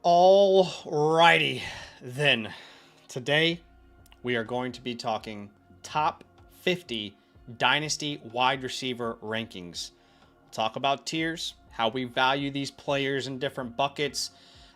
Alrighty then. Today we are going to be talking top 50 Dynasty wide receiver rankings. Talk about tiers, how we value these players in different buckets,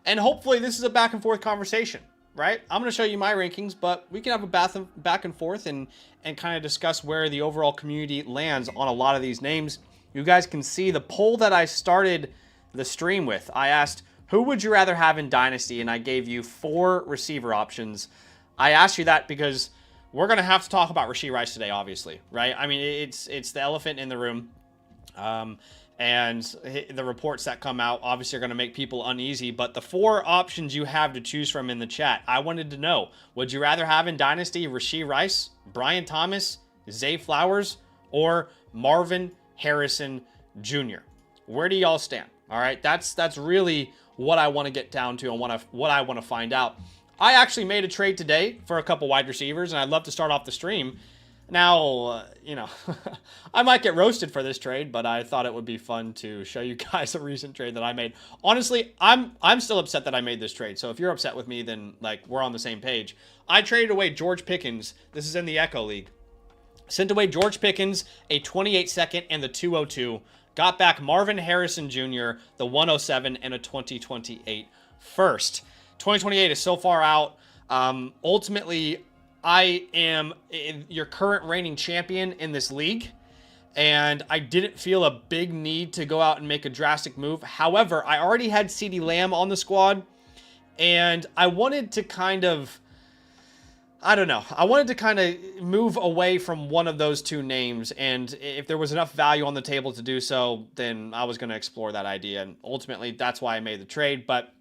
and hopefully this is a back and forth conversation, right? I'm going to show you my rankings, but we can have a back and forth and kind of discuss where the overall community lands on a lot of these names. You guys can see the poll that I started the stream with. I asked, who would you rather have in Dynasty? And I gave you 4 receiver options. I asked you that because we're going to have to talk about Rashee Rice today, obviously, right? I mean, it's the elephant in the room. And the reports that come out obviously are going to make people uneasy. But the 4 options you have to choose from in the chat, I wanted to know, would you rather have in Dynasty Rashee Rice, Brian Thomas, Zay Flowers, or Marvin Harrison Jr.? Where do y'all stand? All right, that's really what I want to get down to and what I want to find out. I actually made a trade today for a couple wide receivers, and I'd love to start off the stream. Now, I might get roasted for this trade, but I thought it would be fun to show you guys a recent trade that I made. Honestly, I'm still upset that I made this trade. So if you're upset with me, then we're on the same page. I traded away George Pickens. This is in the Echo League. Sent away George Pickens, a 28 second and the 202. Got back Marvin Harrison Jr., the 107, and a 2028 first. 2028 is so far out. Ultimately, I am your current reigning champion in this league, and I didn't feel a big need to go out and make a drastic move. However, I already had CeeDee Lamb on the squad, and I wanted to kind of move away from one of those 2 names, and if there was enough value on the table to do so, then I was going to explore that idea, and ultimately, that's why I made the trade. But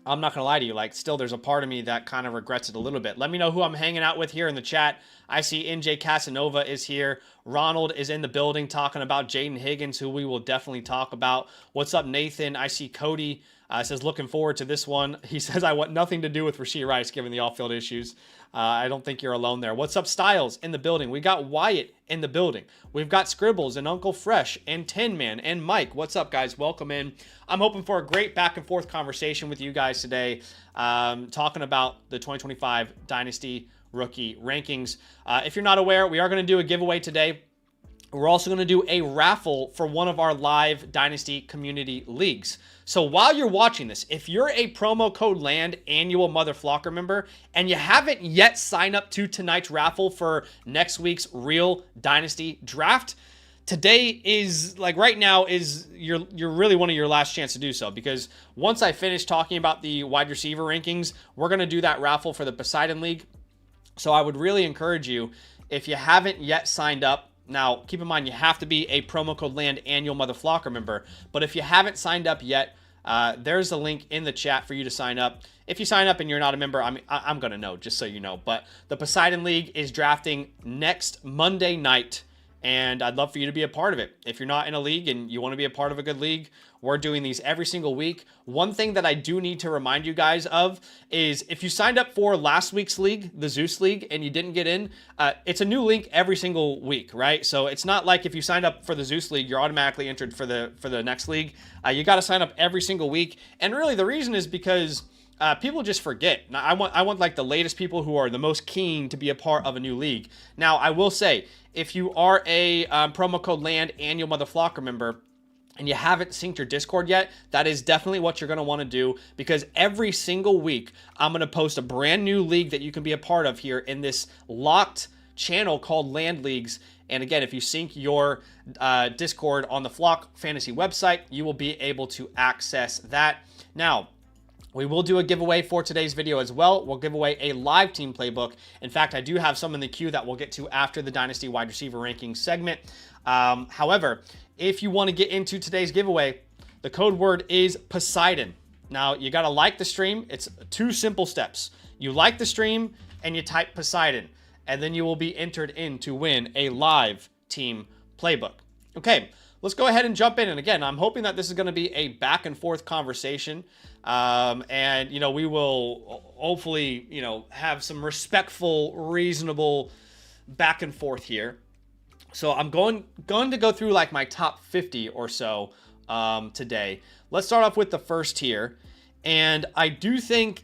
I'm not going to lie to you, still there's a part of me that kind of regrets it a little bit. Let me know who I'm hanging out with here in the chat. I see NJ Casanova is here. Ronald is in the building talking about Jaden Higgins, who we will definitely talk about. What's up, Nathan? I see Cody says, looking forward to this one. He says, I want nothing to do with Rashee Rice, given the off-field issues. I don't think you're alone there. What's up, Styles in the building? We got Wyatt in the building. We've got Scribbles and Uncle Fresh and Tin Man and Mike. What's up, guys? Welcome in. I'm hoping for a great back and forth conversation with you guys today, talking about the 2025 Dynasty rookie rankings. If you're not aware, we are going to do a giveaway today. We're also going to do a raffle for one of our live Dynasty community leagues. So while you're watching this, if you're a promo code LAND annual Mother Flocker member and you haven't yet signed up to tonight's raffle for next week's real Dynasty draft, today is right now is you're really one of your last chance to do so, because once I finish talking about the wide receiver rankings, we're going to do that raffle for the Poseidon League. So I would really encourage you, if you haven't yet signed up. Now, keep in mind, you have to be a promo code LAND annual Mother Flocker member. But if you haven't signed up yet, there's a link in the chat for you to sign up. If you sign up and you're not a member, I'm going to know, just so you know. But the Poseidon League is drafting next Monday night, and I'd love for you to be a part of it. If you're not in a league and you want to be a part of a good league, we're doing these every single week. One thing that I do need to remind you guys of is if you signed up for last week's league, the Zeus League, and you didn't get in, it's a new link every single week, right? So it's not like if you signed up for the Zeus League, you're automatically entered for the next league. You got to sign up every single week. And really the reason is because people just forget. Now, I want the latest people who are the most keen to be a part of a new league. Now, I will say, if you are a promo code LAND annual Mother Flocker member and you haven't synced your Discord yet, that is definitely what you're going to want to do, because every single week I'm going to post a brand new league that you can be a part of here in this locked channel called Land Leagues. And again, if you sync your Discord on the Flock Fantasy website, you will be able to access that. Now, we will do a giveaway for today's video as well. We'll give away a live team playbook. In fact, I do have some in the queue that we'll get to after the Dynasty wide receiver ranking segment. However, if you want to get into today's giveaway, the code word is Poseidon. Now, you got to like the stream. It's 2 simple steps. You like the stream and you type Poseidon, and then you will be entered in to win a live team playbook. Okay, let's go ahead and jump in. And again, I'm hoping that this is going to be a back and forth conversation. And, we will hopefully, have some respectful, reasonable back and forth here. So I'm going to go through my top 50 or so today. Let's start off with the first tier. And I do think,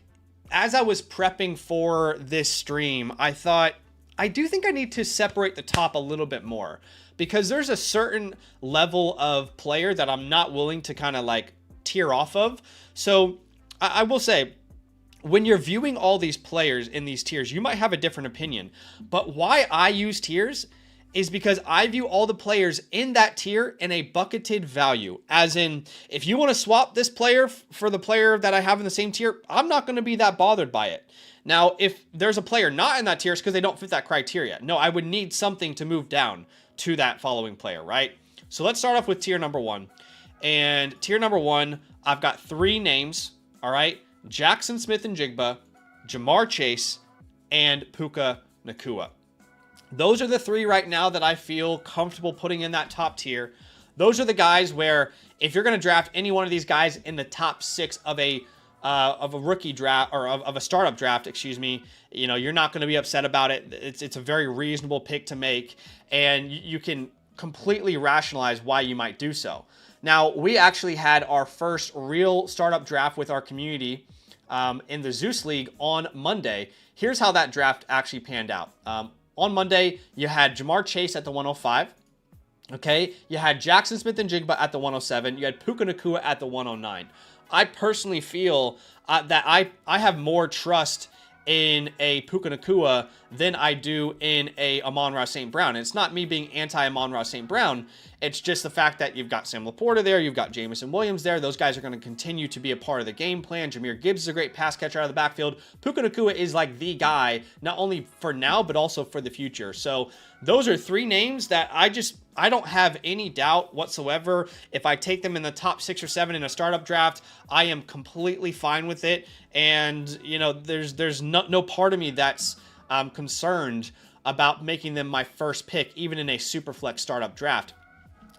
as I was prepping for this stream, I thought, I do think I need to separate the top a little bit more, because there's a certain level of player that I'm not willing to kind of like tier off of. So I will say, when you're viewing all these players in these tiers, you might have a different opinion. But why I use tiers is because I view all the players in that tier in a bucketed value. As in, if you want to swap this player for the player that I have in the same tier, I'm not going to be that bothered by it. Now, if there's a player not in that tier, it's because they don't fit that criteria. No, I would need something to move down to that following player, right? So let's start off with tier number 1. And tier number 1, I've got 3 names, all right? Jackson Smith-Njigba, Jamar Chase, and Puka Nacua. Those are the 3 right now that I feel comfortable putting in that top tier. Those are the guys where if you're going to draft any one of these guys in the top 6 of a rookie draft, or of a startup draft, excuse me, you know, you're not going to be upset about it. It's a very reasonable pick to make, and you can completely rationalize why you might do so. Now, we actually had our first real startup draft with our community in the Zeus League on Monday. Here's how that draft actually panned out. On Monday, you had Jamar Chase at the 105. Okay, you had Jackson Smith-Njigba at the 107. You had Puka Nacua at the 109. I personally feel that I have more trust in a Puka Nacua than I do in a Amon-Ra St. Brown. And it's not me being anti-Amon-Ra St. Brown. It's just the fact that you've got Sam Laporta there, you've got Jameson Williams there. Those guys are going to continue to be a part of the game plan. Jahmyr Gibbs is a great pass catcher out of the backfield. Puka Nacua is like the guy, not only for now, but also for the future. So those are 3 names that I don't have any doubt whatsoever. If I take them in the top 6 or 7 in a startup draft, I am completely fine with it. And, you know, there's no part of me that's concerned about making them my first pick, even in a super flex startup draft.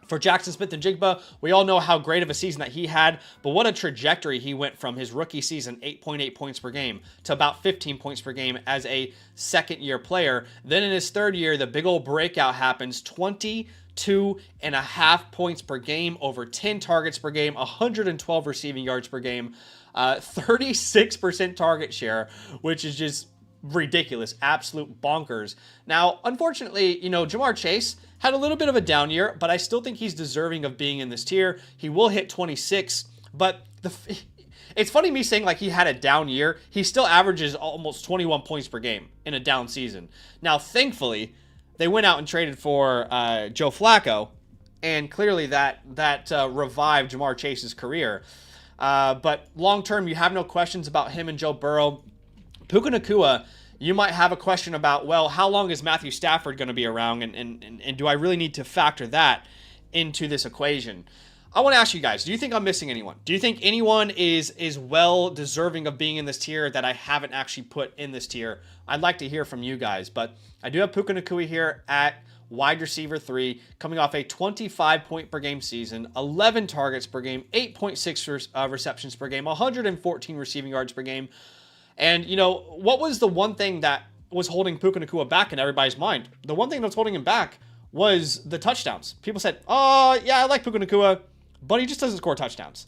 For Jackson Smith-Njigba, we all know how great of a season that he had, but what a trajectory he went from his rookie season, 8.8 points per game, to about 15 points per game as a second-year player. Then in his third year, the big old breakout happens, 22.5 points per game, over 10 targets per game, 112 receiving yards per game, 36% target share, which is just ridiculous, absolute bonkers. Now, unfortunately, you know, Jamar Chase had a little bit of a down year, but I still think he's deserving of being in this tier. He will hit 26, but it's funny me saying like he had a down year. He still averages almost 21 points per game in a down season. Now, thankfully, they went out and traded for Joe Flacco, and clearly that revived Jamar Chase's career. But long-term, you have no questions about him and Joe Burrow. Puka Nacua, you might have a question about, well, how long is Matthew Stafford going to be around, and do I really need to factor that into this equation? I want to ask you guys, do you think I'm missing anyone? Do you think anyone is well deserving of being in this tier that I haven't actually put in this tier? I'd like to hear from you guys, but I do have Puka Nacua here at wide receiver 3, coming off a 25 point per game season, 11 targets per game, 8.6 receptions per game, 114 receiving yards per game. And, you know, what was the one thing that was holding Puka Nacua back in everybody's mind? The one thing that was holding him back was the touchdowns. People said, oh, yeah, I like Puka Nacua, but he just doesn't score touchdowns.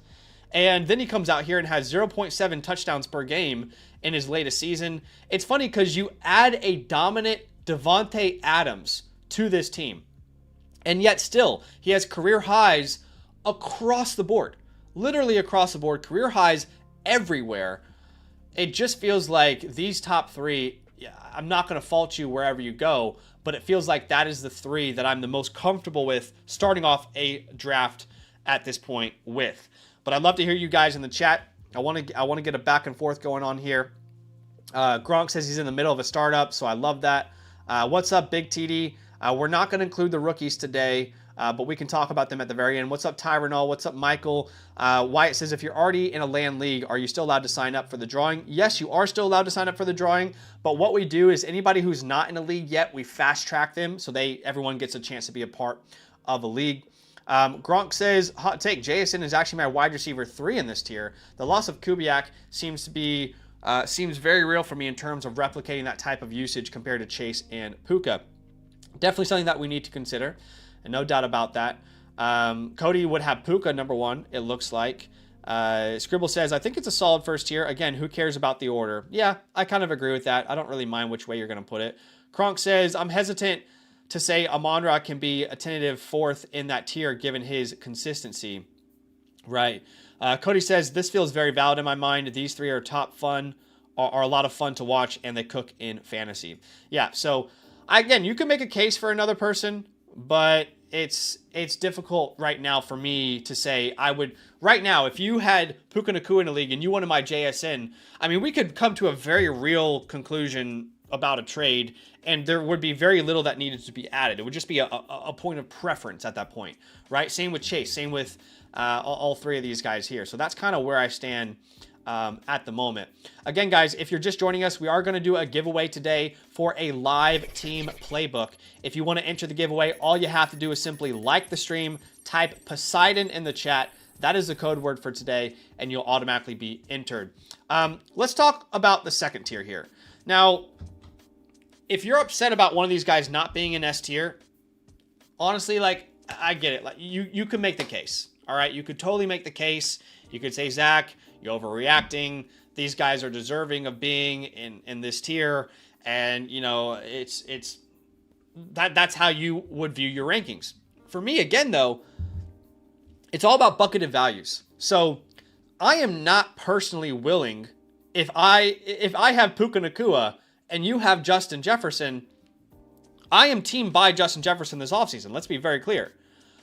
And then he comes out here and has 0.7 touchdowns per game in his latest season. It's funny because you add a dominant Devontae Adams to this team, and yet still, he has career highs across the board. Literally across the board, career highs everywhere. It just feels like these top 3, I'm not going to fault you wherever you go, but it feels like that is the 3 that I'm the most comfortable with starting off a draft at this point with. But I'd love to hear you guys in the chat. I want to get a back and forth going on here. Gronk says he's in the middle of a startup, so I love that. What's up, Big TD? We're not going to include the rookies today, but we can talk about them at the very end. What's up, Tyronol? What's up, Michael? Wyatt says, if you're already in a land league, are you still allowed to sign up for the drawing? Yes, you are still allowed to sign up for the drawing, but what we do is anybody who's not in a league yet, we fast track them so everyone gets a chance to be a part of a league. Gronk says, hot take, JSN is actually my wide receiver 3 in this tier. The loss of Kubiak seems very real for me in terms of replicating that type of usage compared to Chase and Puka. Definitely something that we need to consider, and no doubt about that. Cody would have Puka number 1, it looks like. Scribble says, I think it's a solid first tier. Again, who cares about the order? Yeah, I kind of agree with that. I don't really mind which way you're going to put it. Kronk says, I'm hesitant to say Amon-Ra can be a tentative fourth in that tier given his consistency. Right. Cody says, this feels very valid in my mind. These three are are a lot of fun to watch, and they cook in fantasy. Yeah, so again, you can make a case for another person, but it's difficult right now for me to say I would. Right now, if you had Puka Nacua in a league and you wanted my JSN, I mean, we could come to a very real conclusion about a trade, and there would be very little that needed to be added. It would just be a point of preference at that point, right? Same with Chase, same with all three of these guys here. So that's kind of where I stand at the moment. Again, guys, if you're just joining us, we are going to do a giveaway today for a live team playbook. If you want to enter the giveaway, all you have to do is simply like the stream, type Poseidon in the chat. That is the code word for today, and you'll automatically be entered. Let's talk about the second tier here. Now, if you're upset about one of these guys not being in S tier, honestly, like, I get it. Like, you can make the case. All right, you could totally make the case. You could say, Zach, you're overreacting. These guys are deserving of being in this tier, and you know that's how you would view your rankings. For me, again, though, it's all about bucketed values. So I am not personally willing, if I have Puka Nacua and you have Justin Jefferson, I am team buy Justin Jefferson this offseason. Let's be very clear.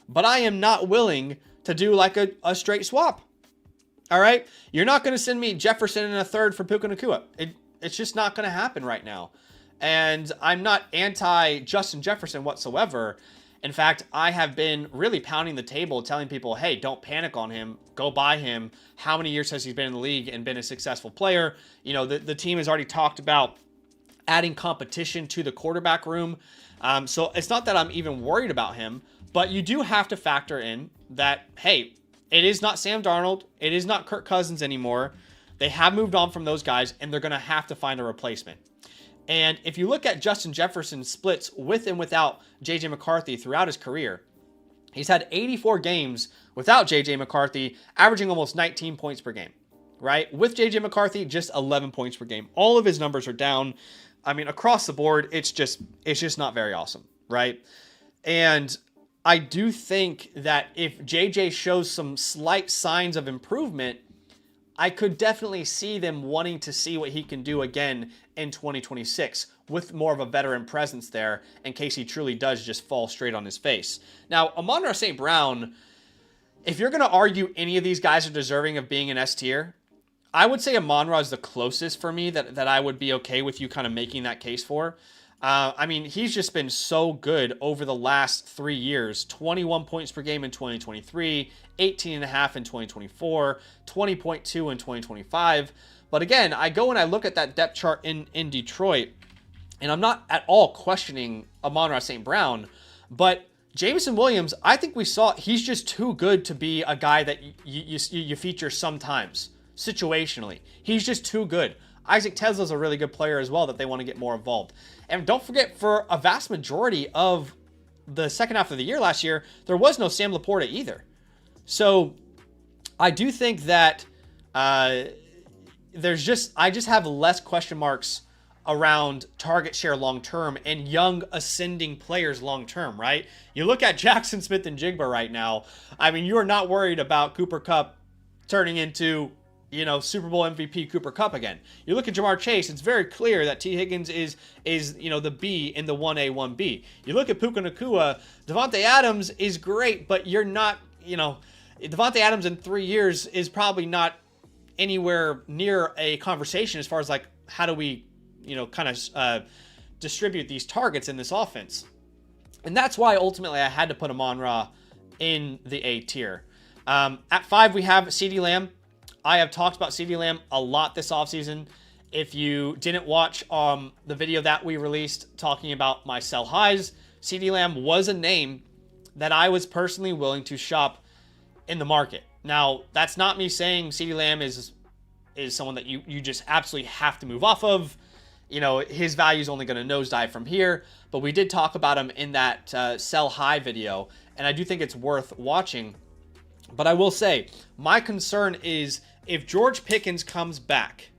But I am not willing to do like a straight swap. All right? You're not going to send me Jefferson in a third for Puka Nacua. It's just not going to happen right now. And I'm not anti-Justin Jefferson whatsoever. In fact, I have been really pounding the table telling people, hey, don't panic on him. Go buy him. How many years has he been in the league and been a successful player? You know, the team has already talked about adding competition to the quarterback room. So it's not that I'm even worried about him, but you do have to factor in that, hey, it is not Sam Darnold. It is not Kirk Cousins anymore. They have moved on from those guys, and they're going to have to find a replacement. And if you look at Justin Jefferson's splits with and without J.J. McCarthy throughout his career, he's had 84 games without J.J. McCarthy, averaging almost 19 points per game, right? With J.J. McCarthy, just 11 points per game. All of his numbers are down. I mean, across the board, it's just not very awesome, right? And I do think that if JJ shows some slight signs of improvement, I could definitely see them wanting to see what he can do again in 2026 with more of a veteran presence there in case he truly does just fall straight on his face. Now, Amon-Ra St. Brown, if you're going to argue any of these guys are deserving of being an S tier, I would say Amon-Ra is the closest for me that I would be okay with you kind of making that case for. I mean, he's just been so good over the last 3 years. 21 points per game in 2023, 18.5 in 2024, 20.2 in 2025. But again, I go and I look at that depth chart in Detroit, and I'm not at all questioning Amon-Ra St. Brown, but Jameson Williams, I think we saw he's just too good to be a guy that you feature sometimes, situationally. He's just too good. Isaac Tesla's a really good player as well that they want to get more involved. And don't forget, for a vast majority of the second half of the year last year, there was no Sam Laporta either. So I do think that I just have less question marks around target share long-term and young ascending players long-term, right? You look at Jackson Smith and Jigba right now. I mean, you are not worried about Cooper Kupp turning into, you know, Super Bowl MVP Cooper Kupp again. You look at Jamar Chase, it's very clear that T. Higgins is you know, the B in the 1A, 1B. You look at Puka Nacua, Devontae Adams is great, but you're not, you know, Devontae Adams in 3 years is probably not anywhere near a conversation as far as like, how do we, you know, kind of distribute these targets in this offense. And that's why ultimately I had to put Amon-Ra in the A tier. At 5, we have CeeDee Lamb. I have talked about CeeDee Lamb a lot this offseason. If you didn't watch the video that we released talking about my sell highs, CeeDee Lamb was a name that I was personally willing to shop in the market. Now, that's not me saying CeeDee Lamb is someone that you just absolutely have to move off of. You know, his value is only going to nosedive from here. But we did talk about him in that sell high video, and I do think it's worth watching. But I will say, my concern is if George Pickens comes back,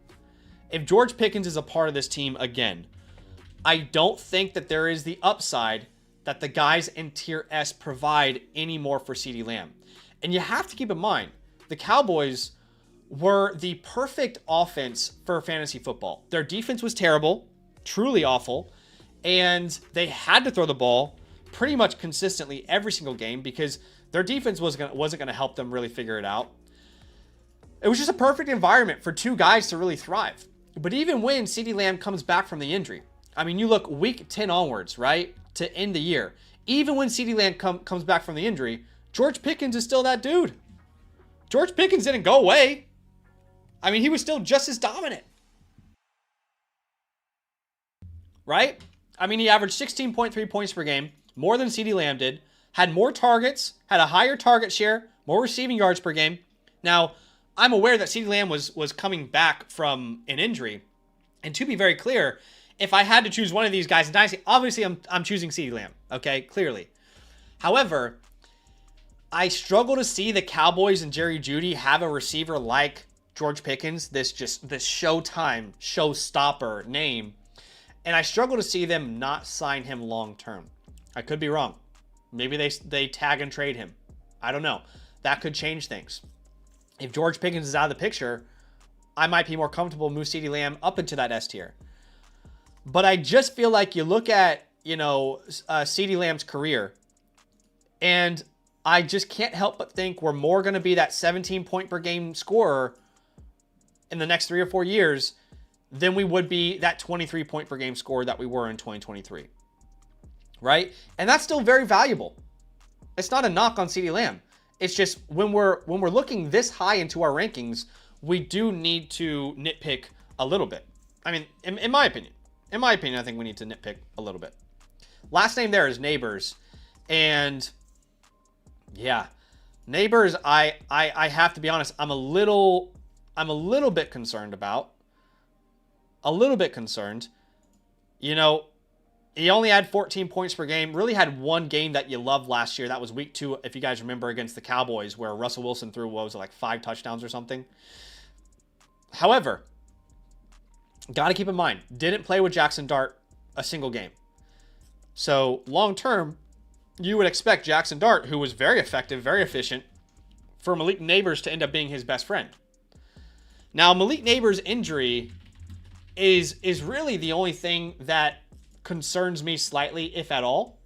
if George Pickens is a part of this team again, I don't think that there is the upside that the guys in Tier S provide anymore for CeeDee Lamb. And you have to keep in mind, the Cowboys were the perfect offense for fantasy football. Their defense was terrible, truly awful, and they had to throw the ball pretty much consistently every single game because their defense wasn't going to help them really figure it out. It was just a perfect environment for two guys to really thrive. But even when CeeDee Lamb comes back from the injury, I mean, you look week 10 onwards, right, to end the year. Even when CeeDee Lamb comes back from the injury, George Pickens is still that dude. George Pickens didn't go away. I mean, he was still just as dominant. Right? I mean, he averaged 16.3 points per game, more than CeeDee Lamb did, had more targets, had a higher target share, more receiving yards per game. Now, I'm aware that CeeDee Lamb was coming back from an injury. And to be very clear, if I had to choose one of these guys in Dynasty, obviously I'm choosing CeeDee Lamb, okay? Clearly. However, I struggle to see the Cowboys and Jerry Jeudy have a receiver like George Pickens, this Showtime, showstopper name. And I struggle to see them not sign him long term. I could be wrong. Maybe they tag and trade him. I don't know. That could change things. If George Pickens is out of the picture, I might be more comfortable move CeeDee Lamb up into that S tier. But I just feel like you look at, CeeDee Lamb's career, and I just can't help but think we're more going to be that 17 point per game scorer in the next 3 or 4 years than we would be that 23 point per game scorer that we were in 2023. Right? And that's still very valuable. It's not a knock on CeeDee Lamb. It's just when we're looking this high into our rankings, we do need to nitpick a little bit. I mean, in my opinion. In my opinion, I think we need to nitpick a little bit. Last name there is Neighbors. And yeah, Neighbors, I have to be honest, I'm a little bit concerned about. A little bit concerned. He only had 14 points per game. Really had one game that you loved last year. That was week 2, if you guys remember, against the Cowboys, where Russell Wilson threw, 5 touchdowns or something. However, got to keep in mind, didn't play with Jackson Dart a single game. So long term, you would expect Jackson Dart, who was very effective, very efficient, for Malik Neighbors to end up being his best friend. Now, Malik Neighbors' injury is really the only thing that concerns me slightly, if at all,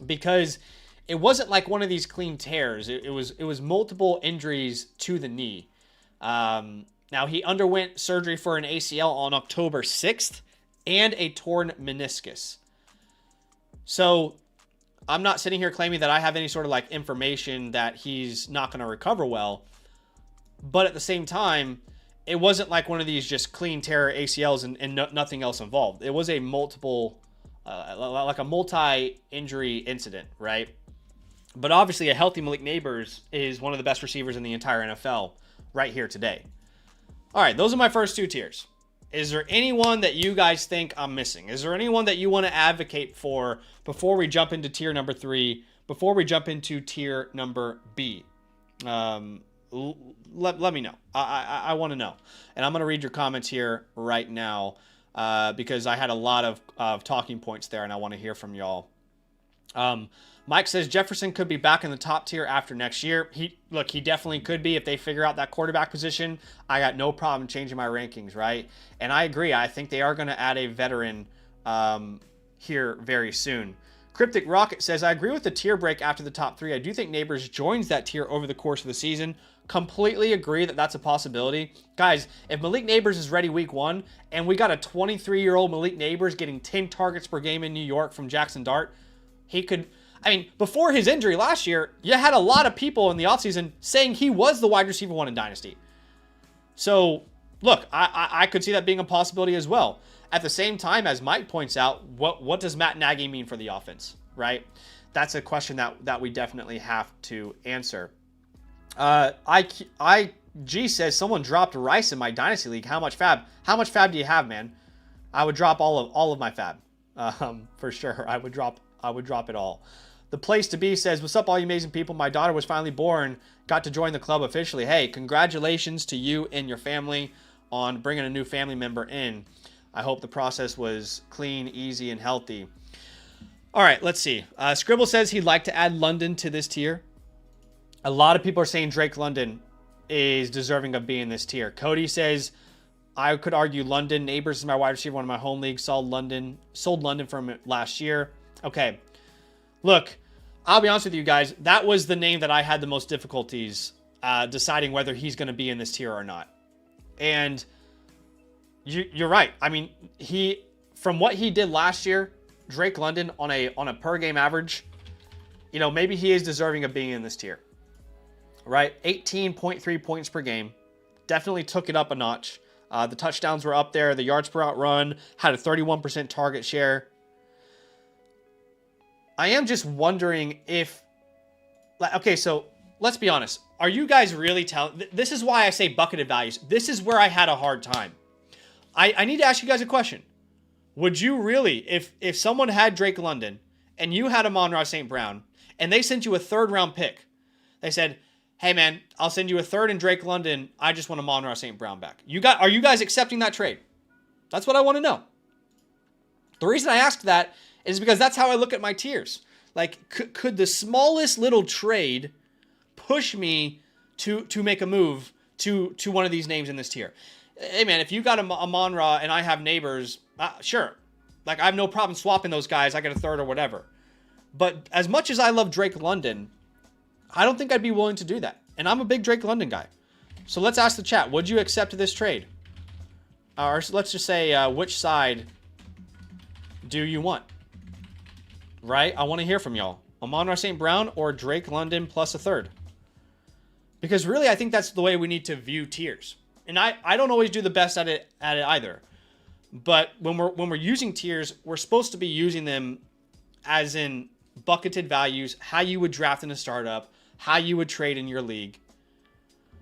because it wasn't like one of these clean tears. It was multiple injuries to the knee. Now, he underwent surgery for an ACL on October 6th and a torn meniscus. So I'm not sitting here claiming that I have any sort of information that he's not going to recover well. But at the same time, it wasn't like one of these just clean tear ACLs and nothing else involved. It was a multi-injury incident, right? But obviously a healthy Malik Neighbors is one of the best receivers in the entire NFL right here today. All right, those are my first 2 tiers. Is there anyone that you guys think I'm missing? Is there anyone that you want to advocate for before we jump into tier number 3, before we jump into tier number B? Let me know. I want to know. And I'm going to read your comments here right now because I had a lot of talking points there and I want to hear from y'all. Mike says Jefferson could be back in the top tier after next year. He definitely could be if they figure out that quarterback position. I got no problem changing my rankings, right? And I agree. I think they are going to add a veteran here very soon. Cryptic Rocket says, I agree with the tier break after the top 3. I do think Neighbors joins that tier over the course of the season. Completely agree that that's a possibility. Guys, if Malik Neighbors is ready week 1 and we got a 23-year-old Malik Neighbors getting 10 targets per game in New York from Jackson Dart, he could... I mean, before his injury last year, you had a lot of people in the offseason saying he was the wide receiver 1 in Dynasty. So, look, I could see that being a possibility as well. At the same time, as Mike points out, what does Matt Nagy mean for the offense, right? That's a question that we definitely have to answer. IG says, someone dropped Rice in my Dynasty League. How much fab? How much fab do you have, man? I would drop all of my fab. For sure. I would drop it all. The Place to Be says, what's up, all you amazing people? My daughter was finally born, got to join the club officially. Hey, congratulations to you and your family on bringing a new family member in. I hope the process was clean, easy, and healthy. All right, let's see. Scribble says he'd like to add London to this tier. A lot of people are saying Drake London is deserving of being in this tier. Cody says, I could argue London. Neighbors is my wide receiver, one of my home leagues. Sold London from it last year. Okay. Look, I'll be honest with you guys. That was the name that I had the most difficulties deciding whether he's going to be in this tier or not. And you're right. I mean, from what he did last year, Drake London on a per game average, you know, maybe he is deserving of being in this tier, right? 18.3 points per game. Definitely took it up a notch. The touchdowns were up there. The yards per out run had a 31% target share. I am just wondering if, okay, so let's be honest. Are you guys really telling? This is why I say bucketed values. This is where I had a hard time. I need to ask you guys a question. Would you really, if someone had Drake London and you had Amon-Ra St. Brown and they sent you a 3rd round pick, they said, hey man, I'll send you a 3rd in Drake London. I just want Amon-Ra St. Brown back. Are you guys accepting that trade? That's what I want to know. The reason I asked that is because that's how I look at my tiers. Like, could the smallest little trade push me to make a move to one of these names in this tier? Hey man, if you got Amon-Ra and I have Neighbors, sure. Like, I have no problem swapping those guys. I get a 3rd or whatever. But as much as I love Drake London, I don't think I'd be willing to do that. And I'm a big Drake London guy. So let's ask the chat, would you accept this trade? Or let's just say, which side do you want? Right? I want to hear from y'all. Amon-Ra St. Brown or Drake London plus a 3rd? Because really, I think that's the way we need to view tiers. And I don't always do the best at it either. But when we're using tiers, we're supposed to be using them as in bucketed values, how you would draft in a startup, how you would trade in your league.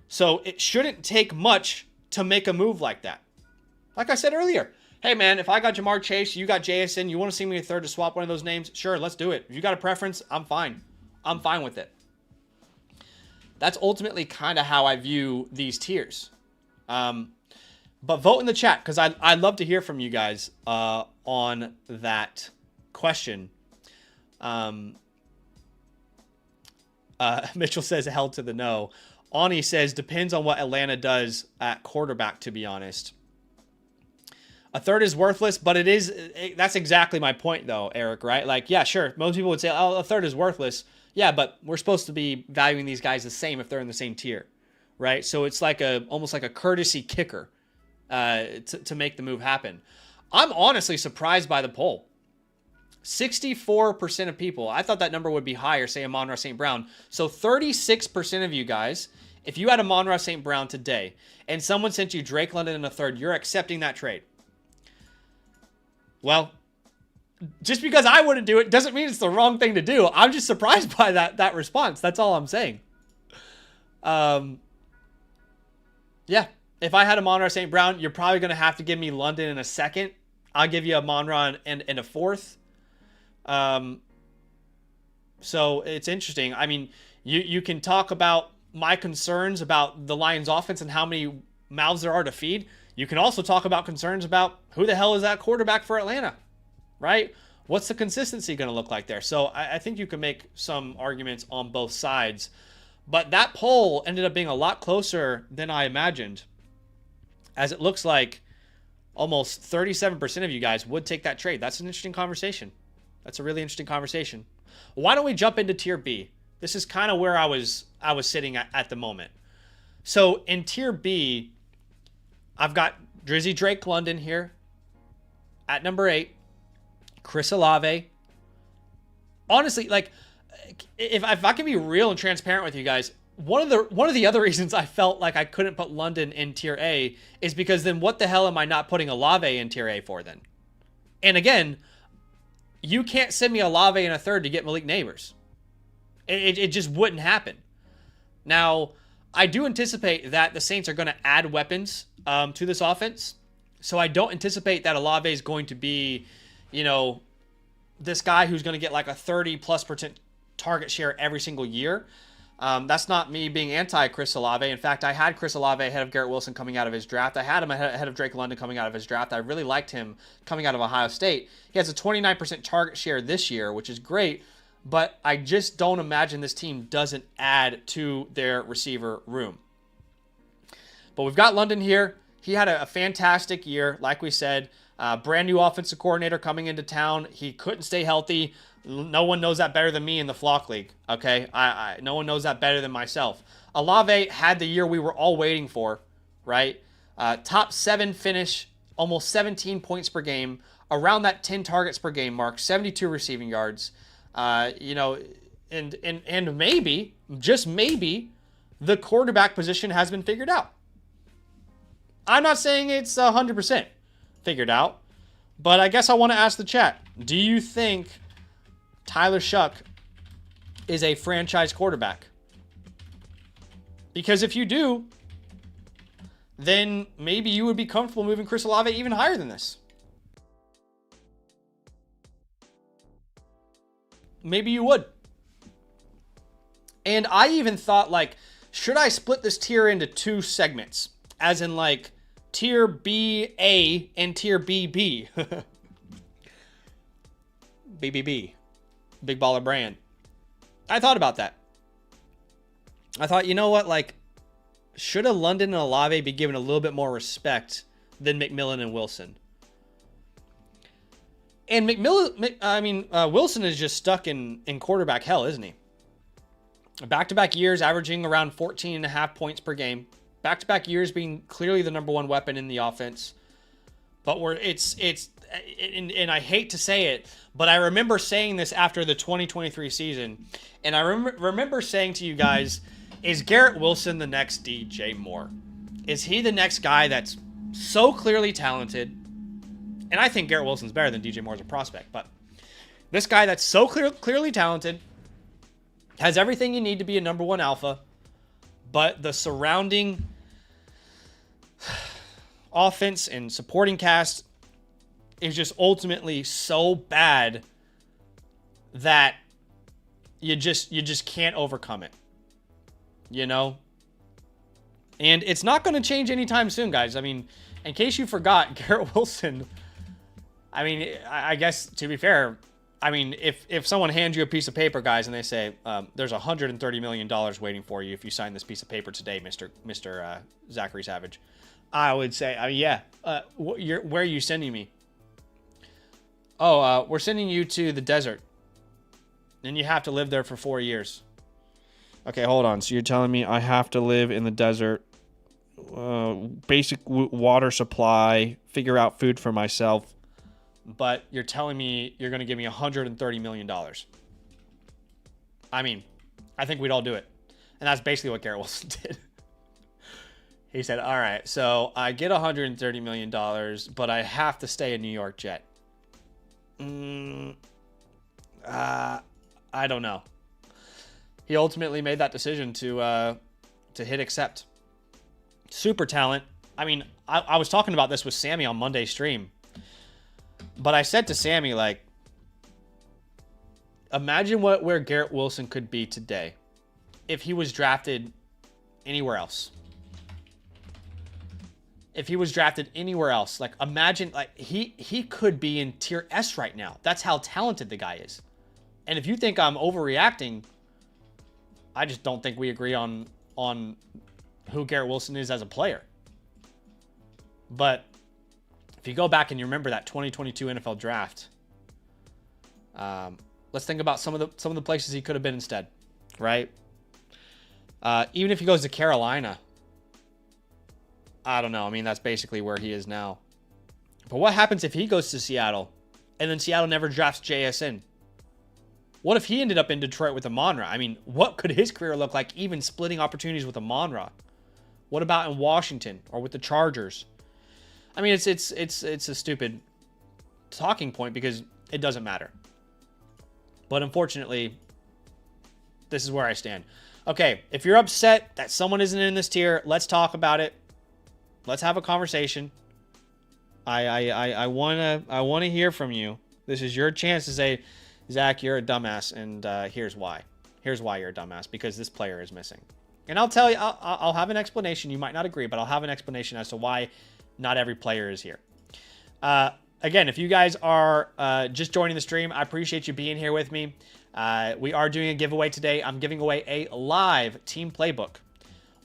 So it shouldn't take much to make a move like that. Like I said earlier, hey man, if I got Jamar Chase, you got JSN, you want to see me a 3rd to swap one of those names? Sure, let's do it. If you got a preference, I'm fine. I'm fine with it. That's ultimately kind of how I view these tiers. But vote in the chat because I'd love to hear from you guys on that question. Mitchell says hell to the no. Ani says depends on what Atlanta does at quarterback, to be honest. A 3rd is worthless, but that's exactly my point though, Eric, right? Like, yeah, sure. Most people would say, oh, a 3rd is worthless. Yeah, but we're supposed to be valuing these guys the same if they're in the same tier, right? So it's like almost like a courtesy kicker to make the move happen. I'm honestly surprised by the poll. 64% of people, I thought that number would be higher, say Amon-Ra St. Brown. So 36% of you guys, if you had Amon-Ra St. Brown today and someone sent you Drake London in a 3rd, you're accepting that trade. Well, just because I wouldn't do it doesn't mean it's the wrong thing to do. I'm just surprised by that response. That's all I'm saying. Yeah, if I had Amon-Ra St. Brown, you're probably going to have to give me London in a 2nd. I'll give you Amon-Ra in a 4th. So it's interesting. I mean, you can talk about my concerns about the Lions offense and how many mouths there are to feed. You can also talk about concerns about who the hell is that quarterback for Atlanta, right? What's the consistency going to look like there? So I think you can make some arguments on both sides, but that poll ended up being a lot closer than I imagined, as it looks like almost 37% of you guys would take that trade. That's an interesting conversation. That's a really interesting conversation. Why don't we jump into tier B? This is kind of where I was sitting at the moment. So in tier B, I've got Drizzy Drake London here at number 8. Chris Olave. Honestly, like, if I can be real and transparent with you guys, one of the other reasons I felt like I couldn't put London in tier A is because then what the hell am I not putting Olave in tier A for then? And again, you can't send me Olave in a 3rd to get Malik Neighbors. It just wouldn't happen. Now, I do anticipate that the Saints are going to add weapons to this offense. So I don't anticipate that Olave is going to be, this guy who's going to get like a 30+% target share every single year. That's not me being anti-Chris Olave. In fact, I had Chris Olave ahead of Garrett Wilson coming out of his draft. I had him ahead of Drake London coming out of his draft. I really liked him coming out of Ohio State. He has a 29% target share this year, which is great, but I just don't imagine this team doesn't add to their receiver room. But we've got London here. He had a fantastic year, like we said. Brand new offensive coordinator coming into town. He couldn't stay healthy. No one knows that better than me in the Flock League, okay? No one knows that better than myself. Olave had the year we were all waiting for, right? Top 7 finish, almost 17 points per game, around that 10 targets per game mark, 72 receiving yards. And maybe, just maybe, the quarterback position has been figured out. I'm not saying it's 100% figured out, but I guess I want to ask the chat. Do you think Tyler Shuck is a franchise quarterback? Because if you do, then maybe you would be comfortable moving Chris Olave even higher than this. Maybe you would. And I even thought, like, should I split this tier into 2 segments? As in, like, tier BA and tier BB. BBB. Big Baller Brand. I thought about that. I thought, you know what? Like, should a London and Olave be given a little bit more respect than McMillan and Wilson? And Wilson is just stuck in quarterback hell, isn't he? Back-to-back years averaging around 14.5 points per game. Back-to-back years being clearly the number 1 weapon in the offense. But and I hate to say it, but I remember saying this after the 2023 season. And I remember saying to you guys, is Garrett Wilson the next DJ Moore? Is he the next guy that's so clearly talented? And I think Garrett Wilson's better than DJ Moore as a prospect. But this guy that's so clearly talented, has everything you need to be a number 1 alpha, but the surrounding offense and supporting cast is just ultimately so bad that you just can't overcome it, you know? And it's not going to change anytime soon, guys. I mean, in case you forgot, Garrett Wilson, I mean, I guess to be fair, I mean, if someone hands you a piece of paper, guys, and they say, there's $130 million waiting for you if you sign this piece of paper today, Mr. Zachary Savage, I would say, yeah, where are you sending me? Oh, we're sending you to the desert. And you have to live there for 4 years. Okay, hold on. So you're telling me I have to live in the desert, basic water supply, figure out food for myself, but you're telling me you're going to give me $130 million. I mean, I think we'd all do it. And that's basically what Garrett Wilson did. He said, all right, so I get $130 million, but I have to stay a New York Jet. I don't know. He ultimately made that decision to hit accept. Super talent. I mean, I was talking about this with Sammy on Monday's stream. But I said to Sammy, like, imagine where Garrett Wilson could be today if he was drafted anywhere else. If he was drafted anywhere else, like, imagine, like, he could be in tier S right now. That's how talented the guy is. And if you think I'm overreacting, I just don't think we agree on who Garrett Wilson is as a player. But if you go back and you remember that 2022 NFL draft, let's think about some of the places he could have been instead, right? Even if he goes to Carolina, I don't know. I mean, that's basically where he is now. But what happens if he goes to Seattle and then Seattle never drafts JSN? What if he ended up in Detroit with Amon-Ra? I mean, what could his career look like even splitting opportunities with Amon-Ra? What about in Washington or with the Chargers? I mean, it's a stupid talking point because it doesn't matter. But unfortunately, this is where I stand. Okay, if you're upset that someone isn't in this tier, let's talk about it. Let's have a conversation. I wanna hear from you. This is your chance to say, Zach, you're a dumbass, and here's why. Here's why you're a dumbass, because this player is missing. And I'll tell you, I'll have an explanation. You might not agree, but I'll have an explanation as to why not every player is here. Again, if you guys are just joining the stream, I appreciate you being here with me. We are doing a giveaway today. I'm giving away a live team playbook.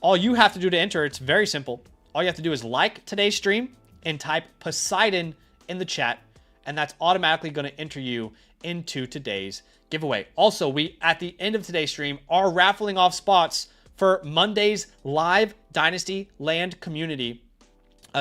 All you have to do to enter, it's very simple. All you have to do is like today's stream and type Poseidon in the chat, and that's automatically going to enter you into today's giveaway. Also, we, at the end of today's stream, are raffling off spots for Monday's live Dynasty Land community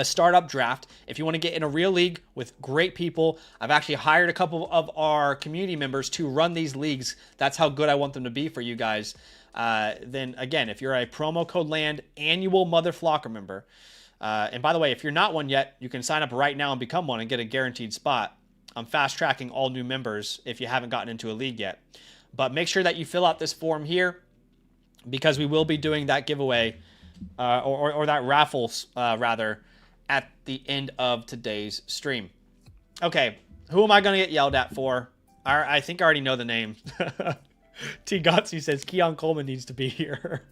startup draft. If you want to get in a real league with great people, I've actually hired a couple of our community members to run these leagues. That's how good I want them to be for you guys. Then again, if you're a promo code LAND annual Mother Flocker member, and by the way, if you're not one yet, you can sign up right now and become one and get a guaranteed spot. I'm fast tracking all new members if you haven't gotten into a league yet. But make sure that you fill out this form here, because we will be doing that giveaway or that raffle rather at the end of today's stream. Okay, who am I going to get yelled at for? I think I already know the name. T. Gotsi says Keon Coleman needs to be here.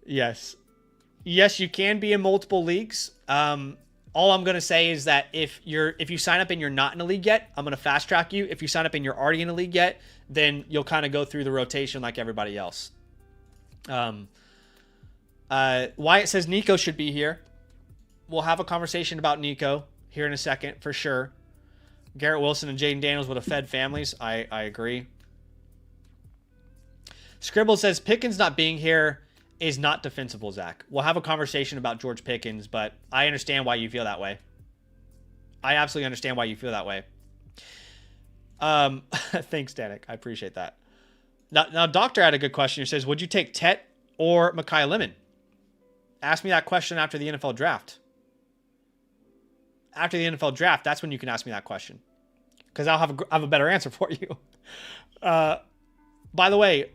Yes. Yes, you can be in multiple leagues. All I'm going to say is that if you sign up and you're not in a league yet, I'm going to fast track you. If you sign up and you're already in a league yet, then you'll kind of go through the rotation like everybody else. Wyatt says Nico should be here. We'll have a conversation about Nico here in a second for sure. Garrett Wilson and Jaden Daniels would have fed families. I agree. Scribble says Pickens not being here is not defensible, Zach. We'll have a conversation about George Pickens, but I understand why you feel that way. I absolutely understand why you feel that way. Thanks, Danik. I appreciate that. Now, Doctor had a good question. He says, would you take Tet or Mekhi Lemon? Ask me that question after the NFL draft. After the NFL draft, that's when you can ask me that question, because I'll have a better answer for you. By the way,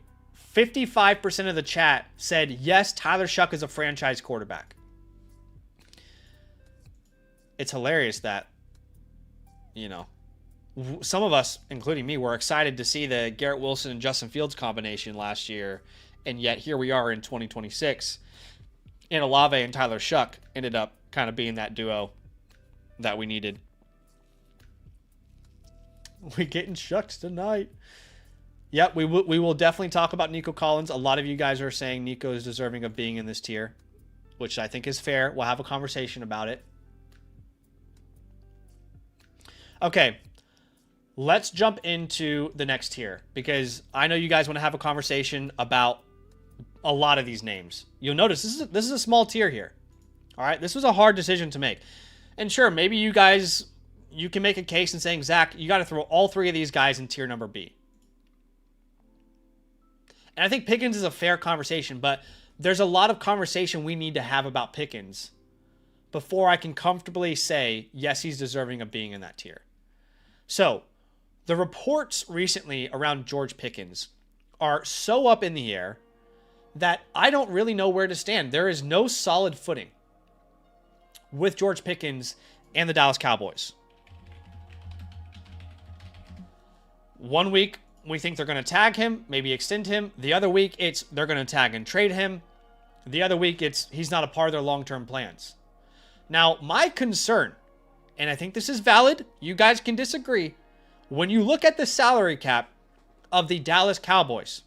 55% of the chat said, yes, Tyler Shuck is a franchise quarterback. It's hilarious that, you know, some of us, including me, were excited to see the Garrett Wilson and Justin Fields combination last year, and yet here we are in 2026, and Olave and Tyler Shuck ended up kind of being that duo that we needed. We getting shucks tonight. Yep, we will definitely talk about Nico Collins. A lot of you guys are saying Nico is deserving of being in this tier, which I think is fair. We'll have a conversation about it. Okay, let's jump into the next tier, because I know you guys want to have a conversation about a lot of these names. You'll notice this is a small tier here. All right, this was a hard decision to make. And sure, maybe you guys, you can make a case in saying, Zach, you got to throw all three of these guys in tier number B. And I think Pickens is a fair conversation, but there's a lot of conversation we need to have about Pickens before I can comfortably say, yes, he's deserving of being in that tier. So, the reports recently around George Pickens are so up in the air that I don't really know where to stand. There is no solid footing with George Pickens and the Dallas Cowboys. One week, we think they're going to tag him, maybe extend him. The other week, it's they're going to tag and trade him. The other week, it's he's not a part of their long-term plans. Now, my concern, and I think this is valid, you guys can disagree, when you look at the salary cap of the Dallas Cowboys,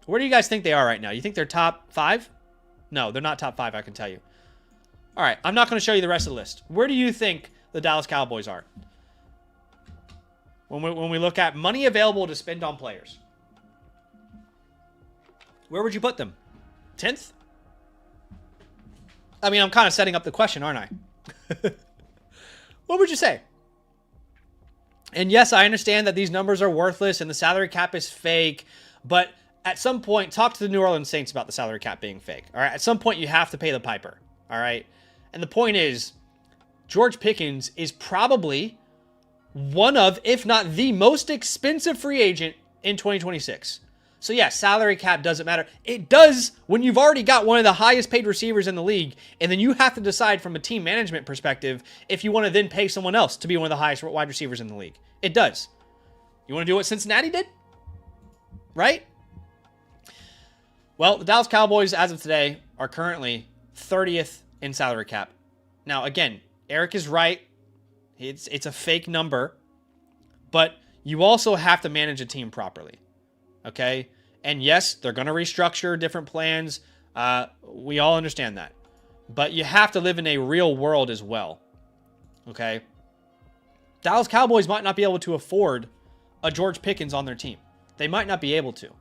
where do you guys think they are right now? You think they're top 5? No, they're not top 5, I can tell you. All right, I'm not going to show you the rest of the list. Where do you think the Dallas Cowboys are? When we look at money available to spend on players, where would you put them? 10th? I mean, I'm kind of setting up the question, aren't I? What would you say? And yes, I understand that these numbers are worthless and the salary cap is fake, but at some point, talk to the New Orleans Saints about the salary cap being fake. All right, at some point, you have to pay the piper. All right, and the point is, George Pickens is probably one of, if not the most expensive free agent in 2026. So yeah, salary cap doesn't matter. It does when you've already got one of the highest paid receivers in the league, and then you have to decide from a team management perspective if you want to then pay someone else to be one of the highest wide receivers in the league. It does. You want to do what Cincinnati did? Right? Well, the Dallas Cowboys, as of today, are currently 30th in salary cap. Now, again, Eric is right. It's a fake number, but you also have to manage a team properly. Okay? And yes, they're going to restructure different plans. We all understand that. But you have to live in a real world as well. Okay? Dallas Cowboys might not be able to afford a George Pickens on their team. They might not be able to.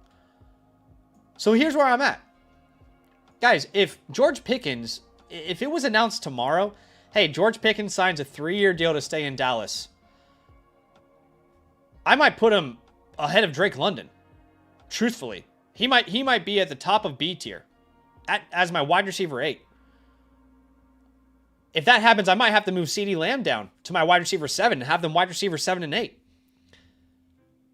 So here's where I'm at. Guys, if George Pickens, if it was announced tomorrow, hey, George Pickens signs a 3-year deal to stay in Dallas, I might put him ahead of Drake London. Truthfully. He might be at the top of B tier as my wide receiver 8. If that happens, I might have to move CeeDee Lamb down to my wide receiver 7 and have them wide receiver 7 and 8.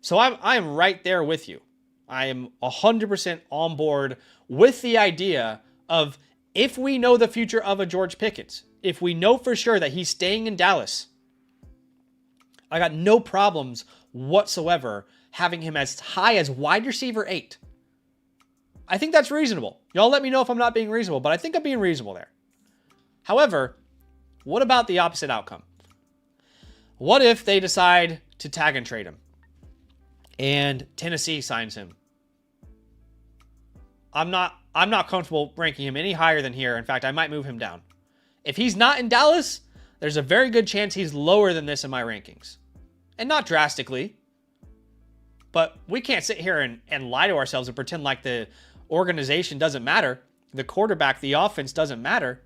So I am right there with you. I am 100% on board with the idea of, if we know the future of a George Pickens, if we know for sure that he's staying in Dallas, I got no problems whatsoever having him as high as wide receiver 8. I think that's reasonable. Y'all let me know if I'm not being reasonable, but I think I'm being reasonable there. However, what about the opposite outcome? What if they decide to tag and trade him and Tennessee signs him? I'm not comfortable ranking him any higher than here. In fact, I might move him down. If he's not in Dallas, there's a very good chance he's lower than this in my rankings. And not drastically. But we can't sit here and lie to ourselves and pretend like the organization doesn't matter. The quarterback, the offense doesn't matter.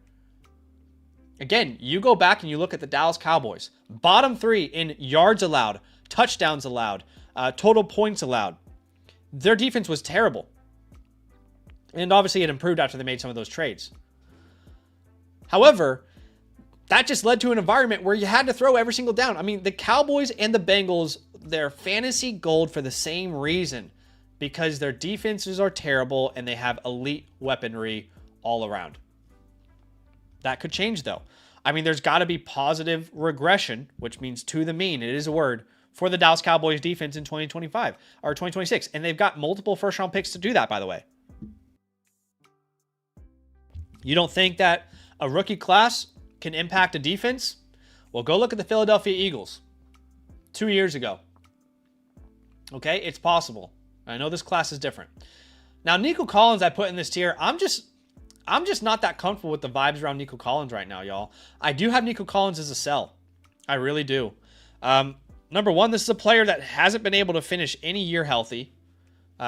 Again, you go back and you look at the Dallas Cowboys. Bottom 3 in yards allowed, touchdowns allowed, total points allowed. Their defense was terrible. And obviously it improved after they made some of those trades. However, that just led to an environment where you had to throw every single down. I mean, the Cowboys and the Bengals, they're fantasy gold for the same reason. Because their defenses are terrible and they have elite weaponry all around. That could change, though. I mean, there's got to be positive regression, which means to the mean. It is a word for the Dallas Cowboys defense in 2025 or 2026. And they've got multiple first-round picks to do that, by the way. You don't think that a rookie class can impact a defense? Well, go look at the Philadelphia Eagles 2 years ago. Okay, it's possible. I know this class is different. Now, Nico Collins, I put in this tier. I'm just not that comfortable with the vibes around Nico Collins right now, y'all. I do have Nico Collins as a sell. I really do. Number one, this is a player that hasn't been able to finish any year healthy,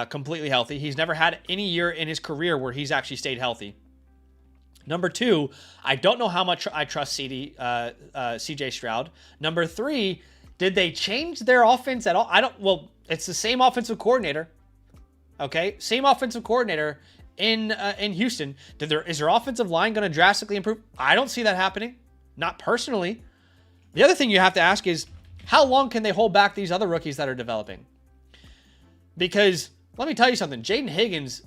completely healthy. He's never had any year in his career where he's actually stayed healthy. Number two, I don't know how much I trust CJ Stroud. Number three, did they change their offense at all? Well, it's the same offensive coordinator. Okay, same offensive coordinator in Houston. Is their offensive line going to drastically improve? I don't see that happening. Not personally. The other thing you have to ask is, how long can they hold back these other rookies that are developing? Because let me tell you something. Jaden Higgins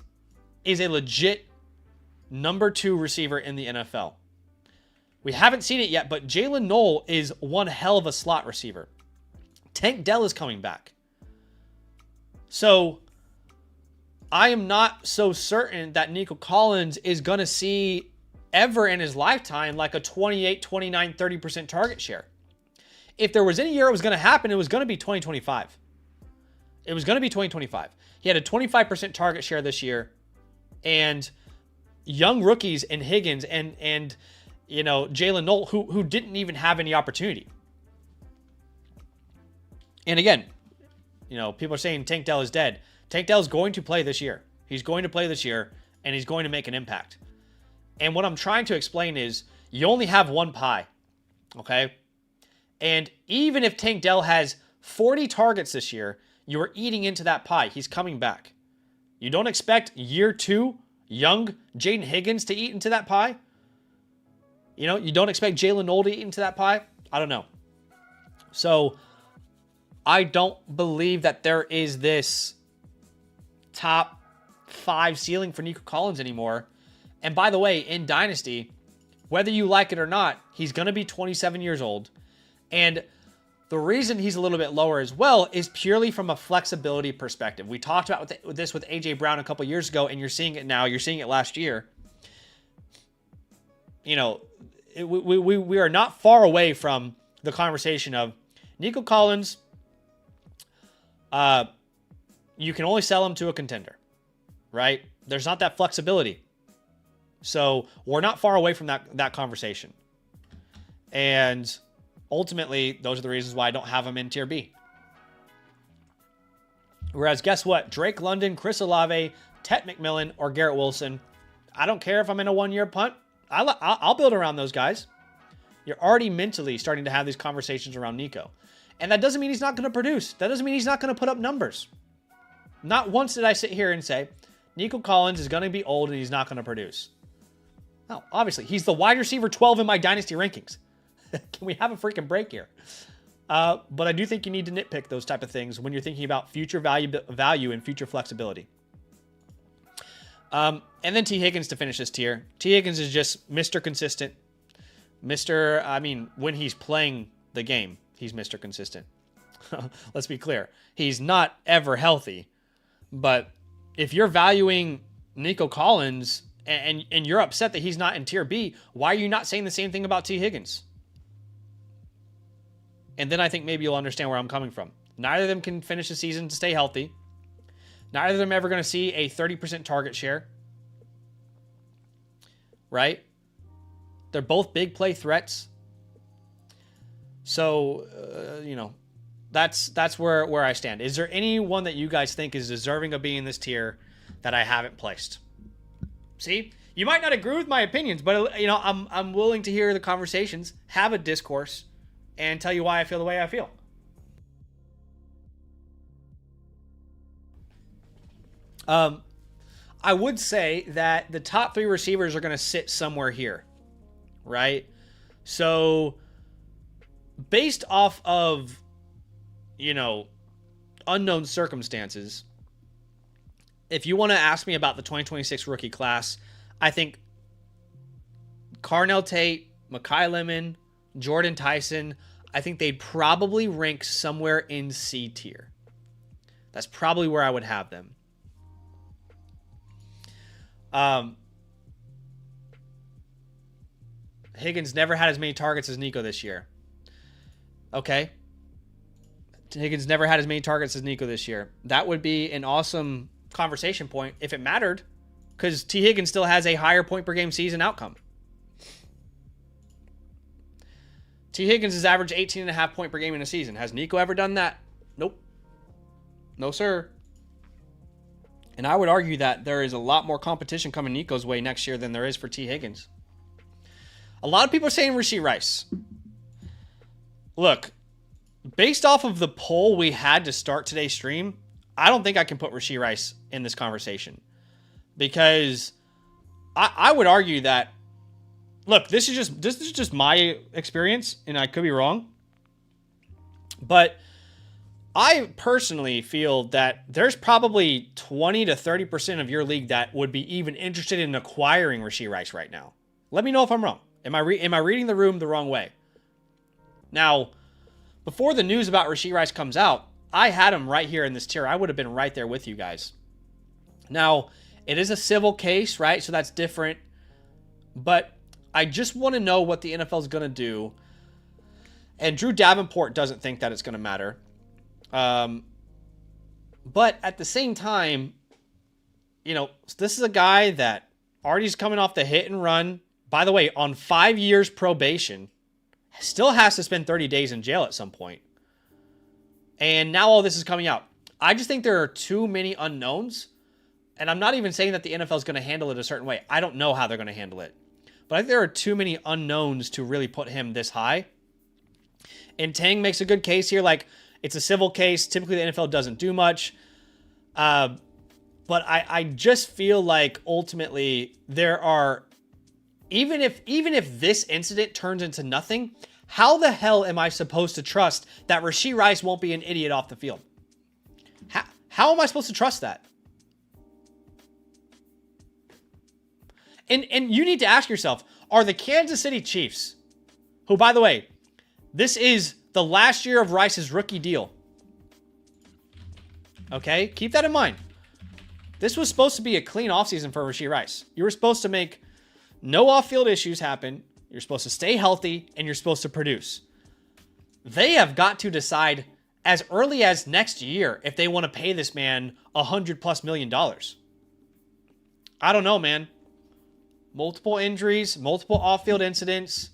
is a legit number 2 receiver in the NFL. We haven't seen it yet, but Jalen Noel is one hell of a slot receiver. Tank Dell is coming back. So I am not so certain that Nico Collins is going to see ever in his lifetime like a 28, 29, 30% target share. If there was any year it was going to happen, it was going to be 2025. It was going to be 2025. He had a 25% target share this year, and young rookies in Higgins and you know, Jalen Noel who didn't even have any opportunity. And again, you know, people are saying Tank Dell is dead. Tank Dell is going to play this year. He's going to play this year, and he's going to make an impact. And what I'm trying to explain is, you only have one pie, okay? And even if Tank Dell has 40 targets this year, you're eating into that pie. He's coming back. You don't expect year 2 young Jaden Higgins to eat into that pie? You know, you don't expect Jalen Noel to eat into that pie? I don't know. So I don't believe that there is this top 5 ceiling for Nico Collins anymore. And by the way, in Dynasty, whether you like it or not, he's going to be 27 years old. And the reason he's a little bit lower as well is purely from a flexibility perspective. We talked about this with A.J. Brown a couple years ago, and you're seeing it now. You're seeing it last year. You know, we are not far away from the conversation of Nico Collins. You can only sell him to a contender, right? There's not that flexibility. So we're not far away from that conversation. And ultimately, those are the reasons why I don't have him in Tier B. Whereas, guess what? Drake London, Chris Olave, Tet McMillan, or Garrett Wilson. I don't care if I'm in a 1-year punt. I'll build around those guys. You're already mentally starting to have these conversations around Nico. And that doesn't mean he's not going to produce. That doesn't mean he's not going to put up numbers. Not once did I sit here and say, Nico Collins is going to be old and he's not going to produce. No, obviously, he's the wide receiver 12 in my Dynasty rankings. Can we have a freaking break here? But I do think you need to nitpick those type of things when you're thinking about future value and future flexibility. And then T. Higgins to finish this tier. T. Higgins is just Mr. Consistent. When he's playing the game, he's Mr. Consistent. Let's be clear. He's not ever healthy. But if you're valuing Nico Collins and you're upset that he's not in Tier B, why are you not saying the same thing about T. Higgins? And then I think maybe you'll understand where I'm coming from. Neither of them can finish the season to stay healthy. Neither of them ever going to see a 30% target share. Right? They're both big play threats. So, that's where I stand. Is there anyone that you guys think is deserving of being in this tier that I haven't placed? See? You might not agree with my opinions, but I'm willing to hear the conversations, have a discourse, and tell you why I feel the way I feel. I would say that the top 3 receivers are going to sit somewhere here, right? So, based off of, unknown circumstances, if you want to ask me about the 2026 rookie class, I think Carnell Tate, Mekhi Lemon, Jordan Tyson, I think they'd probably rank somewhere in C tier. That's probably where I would have them. Higgins never had as many targets as Nico this year. Okay. Higgins never had as many targets as Nico this year. That would be an awesome conversation point if it mattered, because T. Higgins still has a higher point per game season outcome. T. Higgins has averaged 18.5 point per game in a season. Has Nico ever done that? Nope. No, sir. And I would argue that there is a lot more competition coming Nico's way next year than there is for T. Higgins. A lot of people are saying Rashee Rice. Look, based off of the poll we had to start today's stream, I don't think I can put Rashee Rice in this conversation. Because I would argue that, look, this is just my experience, and I could be wrong. But I personally feel that there's probably 20 to 30% of your league that would be even interested in acquiring Rashee Rice right now. Let me know if I'm wrong. Am I reading the room the wrong way? Now, before the news about Rashee Rice comes out, I had him right here in this tier. I would have been right there with you guys. Now, it is a civil case, right? So that's different. But I just want to know what the NFL is going to do. And Drew Davenport doesn't think that it's going to matter. But at the same time, this is a guy that already's coming off the hit and run. By the way, on 5 years probation, still has to spend 30 days in jail at some point. And now all this is coming out. I just think there are too many unknowns. And I'm not even saying that the NFL is going to handle it a certain way. I don't know how they're going to handle it. But I think there are too many unknowns to really put him this high. And Tang makes a good case here. Like, it's a civil case. Typically, the NFL doesn't do much. But I just feel like ultimately there are, even if this incident turns into nothing, how the hell am I supposed to trust that Rashee Rice won't be an idiot off the field? How am I supposed to trust that? And you need to ask yourself, are the Kansas City Chiefs, who, by the way, this is the last year of Rice's rookie deal. Okay? Keep that in mind. This was supposed to be a clean offseason for Rashee Rice. You were supposed to make no off-field issues happen. You're supposed to stay healthy, and you're supposed to produce. They have got to decide as early as next year if they want to pay this man $100+ million. I don't know, man. Multiple injuries, multiple off-field incidents.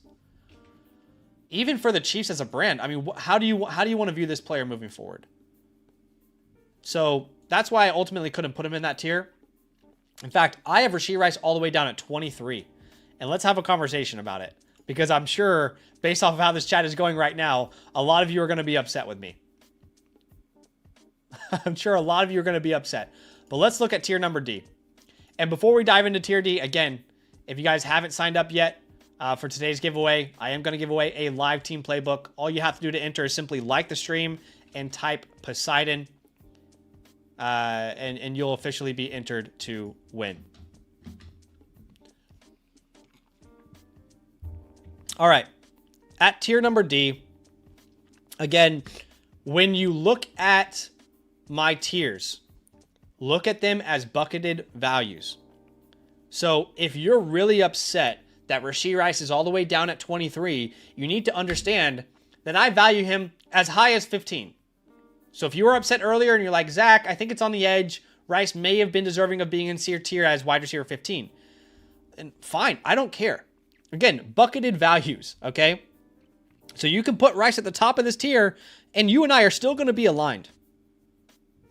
Even for the Chiefs as a brand, I mean, how do you want to view this player moving forward? So that's why I ultimately couldn't put him in that tier. In fact, I have Rashee Rice all the way down at 23. And let's have a conversation about it. Because I'm sure, based off of how this chat is going right now, a lot of you are going to be upset with me. I'm sure a lot of you are going to be upset. But let's look at tier number D. And before we dive into tier D, again, if you guys haven't signed up yet for today's giveaway, I am going to give away a live team playbook. All you have to do to enter is simply like the stream and type Poseidon. And you'll officially be entered to win. All right. At tier number D, again, when you look at my tiers, look at them as bucketed values. So if you're really upset that Rashee Rice is all the way down at 23, you need to understand that I value him as high as 15. So if you were upset earlier and you're like, Zach, I think it's on the edge, Rice may have been deserving of being in tier as wide receiver 15. And fine, I don't care. Again, bucketed values, okay? So you can put Rice at the top of this tier, and you and I are still going to be aligned.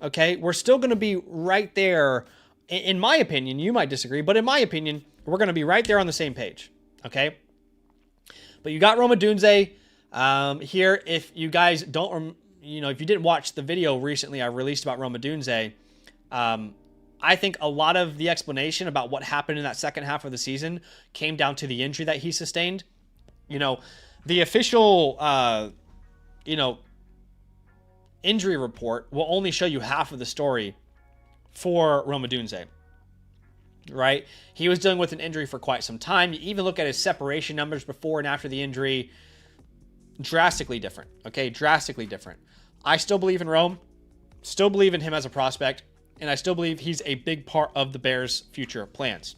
Okay? We're still going to be right there. In my opinion, you might disagree, but in my opinion, we're going to be right there on the same page. Okay? But you got Rome Odunze here. If you guys don't, if you didn't watch the video recently I released about Rome Odunze, I think a lot of the explanation about what happened in that second half of the season came down to the injury that he sustained. The official, injury report will only show you half of the story for Rome Odunze, right? He was dealing with an injury for quite some time. You even look at his separation numbers before and after the injury, drastically different, okay? Drastically different. I still believe in Rome, still believe in him as a prospect, and I still believe he's a big part of the Bears' future plans.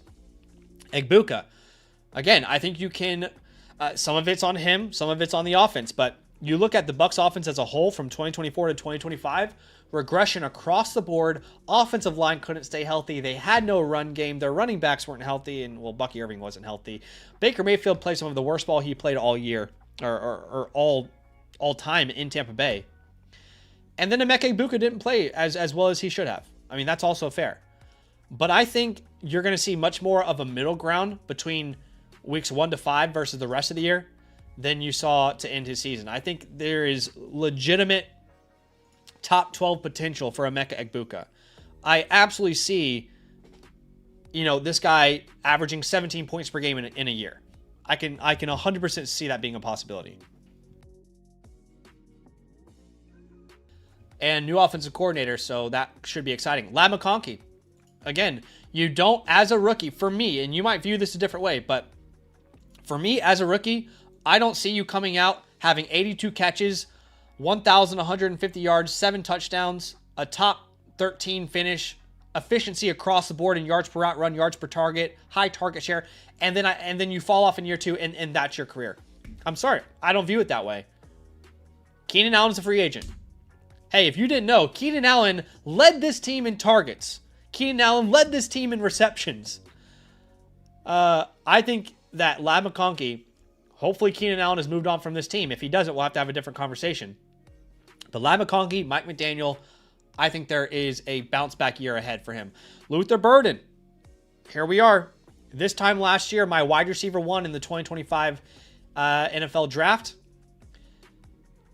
Egbuka, again, I think you can, some of it's on him, some of it's on the offense, but you look at the Bucs offense as a whole from 2024 to 2025, regression across the board. Offensive line couldn't stay healthy. They had no run game. Their running backs weren't healthy, and, Bucky Irving wasn't healthy. Baker Mayfield played some of the worst ball he played all year, or all time in Tampa Bay. And then Emeka Egbuka didn't play as well as he should have. I mean, that's also fair. But I think you're going to see much more of a middle ground between weeks 1 to 5 versus the rest of the year than you saw to end his season. I think there is legitimate top 12 potential for Emeka Egbuka. I absolutely see, this guy averaging 17 points per game in a year. I can 100% see that being a possibility. And new offensive coordinator, so that should be exciting. Ladd McConkey. Again, you don't, as a rookie, for me, and you might view this a different way, but for me, as a rookie, I don't see you coming out having 82 catches, 1,150 yards, 7 touchdowns, a top 13 finish, efficiency across the board in yards per route run, yards per target, high target share, and then you fall off in year 2, and that's your career. I'm sorry, I don't view it that way. Keenan Allen's a free agent. Hey, if you didn't know, Keenan Allen led this team in targets. Keenan Allen led this team in receptions. I think that Ladd McConkey, hopefully Keenan Allen has moved on from this team. If he doesn't, we'll have to have a different conversation. But Ladd McConkey, Mike McDaniel, I think there is a bounce back year ahead for him. Luther Burden, here we are. This time last year, my wide receiver 1 in the 2025 NFL draft.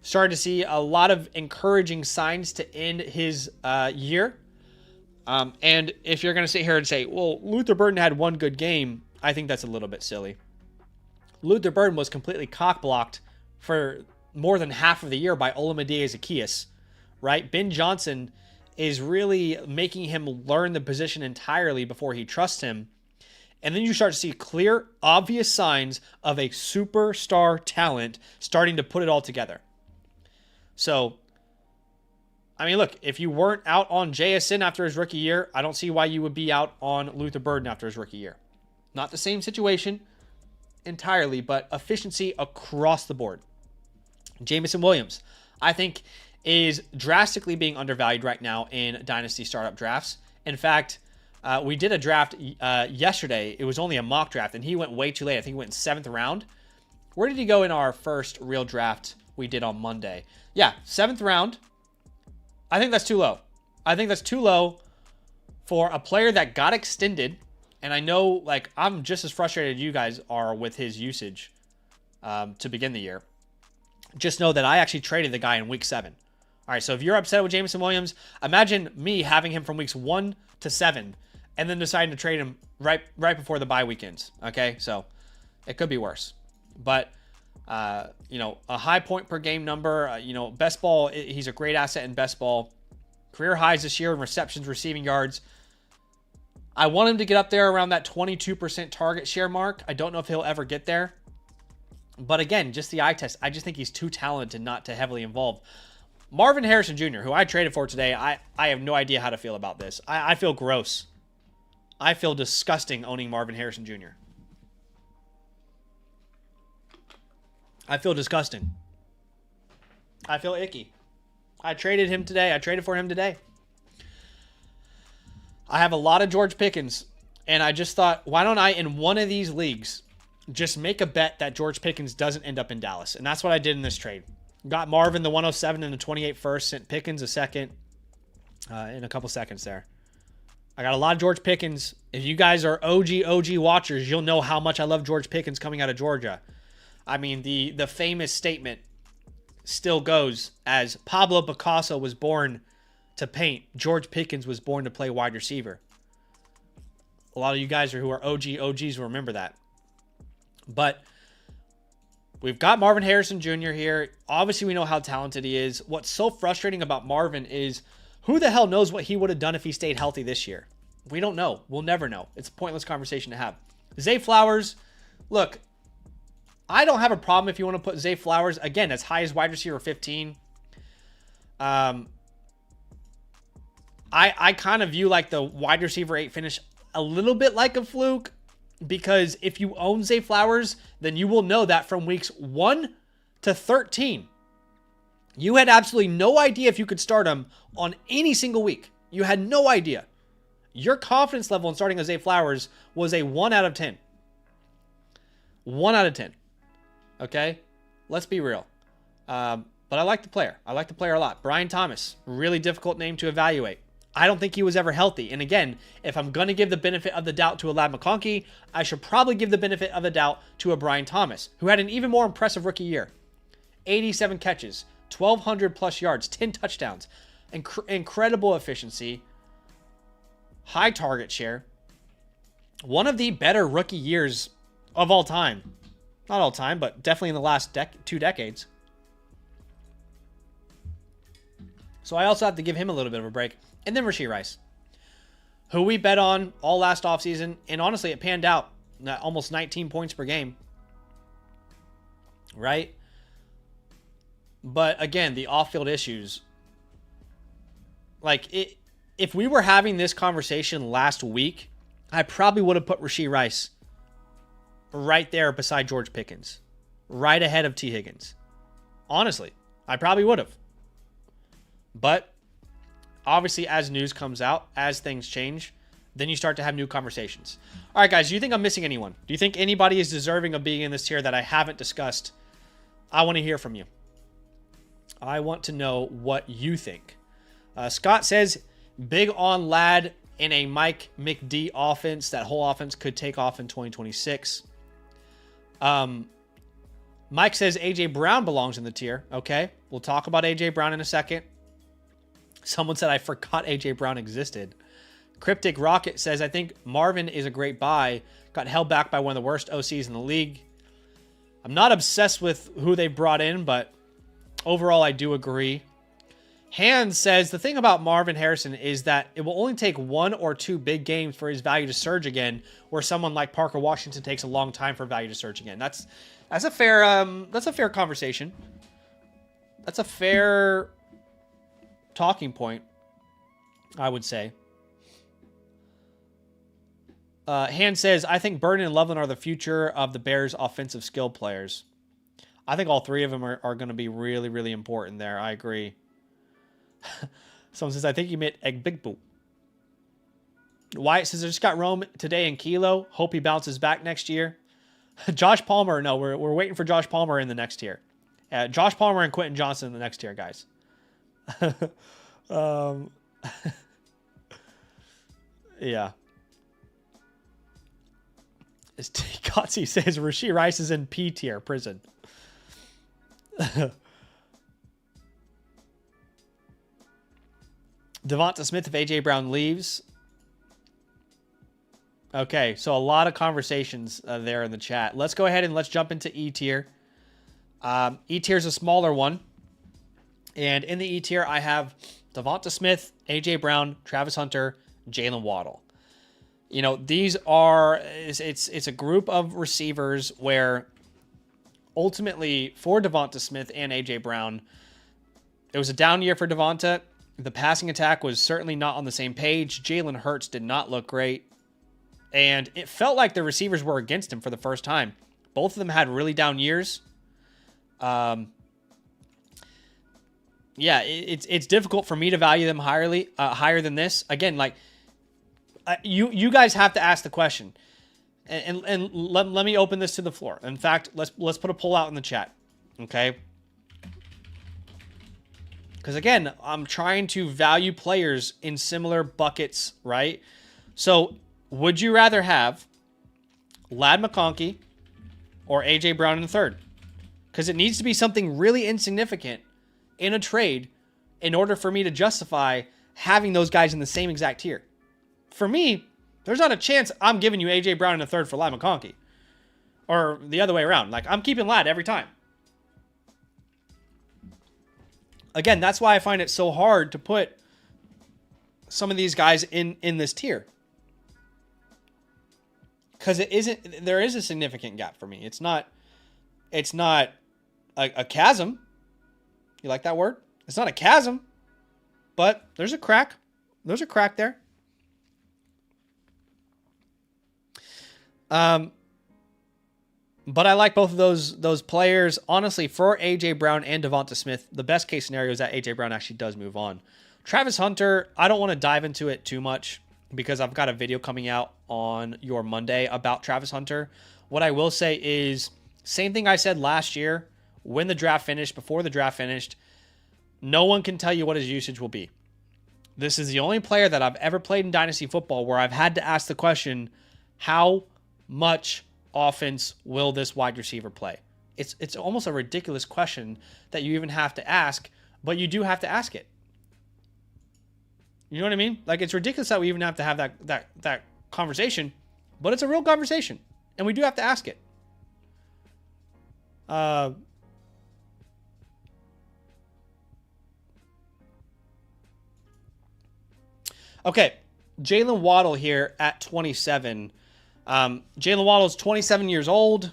Started to see a lot of encouraging signs to end his year. And if you're going to sit here and say, well, Luther Burden had one good game, I think that's a little bit silly. Luther Burden was completely cock-blocked for more than half of the year by Olamide Zaccheaus, right? Ben Johnson is really making him learn the position entirely before he trusts him. And then you start to see clear, obvious signs of a superstar talent starting to put it all together. So, I mean, look, if you weren't out on JSN after his rookie year, I don't see why you would be out on Luther Burden after his rookie year. Not the same situation entirely, but efficiency across the board. Jameson Williams, I think, is drastically being undervalued right now in Dynasty startup drafts. In fact, we did a draft yesterday. It was only a mock draft, and he went way too late. I think he went in 7th round. Where did he go in our first real draft we did on Monday? Yeah, 7th round. I think that's too low. I think that's too low for a player that got extended. And I know, like, I'm just as frustrated as you guys are with his usage to begin the year. Just know that I actually traded the guy in week 7. All right, so if you're upset with Jameson Williams, imagine me having him from weeks 1 to 7 and then deciding to trade him right before the bye weekends. Okay, so it could be worse. But, you know, a high point per game number, you know, best ball, he's a great asset in best ball. Career highs this year in receptions, receiving yards. I want him to get up there around that 22% target share mark. I don't know if he'll ever get there. But again, just the eye test, I just think he's too talented not to heavily involve. Marvin Harrison Jr., who I traded for today, I have no idea how to feel about this. I feel gross. I feel disgusting owning Marvin Harrison Jr. I feel disgusting. I feel icky. I traded him today. I traded for him today. I have a lot of George Pickens, and I just thought, why don't I, in one of these leagues, just make a bet that George Pickens doesn't end up in Dallas? And that's what I did in this trade. Got Marvin the 107 and the 28 first, sent Pickens a second in a couple seconds there. I got a lot of George Pickens. If you guys are OG watchers, you'll know how much I love George Pickens coming out of Georgia. I mean, the famous statement still goes as Pablo Picasso was born to paint, George Pickens was born to play wide receiver. A lot of you guys who are OGs will remember that. But we've got Marvin Harrison Jr. here. Obviously, we know how talented he is. What's so frustrating about Marvin is who the hell knows what he would have done if he stayed healthy this year? We don't know. We'll never know. It's a pointless conversation to have. Zay Flowers, look, I don't have a problem if you want to put Zay Flowers, again, as high as wide receiver 15. I kind of view like the wide receiver 8 finish a little bit like a fluke, because if you own Zay Flowers, then you will know that from weeks 1 to 13, you had absolutely no idea if you could start him on any single week. You had no idea. Your confidence level in starting a Zay Flowers was a 1 out of 10. 1 out of 10. Okay? Let's be real. But I like the player. I like the player a lot. Brian Thomas, really difficult name to evaluate. I don't think he was ever healthy. And again, if I'm going to give the benefit of the doubt to a Ladd McConkey, I should probably give the benefit of the doubt to a Brian Thomas, who had an even more impressive rookie year. 87 catches, 1,200 plus yards, 10 touchdowns, incredible efficiency, high target share. One of the better rookie years of all time. Not all time, but definitely in the last 2 decades. So I also have to give him a little bit of a break. And then Rashee Rice, who we bet on all last offseason. And honestly, it panned out. Almost 19 points per game. Right? But again, the off-field issues. Like, if we were having this conversation last week, I probably would have put Rashee Rice right there beside George Pickens. Right ahead of T. Higgins. Honestly, I probably would have. But obviously, as news comes out, as things change, then you start to have new conversations. All right, guys, do you think I'm missing anyone? Do you think anybody is deserving of being in this tier that I haven't discussed? I want to hear from you. I want to know what you think. Scott says, big on Ladd in a Mike McD offense. That whole offense could take off in 2026. Mike says A.J. Brown belongs in the tier. Okay, we'll talk about A.J. Brown in a second. Someone said I forgot A.J. Brown existed. Cryptic Rocket says, I think Marvin is a great buy. Got held back by one of the worst OCs in the league. I'm not obsessed with who they brought in, but overall I do agree. Hans says, the thing about Marvin Harrison is that it will only take 1 or 2 big games for his value to surge again, where someone like Parker Washington takes a long time for value to surge again. That's a fair conversation. That's a fair talking point, I would say. Hans says, I think Burden and Loveland are the future of the Bears' offensive skill players. I think all 3 of them are going to be really, really important there. I agree. Someone says, I think you meant Egg Big Boo. Wyatt says, I just got Rome today in Kilo. Hope he bounces back next year. Josh Palmer, no, we're waiting for Josh Palmer in the next tier. Josh Palmer and Quentin Johnson in the next tier, guys. Yeah. As Kotzi says, Rashee Rice is in P tier prison. Devonta Smith if A.J. Brown leaves. Okay, so a lot of conversations there in the chat. Let's go ahead and let's jump into E tier. E tier is a smaller one. And in the E tier, I have Devonta Smith, A.J. Brown, Travis Hunter, Jalen Waddle. You know, these are, it's a group of receivers where ultimately for Devonta Smith and A.J. Brown, it was a down year for Devonta. The passing attack was certainly not on the same page. Jalen Hurts did not look great. And it felt like the receivers were against him for the first time. Both of them had really down years. Yeah, it's difficult for me to value them higher than this. Again, like you guys have to ask the question, and let me open this to the floor. In fact, let's put a poll out in the chat, okay? Because again, I'm trying to value players in similar buckets, right? So, would you rather have Ladd McConkey or A.J. Brown in the third? Because it needs to be something really insignificant in a trade in order for me to justify having those guys in the same exact tier. For me, there's not a chance I'm giving you A.J. Brown in the third for Ladd McConkey. Or the other way around. Like, I'm keeping Ladd every time. Again, that's why I find it so hard to put some of these guys in this tier. Because there is a significant gap for me. It's not a chasm. You like that word? It's not a chasm, but there's a crack. There's a crack there. But I like both of those players. Honestly, for A.J. Brown and Devonta Smith, the best case scenario is that A.J. Brown actually does move on. Travis Hunter, I don't want to dive into it too much because I've got a video coming out on your Monday about Travis Hunter. What I will say is, same thing I said last year when the draft finished, before the draft finished, no one can tell you what his usage will be. This is the only player that I've ever played in Dynasty football where I've had to ask the question, how much offense will this wide receiver play? It's almost a ridiculous question that you even have to ask, but you do have to ask it. You know what I mean? Like, it's ridiculous that we even have to have that conversation, but it's a real conversation, and we do have to ask it. Okay, Jalen Waddle here at 27. Jalen Waddle is 27 years old.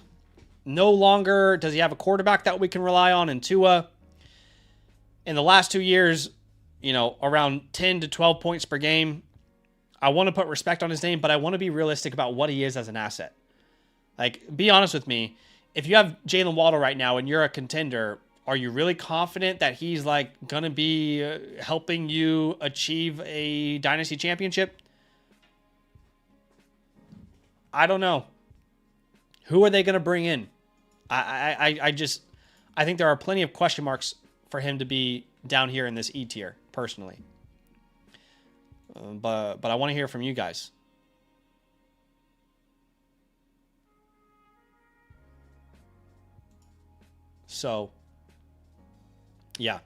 No longer does he have a quarterback that we can rely on in Tua. In the last 2 years, you know, around 10 to 12 points per game. I want to put respect on his name, but I want to be realistic about what he is as an asset. Like, be honest with me. If you have Jalen Waddle right now and you're a contender, are you really confident that he's like going to be helping you achieve a Dynasty championship? I don't know. Who are they going to bring in? I think there are plenty of question marks for him to be down here in this E tier, personally. But I want to hear from you guys. So, yeah.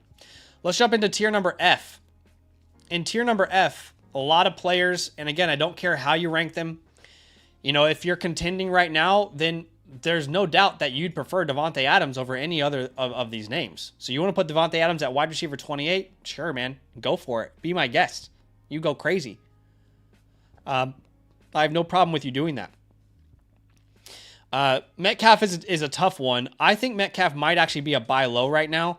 Let's jump into tier number F. In tier number F, a lot of players, and again, I don't care how you rank them. You know, if you're contending right now, then there's no doubt that you'd prefer Davante Adams over any other of these names. So you want to put Davante Adams at wide receiver 28? Sure, man. Go for it. Be my guest. You go crazy. I have no problem with you doing that. Metcalf is a tough one. I think Metcalf might actually be a buy low right now.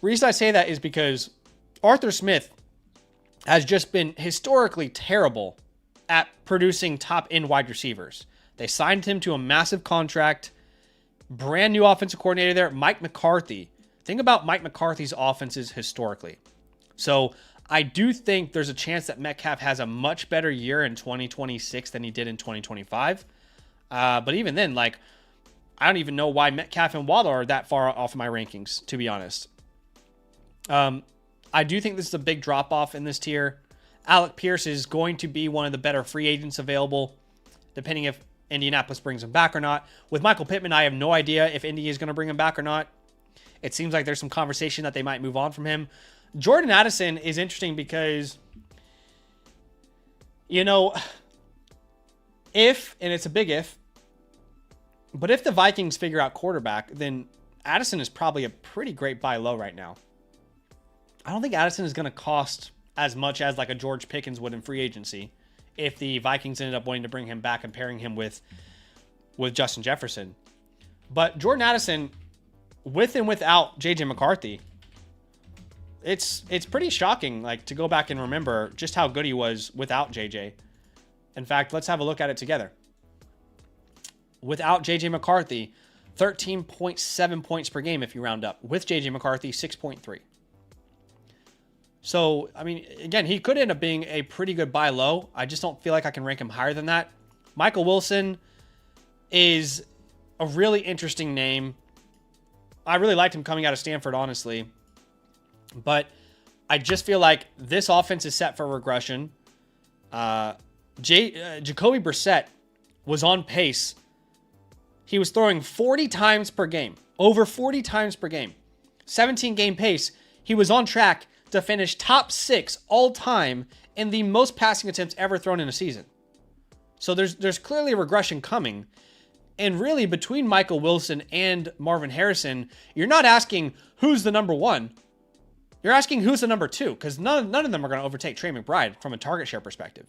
Reason I say that is because Arthur Smith has just been historically terrible at producing top-end wide receivers. They signed him to a massive contract. Brand new offensive coordinator there, Mike McCarthy. Think about Mike McCarthy's offenses historically. So I do think there's a chance that Metcalf has a much better year in 2026 than he did in 2025. But even then, like, I don't even know why Metcalf and Waddle are that far off of my rankings, to be honest. I do think this is a big drop-off in this tier. Alec Pierce is going to be one of the better free agents available, depending if Indianapolis brings him back or not. With Michael Pittman, I have no idea if Indy is going to bring him back or not. It seems like there's some conversation that they might move on from him. Jordan Addison is interesting because, you know, if, and it's a big if, but if the Vikings figure out quarterback, then Addison is probably a pretty great buy low right now. I don't think Addison is going to cost as much as like a George Pickens would in free agency if the Vikings ended up wanting to bring him back and pairing him with Justin Jefferson. But Jordan Addison, with and without J.J. McCarthy, it's pretty shocking, like, to go back and remember just how good he was without J.J. In fact, let's have a look at it together. Without J.J. McCarthy, 13.7 points per game if you round up. With J.J. McCarthy, 6.3. So, I mean, again, he could end up being a pretty good buy low. I just don't feel like I can rank him higher than that. Michael Wilson is a really interesting name. I really liked him coming out of Stanford, honestly. But I just feel like this offense is set for regression. Jacoby Brissett was on pace. He was throwing 40 times per game. Over 40 times per game. 17-game pace. He was on track to finish top 6 all time in the most passing attempts ever thrown in a season. So there's clearly a regression coming. And really, between Michael Wilson and Marvin Harrison, you're not asking who's the number one. You're asking who's the number 2, because none of them are going to overtake Trey McBride from a target share perspective.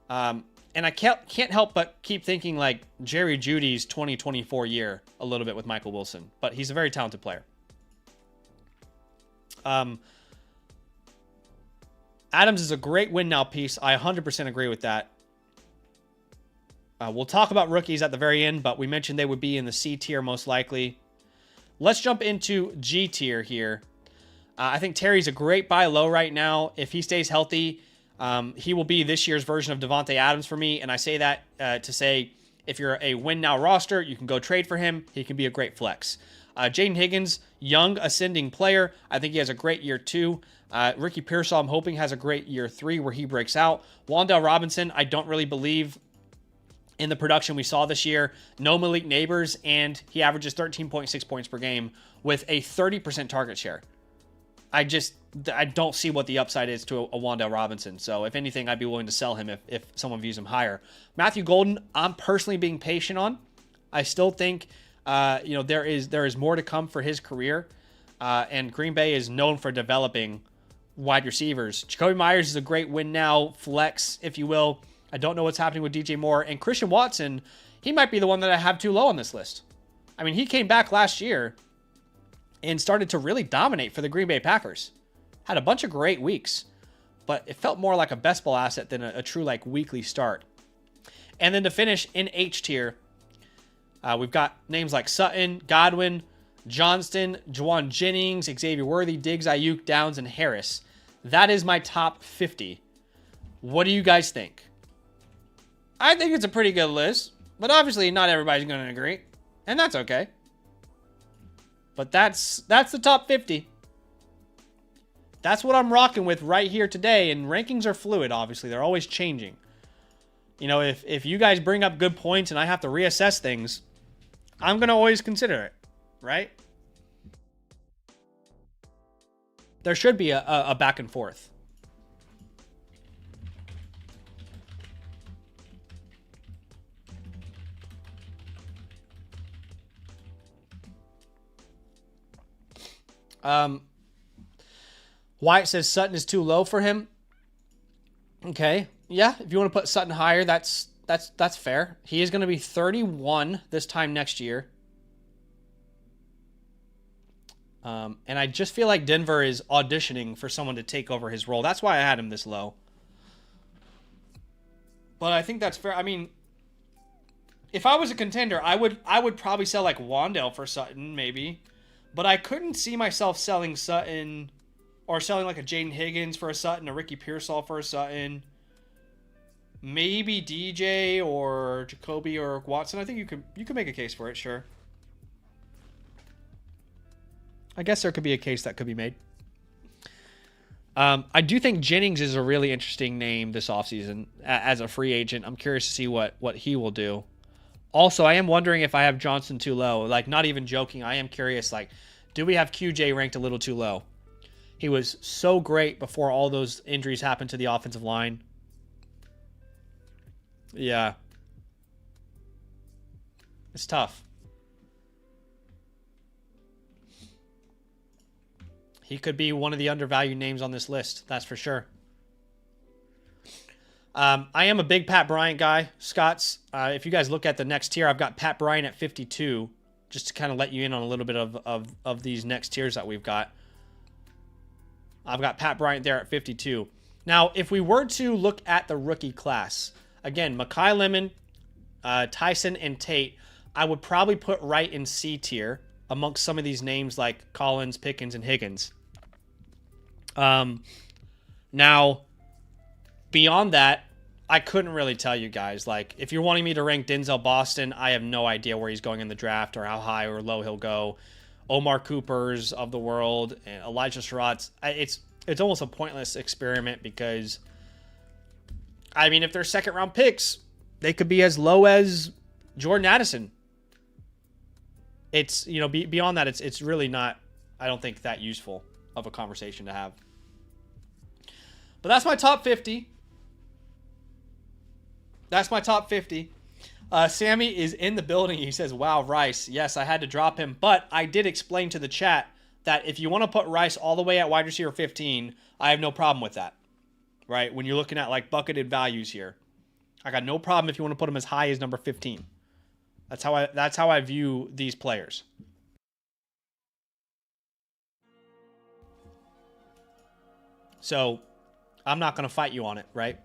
And I can't help but keep thinking like Jerry Jeudy's 2024 year a little bit with Michael Wilson. But he's a very talented player. Adams is a great win now piece. I 100% agree with that. We'll talk about rookies at the very end, but we mentioned they would be in the C tier most likely. Let's jump into G tier here. I think Terry's a great buy low right now. If he stays healthy, he will be this year's version of Davante Adams for me. And I say that to say, if you're a win now roster, you can go trade for him. He can be a great flex. Jaden Higgins, young ascending player. I think he has a great year 2. Ricky Pearsall, I'm hoping, has a great year 3 where he breaks out. Wan'Dale Robinson, I don't really believe in the production we saw this year. No Malik Neighbors, and he averages 13.6 points per game with a 30% target share. I don't see what the upside is to a Wan'Dale Robinson. So if anything, I'd be willing to sell him if someone views him higher. Matthew Golden, I'm personally being patient on. I still think there is more to come for his career. And Green Bay is known for developing wide receivers. Jacoby Myers is a great win now flex, if you will. I don't know what's happening with DJ Moore. And Christian Watson, he might be the one that I have too low on this list. I mean, he came back last year and started to really dominate for the Green Bay Packers. Had a bunch of great weeks, but it felt more like a best ball asset than a true like weekly start. And then to finish in H tier, we've got names like Sutton, Godwin, Johnston, Juwan Jennings, Xavier Worthy, Diggs, Ayuk, Downs, and Harris. That is my top 50. What do you guys think? I think it's a pretty good list, but obviously not everybody's going to agree, and that's okay. But that's the top 50. That's what I'm rocking with right here today, and rankings are fluid, obviously. They're always changing. You know, if you guys bring up good points and I have to reassess things, I'm going to always consider it, right? There should be a back and forth. Wyatt says Sutton is too low for him. Okay. Yeah, if you want to put Sutton higher, that's fair. He is going to be 31 this time next year. And I just feel like Denver is auditioning for someone to take over his role. That's why I had him this low. But I think that's fair. I mean, if I was a contender, I would probably sell like Wandale for Sutton, maybe. But I couldn't see myself selling Sutton or selling like a Jaden Higgins for a Sutton, a Ricky Pearsall for a Sutton. Maybe DJ or Jacoby or Watson. I think you could make a case for it, sure. I guess there could be a case that could be made. I do think Jennings is a really interesting name this offseason as a free agent. I'm curious to see what he will do. Also, I am wondering if I have Johnson too low. Like, not even joking. I am curious, like, do we have QJ ranked a little too low? He was so great before all those injuries happened to the offensive line. Yeah. It's tough. He could be one of the undervalued names on this list. That's for sure. I am a big Pat Bryant guy. Scott's, if you guys look at the next tier, I've got Pat Bryant at 52, just to kind of let you in on a little bit of these next tiers that we've got. I've got Pat Bryant there at 52. Now, if we were to look at the rookie class, again, Mekhi Lemon, Tyson, and Tate, I would probably put right in C tier amongst some of these names like Collins, Pickens, and Higgins. Now, beyond that, I couldn't really tell you guys. Like, if you're wanting me to rank Denzel Boston, I have no idea where he's going in the draft or how high or low he'll go. Omar Coopers of the world and Elijah Sherrod's. It's almost a pointless experiment because, I mean, if they're second-round picks, they could be as low as Jordan Addison. It's, you know, beyond that, it's really not, I don't think, that useful of a conversation to have. But that's my top 50. That's my top 50. Sammy is in the building. He says, wow, Rice. Yes, I had to drop him. But I did explain to the chat that if you want to put Rice all the way at wide receiver 15, I have no problem with that. Right? When you're looking at like bucketed values here. I got no problem if you want to put him as high as number 15. That's how I view these players. So, I'm not going to fight you on it, right?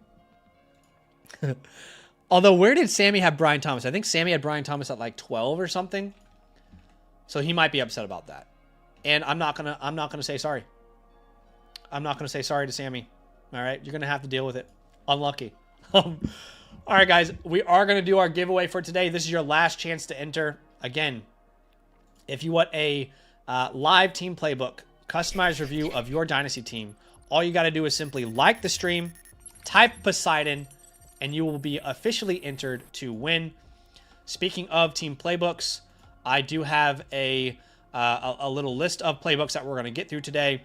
Although, where did Sammy have Brian Thomas? I think Sammy had Brian Thomas at like 12 or something. So he might be upset about that. And I'm not gonna say sorry. I'm not gonna say sorry to Sammy. All right, you're gonna have to deal with it. Unlucky. All right, guys, we are gonna do our giveaway for today. This is your last chance to enter. Again, if you want a live team playbook, customized review of your Dynasty team, all you got to do is simply like the stream, type Poseidon, and you will be officially entered to win. Speaking of team playbooks, I do have a little list of playbooks that we're going to get through today.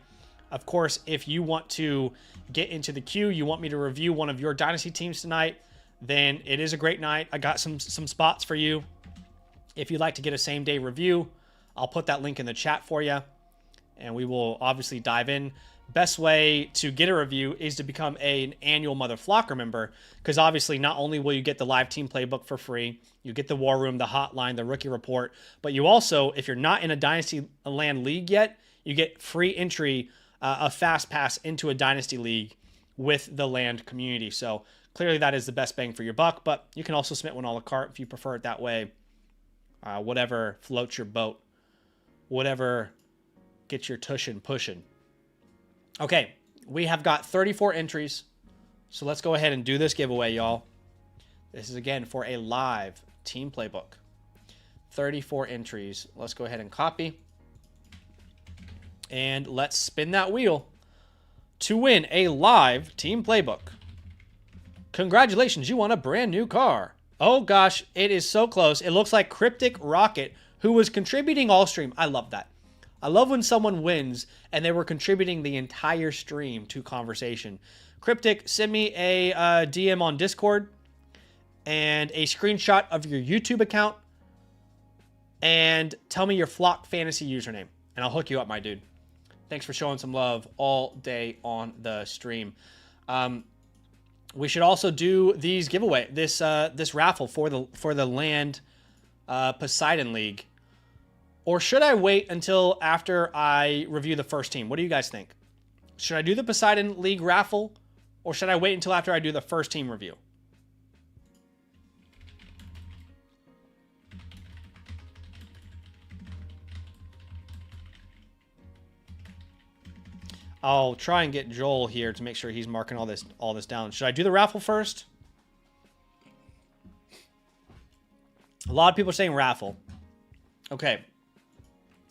Of course, if you want to get into the queue, you want me to review one of your Dynasty teams tonight, then it is a great night. I got some spots for you. If you'd like to get a same-day review, I'll put that link in the chat for you, and we will obviously dive in. Best way to get a review is to become an annual Mother Flocker member, because obviously not only will you get the live team playbook for free, you get the war room, the hotline, the rookie report, but you also, if you're not in a Dynasty Land league yet, you get free entry, a fast pass into a Dynasty league with the land community. So clearly that is the best bang for your buck, but you can also submit one a la carte if you prefer it that way. Whatever floats your boat, whatever gets your tushin pushing. Okay, we have got 34 entries, so let's go ahead and do this giveaway, y'all. This is, again, for a live team playbook. 34 entries. Let's go ahead and copy. And let's spin that wheel to win a live team playbook. Congratulations, you won a brand new car. Oh, gosh, it is so close. It looks like Cryptic Rocket, who was contributing all stream. I love that. I love when someone wins and they were contributing the entire stream to conversation. Cryptic, send me a DM on Discord and a screenshot of your YouTube account and tell me your Flock Fantasy username, and I'll hook you up, my dude. Thanks for showing some love all day on the stream. We should also do these giveaway, this raffle for the Land Poseidon League. Or should I wait until after I review the first team? What do you guys think? Should I do the Poseidon League raffle, or should I wait until after I do the first team review? I'll try and get Joel here to make sure he's marking all this down. Should I do the raffle first? A lot of people are saying raffle. Okay.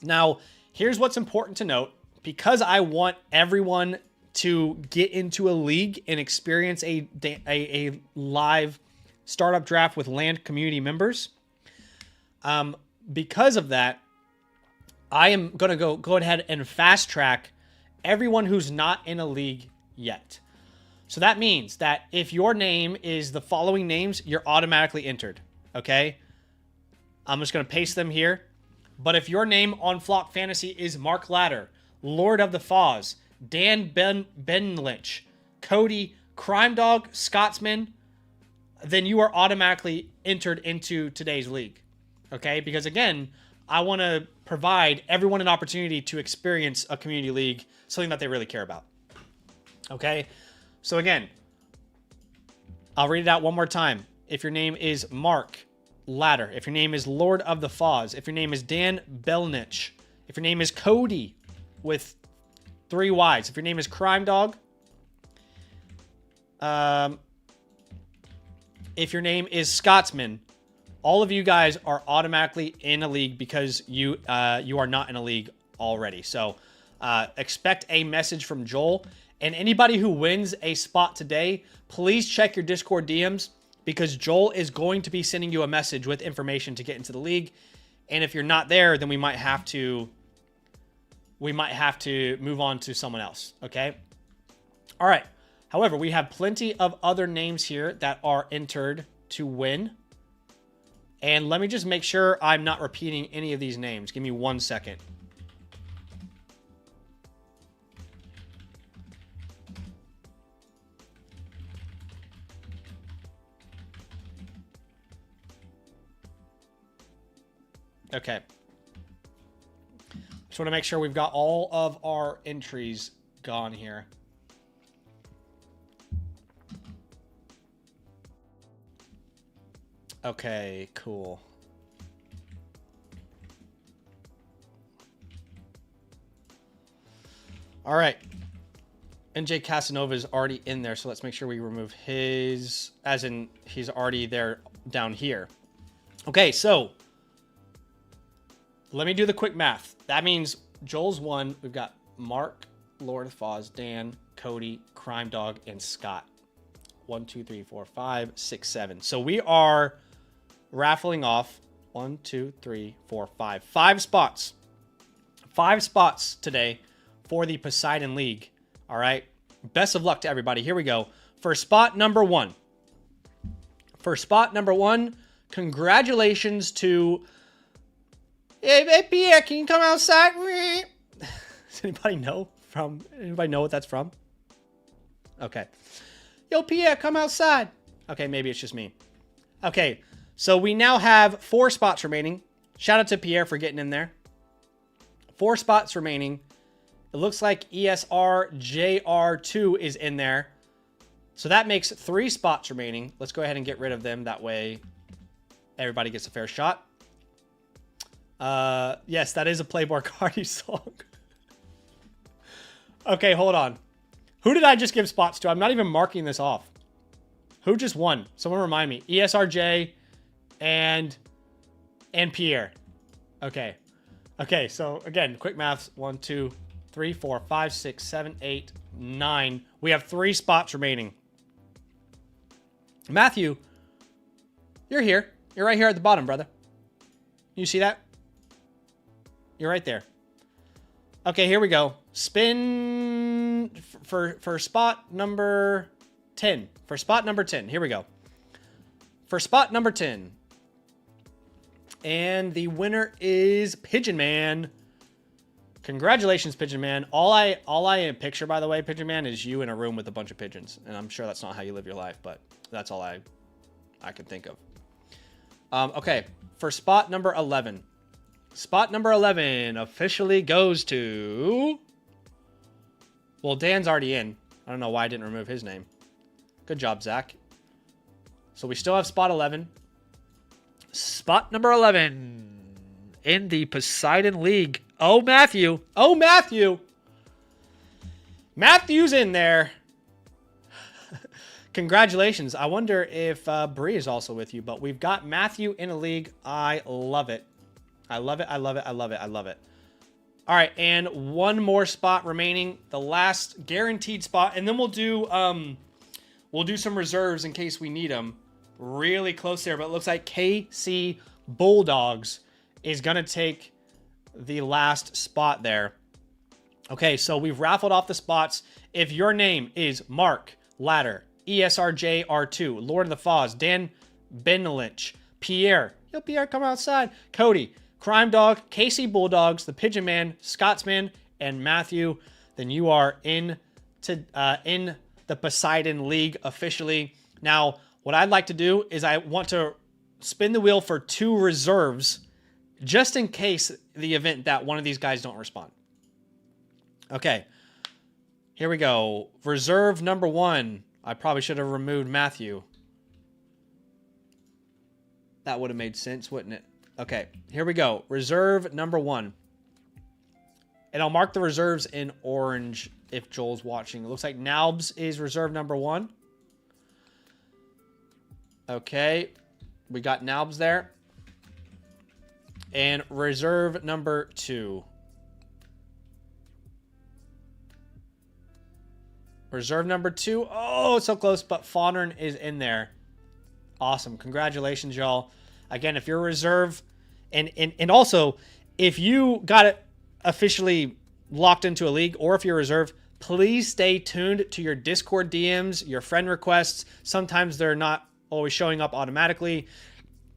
Now, here's what's important to note. Because I want everyone to get into a league and experience a live startup draft with Land community members, because of that, I am going to go ahead and fast track everyone who's not in a league yet. So that means that if your name is the following names, you're automatically entered. Okay? I'm just going to paste them here. But if your name on Flock Fantasy is Mark Ladder, Lord of the Foz, Dan Benlich, Cody, Crime Dog, Scotsman, then you are automatically entered into today's league. Okay? Because again, I want to provide everyone an opportunity to experience a community league, something that they really care about. Okay? So again, I'll read it out one more time. If your name is Mark Ladder, if your name is Lord of the Foz, if your name is Dan Belnich, if your name is Cody with 3 Y's, if your name is Crime Dog, if your name is Scotsman, all of you guys are automatically in a league because you are not in a league already. So expect a message from Joel. And anybody who wins a spot today, please check your Discord DMs, because Joel is going to be sending you a message with information to get into the league. And if you're not there, then we might have to move on to someone else, okay? All right. However, we have plenty of other names here that are entered to win. And let me just make sure I'm not repeating any of these names. Give me 1 second. Okay. Just want to make sure we've got all of our entries gone here. Okay, cool. All right. NJ Casanova is already in there, so let's make sure we remove his, as in he's already there down here. Okay, so let me do the quick math. That means Joel's won. We've got Mark, Lord of Foz, Dan, Cody, Crime Dog, and Scott. 1, 2, 3, 4, 5, 6, 7. So we are raffling off 1, 2, 3, 4, 5. 5 spots. 5 spots today for the Poseidon League. All right. Best of luck to everybody. Here we go. For spot number 1. For spot number 1, congratulations to... Hey, Pierre, can you come outside? Does anybody know what that's from? Okay. Yo, Pierre, come outside. Okay, maybe it's just me. Okay, so we now have 4 spots remaining. Shout out to Pierre for getting in there. 4 spots remaining. It looks like ESR JR2 is in there. So that makes 3 spots remaining. Let's go ahead and get rid of them. That way everybody gets a fair shot. Yes, that is a Playboy Cardi song. Okay, hold on. Who did I just give spots to? I'm not even marking this off. Who just won? Someone remind me. ESRJ and Pierre. Okay. Okay, so again, quick maths. 1, 2, 3, 4, 5, 6, 7, 8, 9. We have 3 spots remaining. Matthew, you're here. You're right here at the bottom, brother. You see that? You're right there. Okay, here we go. Spin for spot number 10. For spot number 10. Here we go. For spot number 10. And the winner is Pigeon Man. Congratulations, Pigeon Man. All I picture, by the way, Pigeon Man, is you in a room with a bunch of pigeons. And I'm sure that's not how you live your life, but that's all I can think of. Okay, for spot number 11. Spot number 11 officially goes to... Well, Dan's already in. I don't know why I didn't remove his name. Good job, Zach. So we still have spot 11. Spot number 11 in the Poseidon League. Oh, Matthew. Oh, Matthew. Matthew's in there. Congratulations. I wonder if Bree is also with you, but we've got Matthew in a league. I love it. I love it. I love it. I love it. I love it. All right, and one more spot remaining, the last guaranteed spot, and then we'll do some reserves in case we need them. Really close there, but it looks like KC Bulldogs is gonna take the last spot there. Okay, so we've raffled off the spots. If your name is Mark Ladder, ESRJR2, Lord of the Foz, Dan Benelich, Pierre, yo Pierre, come outside, Cody, Crime Dog, KC Bulldogs, the Pigeon Man, Scotsman, and Matthew, then you are in the Poseidon League officially. Now, what I'd like to do is I want to spin the wheel for 2 reserves just in case the event that one of these guys don't respond. Okay, here we go. Reserve number 1. I probably should have removed Matthew. That would have made sense, wouldn't it? Okay, here we go. Reserve number 1. And I'll mark the reserves in orange if Joel's watching. It looks like Nalbs is reserve number 1. Okay, we got Nalbs there. And reserve number 2. Reserve number 2. Oh, so close, but Fawnern is in there. Awesome. Congratulations, y'all. Again, if you're a reserve, and also, if you got it officially locked into a league, or if you're a reserve, please stay tuned to your Discord DMs, your friend requests. Sometimes they're not always showing up automatically,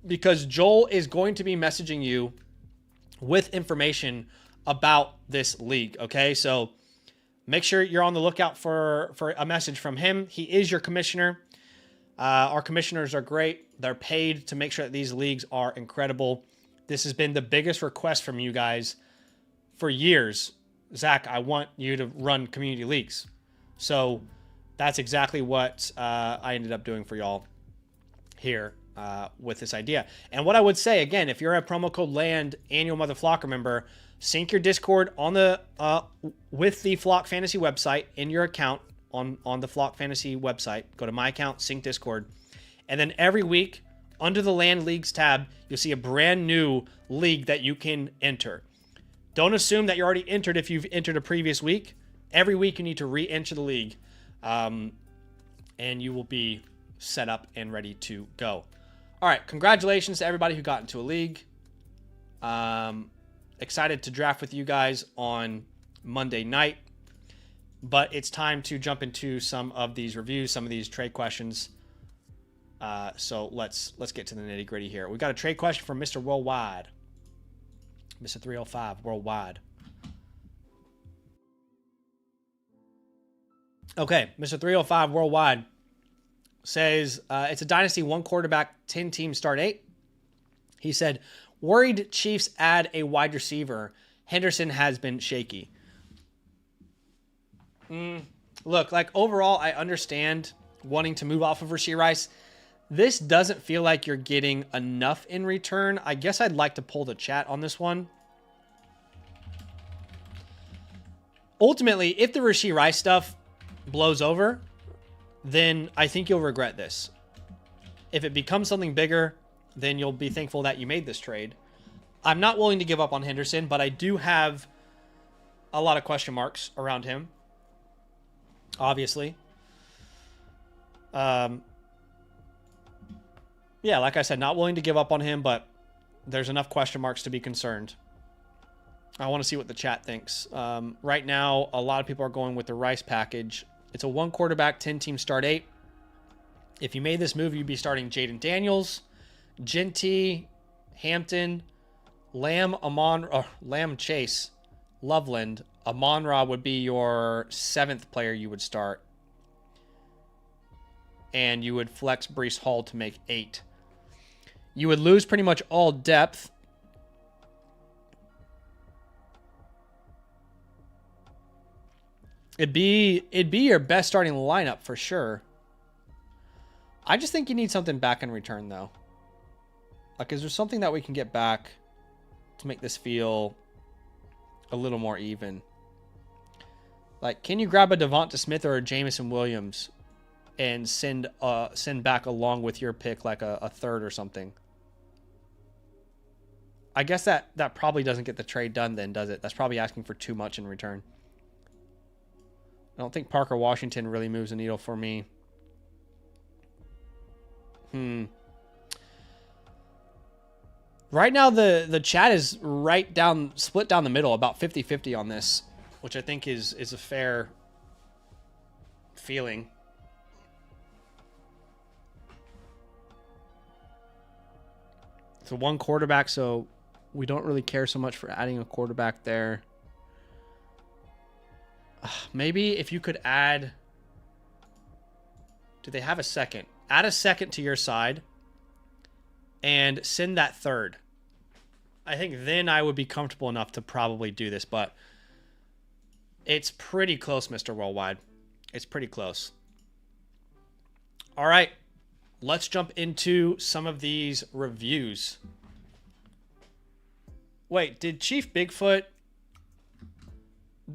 because Joel is going to be messaging you with information about this league, okay? So make sure you're on the lookout for a message from him. He is your commissioner. Our commissioners are great. They're paid to make sure that these leagues are incredible. This has been the biggest request from you guys for years. Zach, I want you to run community leagues. So that's exactly what I ended up doing for y'all here with this idea. And what I would say, again, if you're a promo code LAND annual Mother Flocker member, sync your Discord on the with the Flock Fantasy website in your account on the Flock Fantasy website. Go to my account, sync Discord. And then every week, under the Land Leagues tab, you'll see a brand new league that you can enter. Don't assume that you're already entered if you've entered a previous week. Every week you need to re-enter the league. And you will be set up and ready to go. All right, congratulations to everybody who got into a league. Excited to draft with you guys on Monday night. But it's time to jump into some of these reviews, some of these trade questions. So let's get to the nitty gritty here. We got a trade question from Mr. Worldwide. Mr. 305 Worldwide. Okay, Mr. 305 Worldwide says it's a Dynasty 1 quarterback, 10 team start 8. He said, worried Chiefs add a wide receiver. Henderson has been shaky. Look, like overall, I understand wanting to move off of Rashee Rice. This doesn't feel like you're getting enough in return. I guess I'd like to pull the chat on this one. Ultimately, if the Rashee Rice stuff blows over, then I think you'll regret this. If it becomes something bigger, then you'll be thankful that you made this trade. I'm not willing to give up on Henderson, but I do have a lot of question marks around him. Obviously. Yeah, like I said, not willing to give up on him, but there's enough question marks to be concerned. I want to see what the chat thinks. Right now, a lot of people are going with the Rice package. It's a 1 quarterback, 10 team start 8. If you made this move, you'd be starting Jaden Daniels, Genty, Hampton, Lamb Chase, Loveland. Amon-Ra would be your 7th player you would start. And you would flex Breece Hall to make 8. You would lose pretty much all depth. It'd be your best starting lineup for sure. I just think you need something back in return, though. Like, is there something that we can get back to make this feel a little more even? Like, can you grab a Devonta Smith or a Jameson Williams and send back along with your pick, like a 3rd or something? I guess that probably doesn't get the trade done then, does it? That's probably asking for too much in return. I don't think Parker Washington really moves the needle for me. Right now, the chat is split down the middle, about 50-50 on this, which I think is a fair feeling. So 1 quarterback, so we don't really care so much for adding a quarterback there. Maybe if you could add... Do they have a 2nd? Add a 2nd to your side and send that 3rd. I think then I would be comfortable enough to probably do this, but it's pretty close, Mr. Worldwide. It's pretty close. All right. Let's jump into some of these reviews. Wait, did Chief Bigfoot...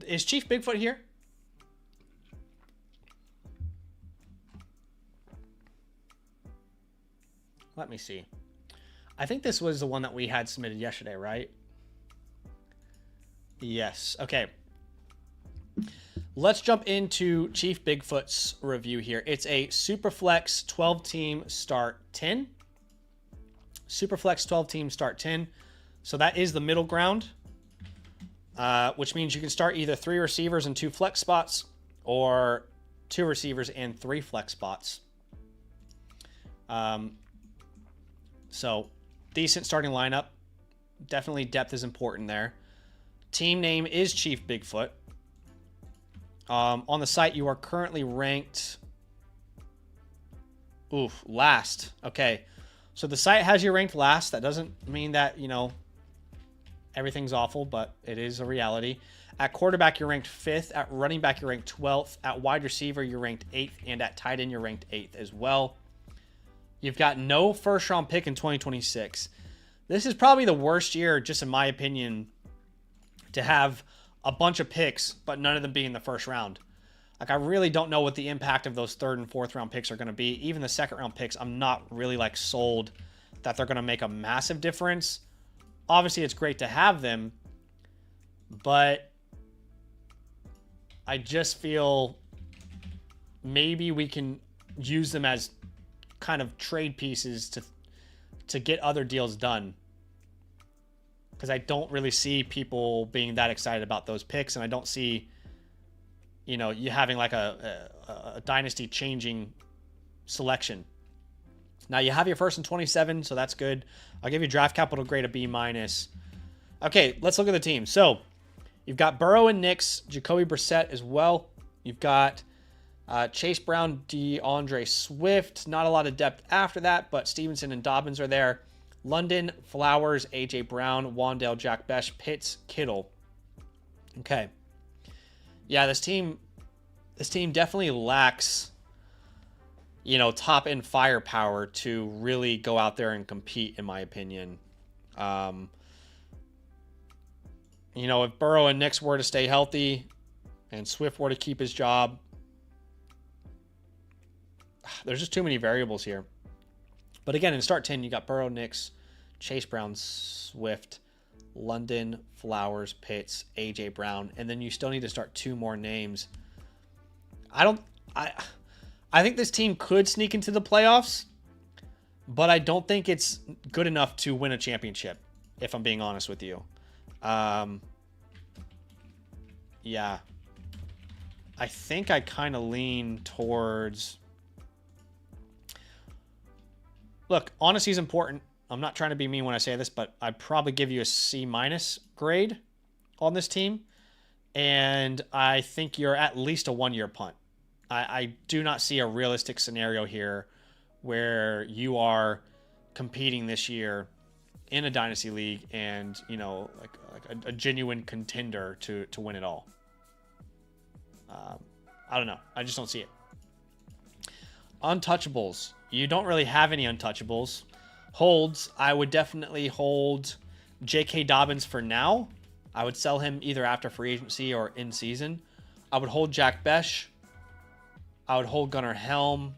Is Chief Bigfoot here? Let me see. I think this was the one that we had submitted yesterday, right? Yes. Okay. Let's jump into Chief Bigfoot's review here. It's a Superflex 12-team start 10. Superflex 12-team start 10. So that is the middle ground. Which means you can start either 3 receivers and 2 flex spots or 2 receivers and 3 flex spots. So decent starting lineup. Definitely depth is important there. Team name is Chief Bigfoot. On the site, you are currently ranked... last. Okay. So the site has you ranked last. That doesn't mean that, everything's awful, but it is a reality. At quarterback, you're ranked 5th. At running back, you're ranked 12th. At wide receiver, you're ranked 8th. And at tight end, you're ranked 8th as well. You've got no first-round pick in 2026. This is probably the worst year, just in my opinion, to have a bunch of picks, but none of them being in the first round. Like, I really don't know what the impact of those 3rd and 4th round picks are going to be. Even the 2nd round picks, I'm not really, sold that they're going to make a massive difference. Obviously, it's great to have them, but I just feel maybe we can use them as kind of trade pieces to get other deals done. Because I don't really see people being that excited about those picks, and I don't see, you having a dynasty changing selection. Now you have your first and 27, so that's good. I'll give you draft capital grade a B-. Okay, let's look at the team. So you've got Burrow and Nix, Jacoby Brissett as well. You've got Chase Brown, DeAndre Swift. Not a lot of depth after that, but Stevenson and Dobbins are there. London, Flowers, A.J. Brown, Wandale, Jack Besh, Pitts, Kittle. Okay. Yeah, this team definitely lacks, top-end firepower to really go out there and compete, in my opinion. If Burrow and Nix were to stay healthy and Swift were to keep his job, there's just too many variables here. But again, in start 10, you got Burrow, Nix, Chase Brown, Swift, London, Flowers, Pitts, A.J. Brown, and then you still need to start 2 more names. I think this team could sneak into the playoffs, but I don't think it's good enough to win a championship, if I'm being honest with you. Yeah. I think I kind of lean towards... Look, honesty is important. I'm not trying to be mean when I say this, but I'd probably give you a C- grade on this team. And I think you're at least a 1-year punt. I do not see a realistic scenario here where you are competing this year in a dynasty league and, you know, like a genuine contender to win it all. I don't know. I just don't see it. Untouchables. You don't really have any untouchables. Holds. I would definitely hold J.K. Dobbins for now. I would sell him either after free agency or in season. I would hold Jack Besh. I would hold Gunnar Helm.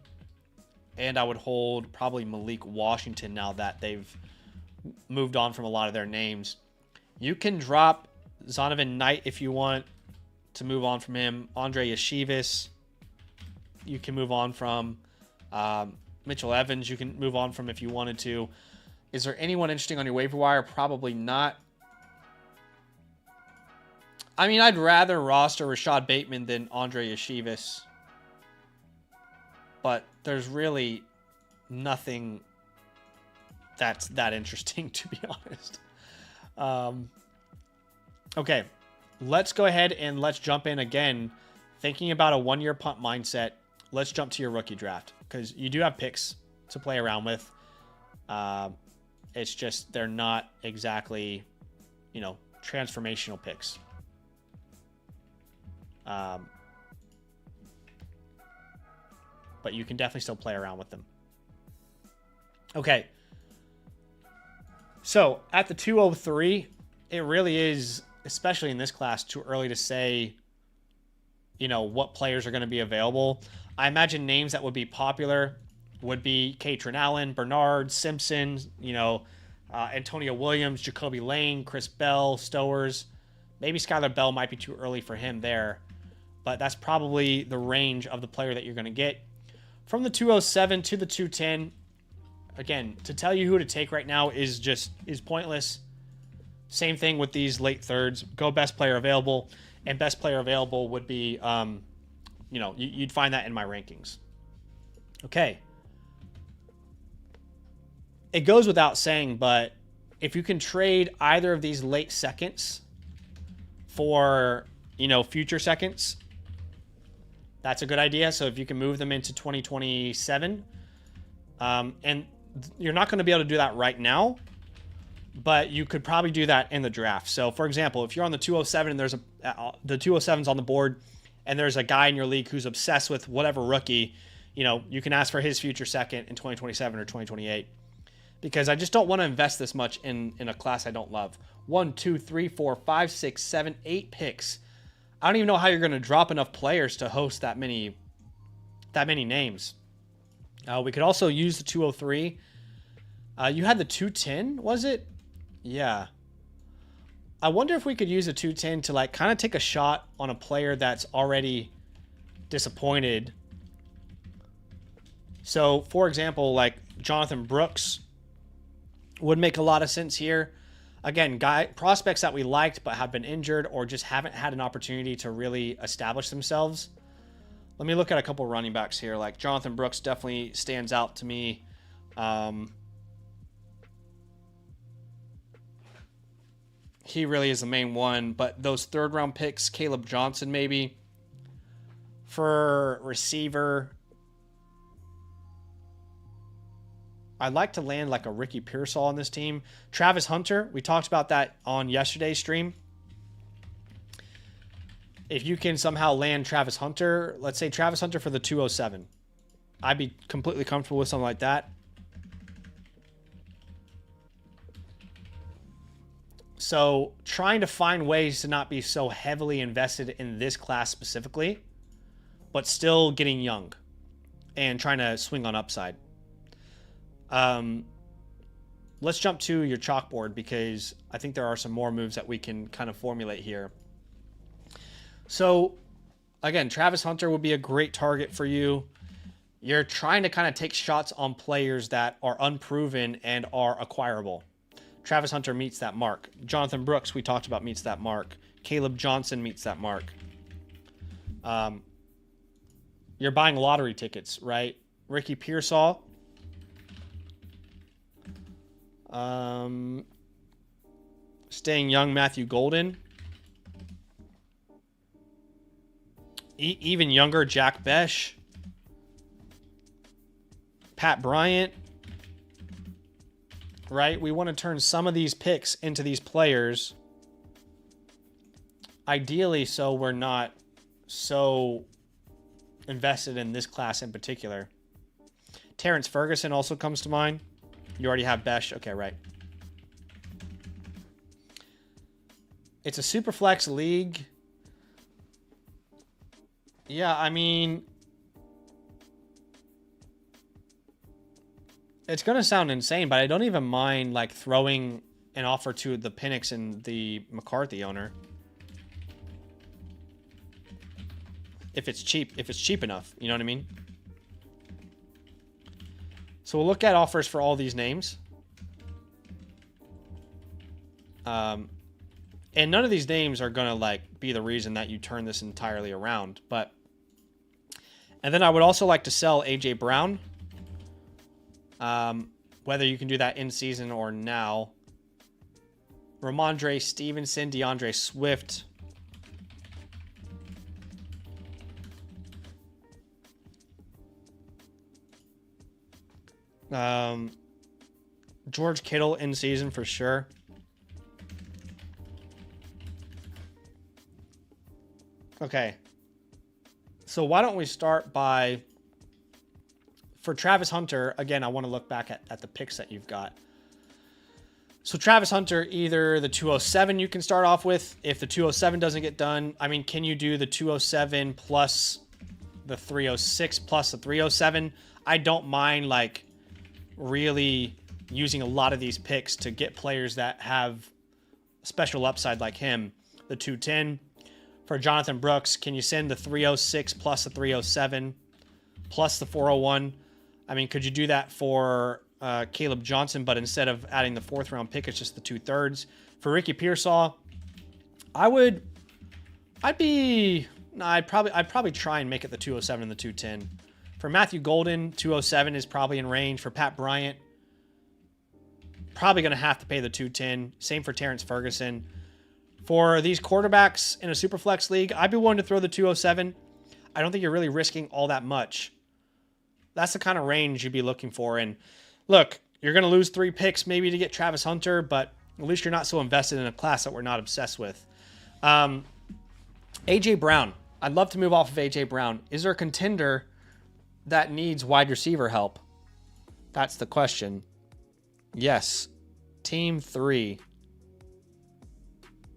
And I would hold probably Malik Washington now that they've moved on from a lot of their names. You can drop Zonovan Knight if you want to move on from him. Andre Yeshivas. You can move on from Mitchell Evans. You can move on from if you wanted to. Is there anyone interesting on your waiver wire? Probably not. I mean, I'd rather roster Rashad Bateman than Andre Yeshivas. But there's really nothing that's that interesting, to be honest. Okay, let's go ahead and let's jump in again. Thinking about a 1-year punt mindset, let's jump to your rookie draft because you do have picks to play around with. It's just they're not exactly, you know, transformational picks. But you can definitely still play around with them. Okay. So at the 203, it really is, especially in this class, too early to say, you know, what players are going to be available. I imagine names that would be popular would be Katrin Allen, Bernard, Simpson, you know, Antonio Williams, Jacoby Lane, Chris Bell, Stowers. Maybe Skylar Bell might be too early for him there. But that's probably the range of the player that you're going to get. From the 207 to the 210, again, to tell you who to take right now is pointless. Same thing with these late thirds. Go best player available, and best player available would be, you know, you'd find that in my rankings. Okay. It goes without saying, but if you can trade either of these late seconds for, you know, future seconds, that's a good idea. So if you can move them into 2027, and you're not going to be able to do that right now, but you could probably do that in the draft. So for example, if you're on the 207 and there's the 207's on the board and there's a guy in your league who's obsessed with whatever rookie, you know, you can ask for his future second in 2027 or 2028, because I just don't want to invest this much in a class I don't love. 1, 2, 3, 4, 5, 6, 7, 8 picks. I don't even know how you're going to drop enough players to host that many names. We could also use the 203. You had the 210, was it? Yeah. I wonder if we could use the 210 to like kind of take a shot on a player that's already disappointed. So, for example, like Jonathan Brooks would make a lot of sense here. Again, prospects that we liked but have been injured or just haven't had an opportunity to really establish themselves. Let me look at a couple running backs here. Like Jonathan Brooks definitely stands out to me. He really is the main one. But those third-round picks, Caleb Johnson maybe. For receiver, I'd like to land like a Ricky Pearsall on this team. Travis Hunter, we talked about that on yesterday's stream. If you can somehow land Travis Hunter, let's say Travis Hunter for the 207, I'd be completely comfortable with something like that. So trying to find ways to not be so heavily invested in this class specifically, but still getting young and trying to swing on upside. Let's jump to your chalkboard because I think there are some more moves that we can kind of formulate here. So again, Travis Hunter would be a great target for you. You're trying to kind of take shots on players that are unproven and are acquirable. Travis Hunter meets that mark. Jonathan Brooks, we talked about, meets that mark. Caleb Johnson meets that mark. You're buying lottery tickets, right? Ricky Pearsall. Staying young, Matthew Golden. even younger Jack Besh, Pat Bryant, right? We want to turn some of these picks into these players. Ideally, so we're not so invested in this class in particular. Terrence Ferguson also comes to mind. You already have Besh. Okay, right. It's a super flex league. Yeah, I mean, it's going to sound insane, but I don't even mind like throwing an offer to the Penix and the McCarthy owner. If it's cheap enough, you know what I mean? So we'll look at offers for all these names. And none of these names are going to like be the reason that you turn this entirely around, but and then I would also like to sell AJ Brown. Whether you can do that in season or now. Ramondre Stevenson, DeAndre Swift. George Kittle in season for sure. Okay. So why don't we start by, for Travis Hunter, again, I want to look back at the picks that you've got. So Travis Hunter, either the 207 you can start off with. If the 207 doesn't get done, I mean, can you do the 207 plus the 306 plus the 307? I don't mind like really using a lot of these picks to get players that have special upside like him. The 210 for Jonathan Brooks, can you send the 306 plus the 307 plus the 401? I mean, could you do that for Caleb Johnson, but instead of adding the 4th round pick, it's just the 2/3? For Ricky Pearsall, I'd probably try and make it the 207 and the 210. For Matthew Golden, 207 is probably in range. For Pat Bryant, probably going to have to pay the 210. Same for Terrence Ferguson. For these quarterbacks in a Superflex league, I'd be willing to throw the 207. I don't think you're really risking all that much. That's the kind of range you'd be looking for. And look, you're going to lose 3 picks maybe to get Travis Hunter, but at least you're not so invested in a class that we're not obsessed with. AJ Brown. I'd love to move off of AJ Brown. Is there a contender that needs wide receiver help? That's the question. Yes. Team 3.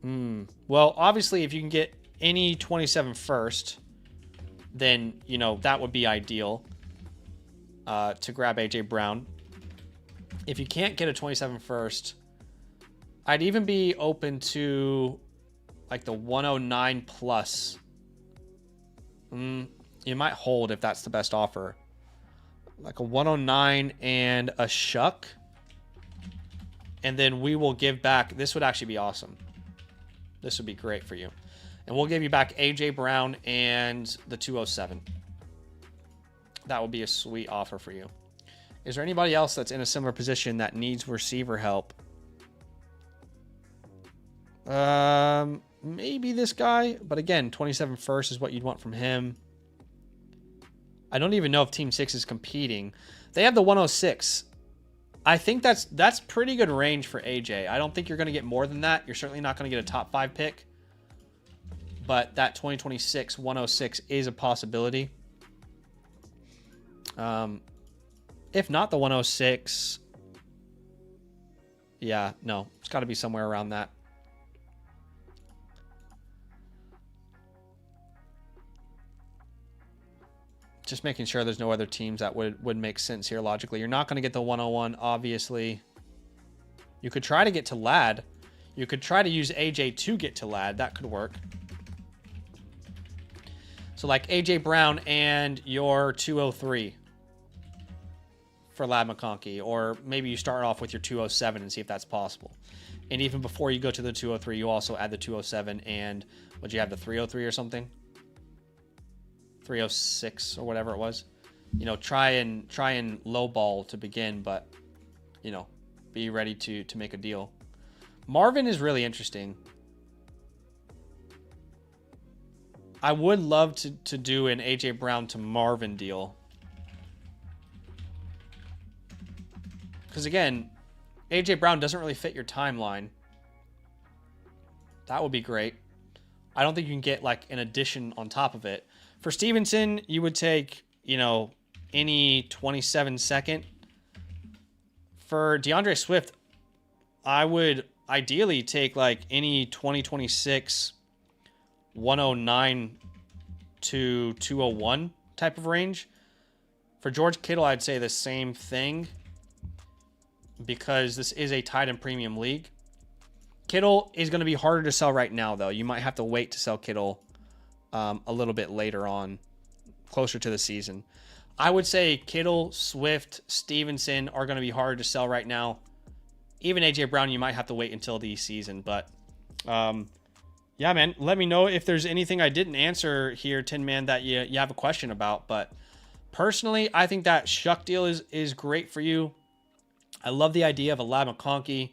Well, obviously, if you can get any 27 first, then, you know, that would be ideal to grab AJ Brown. If you can't get a 27 first, I'd even be open to like the 109 plus. You might hold if that's the best offer. Like a 109 and a shuck. And then we will give back. This would actually be awesome. This would be great for you. And we'll give you back AJ Brown and the 207. That would be a sweet offer for you. Is there anybody else that's in a similar position that needs receiver help? Maybe this guy. But again, 27 first is what you'd want from him. I don't even know if Team 6 is competing. They have the 106. I think that's pretty good range for AJ. I don't think you're going to get more than that. You're certainly not going to get a top 5 pick. But that 2026 106 is a possibility. If not the 106, yeah, no, it's got to be somewhere around that. Just making sure there's no other teams that would make sense here logically. You're not going to get the 101, obviously. You could try to get to Lad. You could try to use AJ to get to Lad. That could work. So like AJ Brown and your 203 for Lad McConkey. Or maybe you start off with your 207 and see if that's possible. And even before you go to the 203, you also add the 207 and would you have the 303 or something? 306 or whatever it was. You know, try and lowball to begin, but you know, be ready to make a deal. Marvin is really interesting. I would love to do an A.J. Brown to Marvin deal. Because again, A.J. Brown doesn't really fit your timeline. That would be great. I don't think you can get like an addition on top of it. For Stevenson, you would take, you know, any 27-second. For DeAndre Swift, I would ideally take like any 2026 109 to 201 type of range. For George Kittle, I'd say the same thing because this is a tight end premium league. Kittle is going to be harder to sell right now, though. You might have to wait to sell Kittle a little bit later on, closer to the season. I would say Kittle, Swift, Stevenson are going to be harder to sell right now. Even A.J. Brown, you might have to wait until the season. But, yeah, man, let me know if there's anything I didn't answer here, Tin Man, that you have a question about. But personally, I think that Shuck deal is great for you. I love the idea of a Lab McConkey.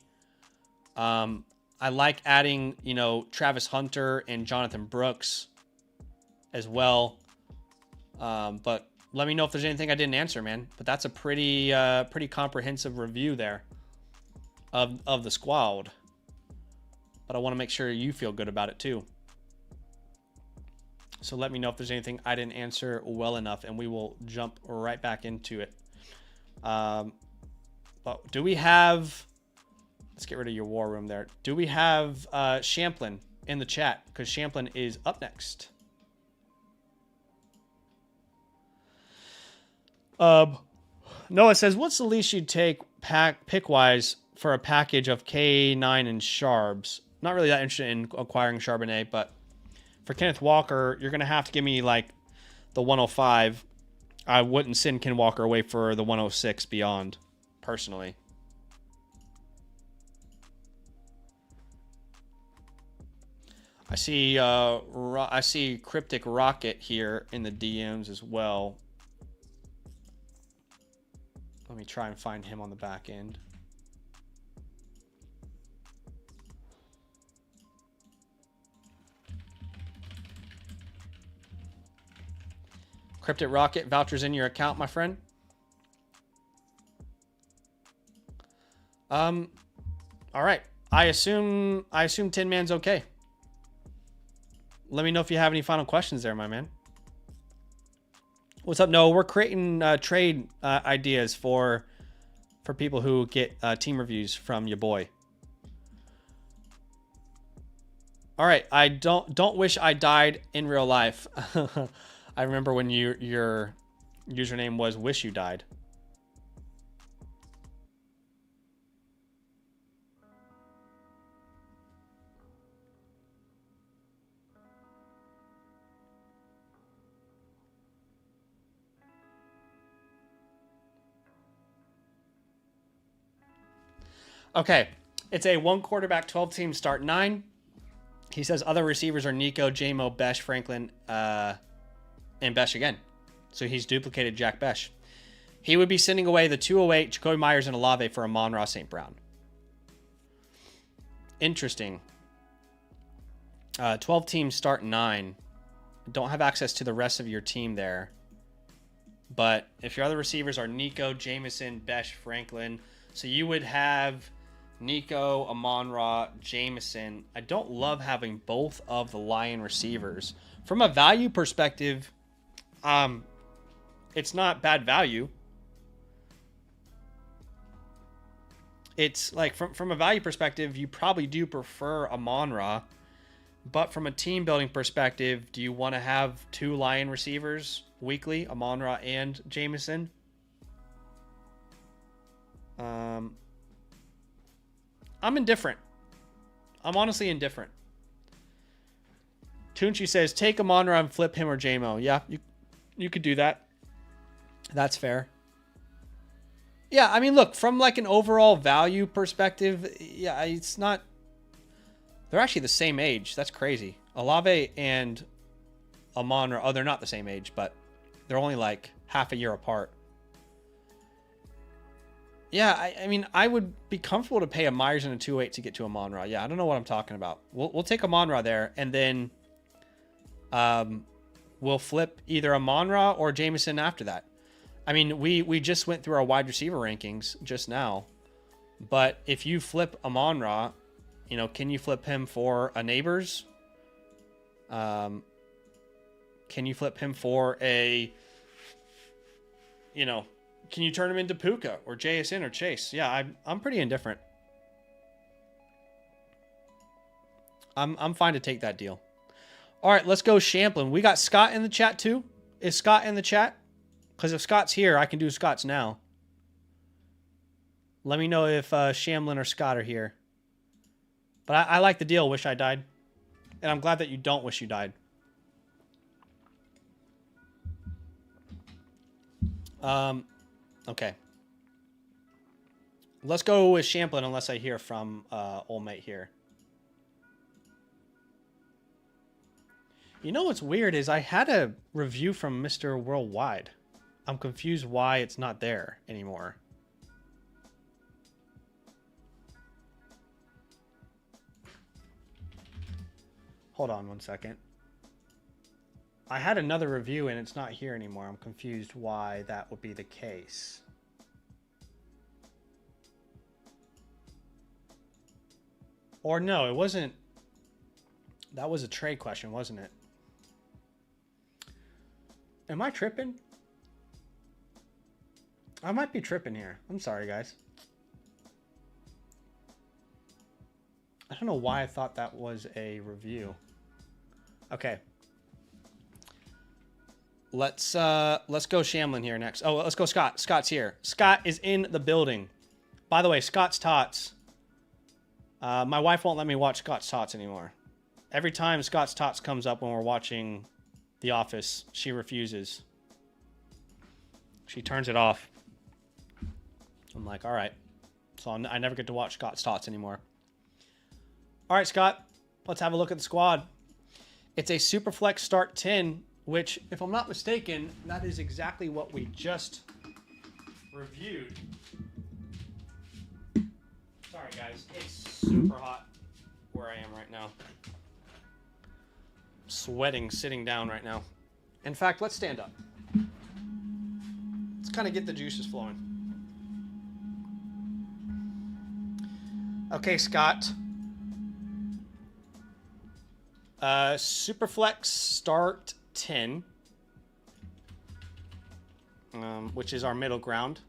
I like adding, you know, Travis Hunter and Jonathan Brooks as well. But let me know if there's anything I didn't answer, man. But that's a pretty comprehensive review there of the squad. But I want to make sure you feel good about it too. So let me know if there's anything I didn't answer well enough, and we will jump right back into it. But do we have... Let's get rid of your war room there. Do we have Champlin in the chat? Because Champlin is up next. Noah says, what's the least you'd take pick-wise for a package of K9 and Sharbs? Not really that interested in acquiring Charbonnet, but for Kenneth Walker, you're going to have to give me like the 105. I wouldn't send Ken Walker away for the 106 beyond, personally. I see Cryptic Rocket here in the DMs as well. Let me try and find him on the back end. Cryptic Rocket, vouchers in your account, my friend. All right. I assume Tin Man's okay. Let me know if you have any final questions there, my man. What's up, Noah? We're creating trade ideas for people who get team reviews from your boy. All right, I don't wish I died in real life. I remember when your username was wish you died. Okay, it's a 1 quarterback, 12 team start 9. He says other receivers are Nico, J-Mo, Besh, Franklin, and Besh again. So he's duplicated Jack Besh. He would be sending away the 208, Jacoby Myers, and Olave for Amon-Ra St. Brown. Interesting. 12 team start 9. Don't have access to the rest of your team there. But if your other receivers are Nico, Jameson, Besh, Franklin, so you would have Nico, Amon-Ra, Jameson. I don't love having both of the Lion receivers. From a value perspective, it's not bad value. It's like from a value perspective, you probably do prefer Amon-Ra. But from a team building perspective, do you want to have 2 Lion receivers weekly, Amon-Ra and Jameson? I'm indifferent. I'm honestly indifferent. Tunchi says, take Amon-Ra and flip him or J-Mo. Yeah, you could do that. That's fair. Yeah, I mean, look, from like an overall value perspective, yeah, it's not... They're actually the same age. That's crazy. Olave and Amon-Ra, oh, they're not the same age, but they're only like half a year apart. Yeah, I mean, I would be comfortable to pay a Myers and a 2.8 to get to Amon-Ra. Yeah, I don't know what I'm talking about. We'll take Amon-Ra there, and then we'll flip either Amon-Ra or Jameson after that. I mean, we just went through our wide receiver rankings just now. But if you flip Amon-Ra, you know, can you flip him for a Neighbors? Can you flip him for a, you know, can you turn him into Puka or JSN or Chase? Yeah, I'm pretty indifferent. I'm fine to take that deal. All right, let's go Champlin. We got Scott in the chat too. Is Scott in the chat? Because if Scott's here, I can do Scott's now. Let me know if Shamlin or Scott are here. But I like the deal, Wish I Died. And I'm glad that you don't wish you died. Okay. Let's go with Champlin unless I hear from old mate here. You know what's weird is I had a review from Mr. Worldwide. I'm confused why it's not there anymore. Hold on one second. I had another review and it's not here anymore. I'm confused why that would be the case. Or no, it wasn't. That was a trade question, wasn't it? Am I tripping? I might be tripping here. I'm sorry, guys. I don't know why I thought that was a review. Okay. Let's go Shamlin here next. Oh, let's go Scott. Scott's here. Scott is in the building. By the way, Scott's Tots. My wife won't let me watch Scott's Tots anymore. Every time Scott's Tots comes up when we're watching The Office, she refuses. She turns it off. I'm like, all right. So I never get to watch Scott's Tots anymore. All right, Scott. Let's have a look at the squad. It's a Superflex Start 10, which, if I'm not mistaken, that is exactly what we just reviewed. Sorry, guys. It's super hot where I am right now. I'm sweating sitting down right now. In fact, let's stand up. Let's kind of get the juices flowing. Okay, Scott. Superflex Start 10, which is our middle ground.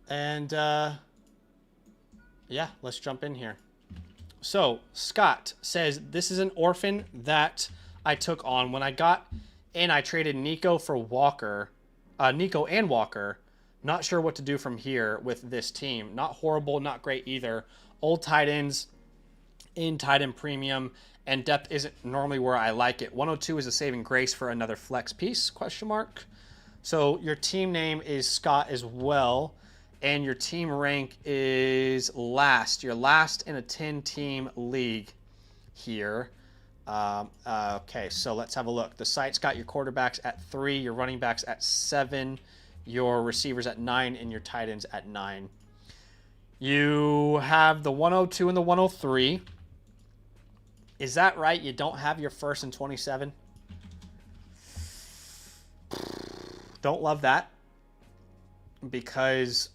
And yeah, let's jump in here. So Scott says, this is an orphan that I took on when I got in. I traded Nico for Walker, Nico and Walker. Not sure what to do from here with this team. Not horrible, not great either. Old tight ends in tight end premium, and depth isn't normally where I like it. 102 is a saving grace for another flex piece, question mark. So your team name is Scott as well, and your team rank is last. You're last in a 10-team league here. Okay, so let's have a look. The site's got your quarterbacks at 3, your running backs at 7, your receivers at 9, and your tight ends at 9. You have the 102 and the 103. Is that right? You don't have your first and 27? Don't love that. Because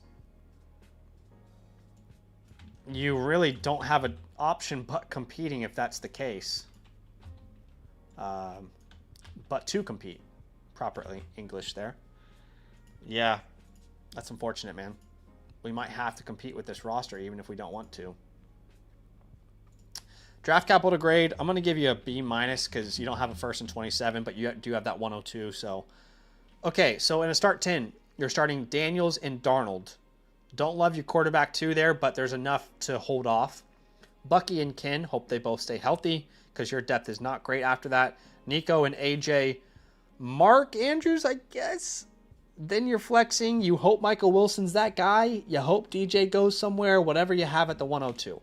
you really don't have an option but competing if that's the case. But to compete properly. English there. Yeah. That's unfortunate, man. We might have to compete with this roster even if we don't want to. Draft capital to grade, I'm going to give you a B- because you don't have a first and 27, but you do have that 102. So, okay, so in a start 10, you're starting Daniels and Darnold. Don't love your quarterback 2 there, but there's enough to hold off. Bucky and Ken, hope they both stay healthy because your depth is not great after that. Nico and AJ. Mark Andrews, I guess. Then you're flexing. You hope Michael Wilson's that guy. You hope DJ goes somewhere, whatever you have at the 102.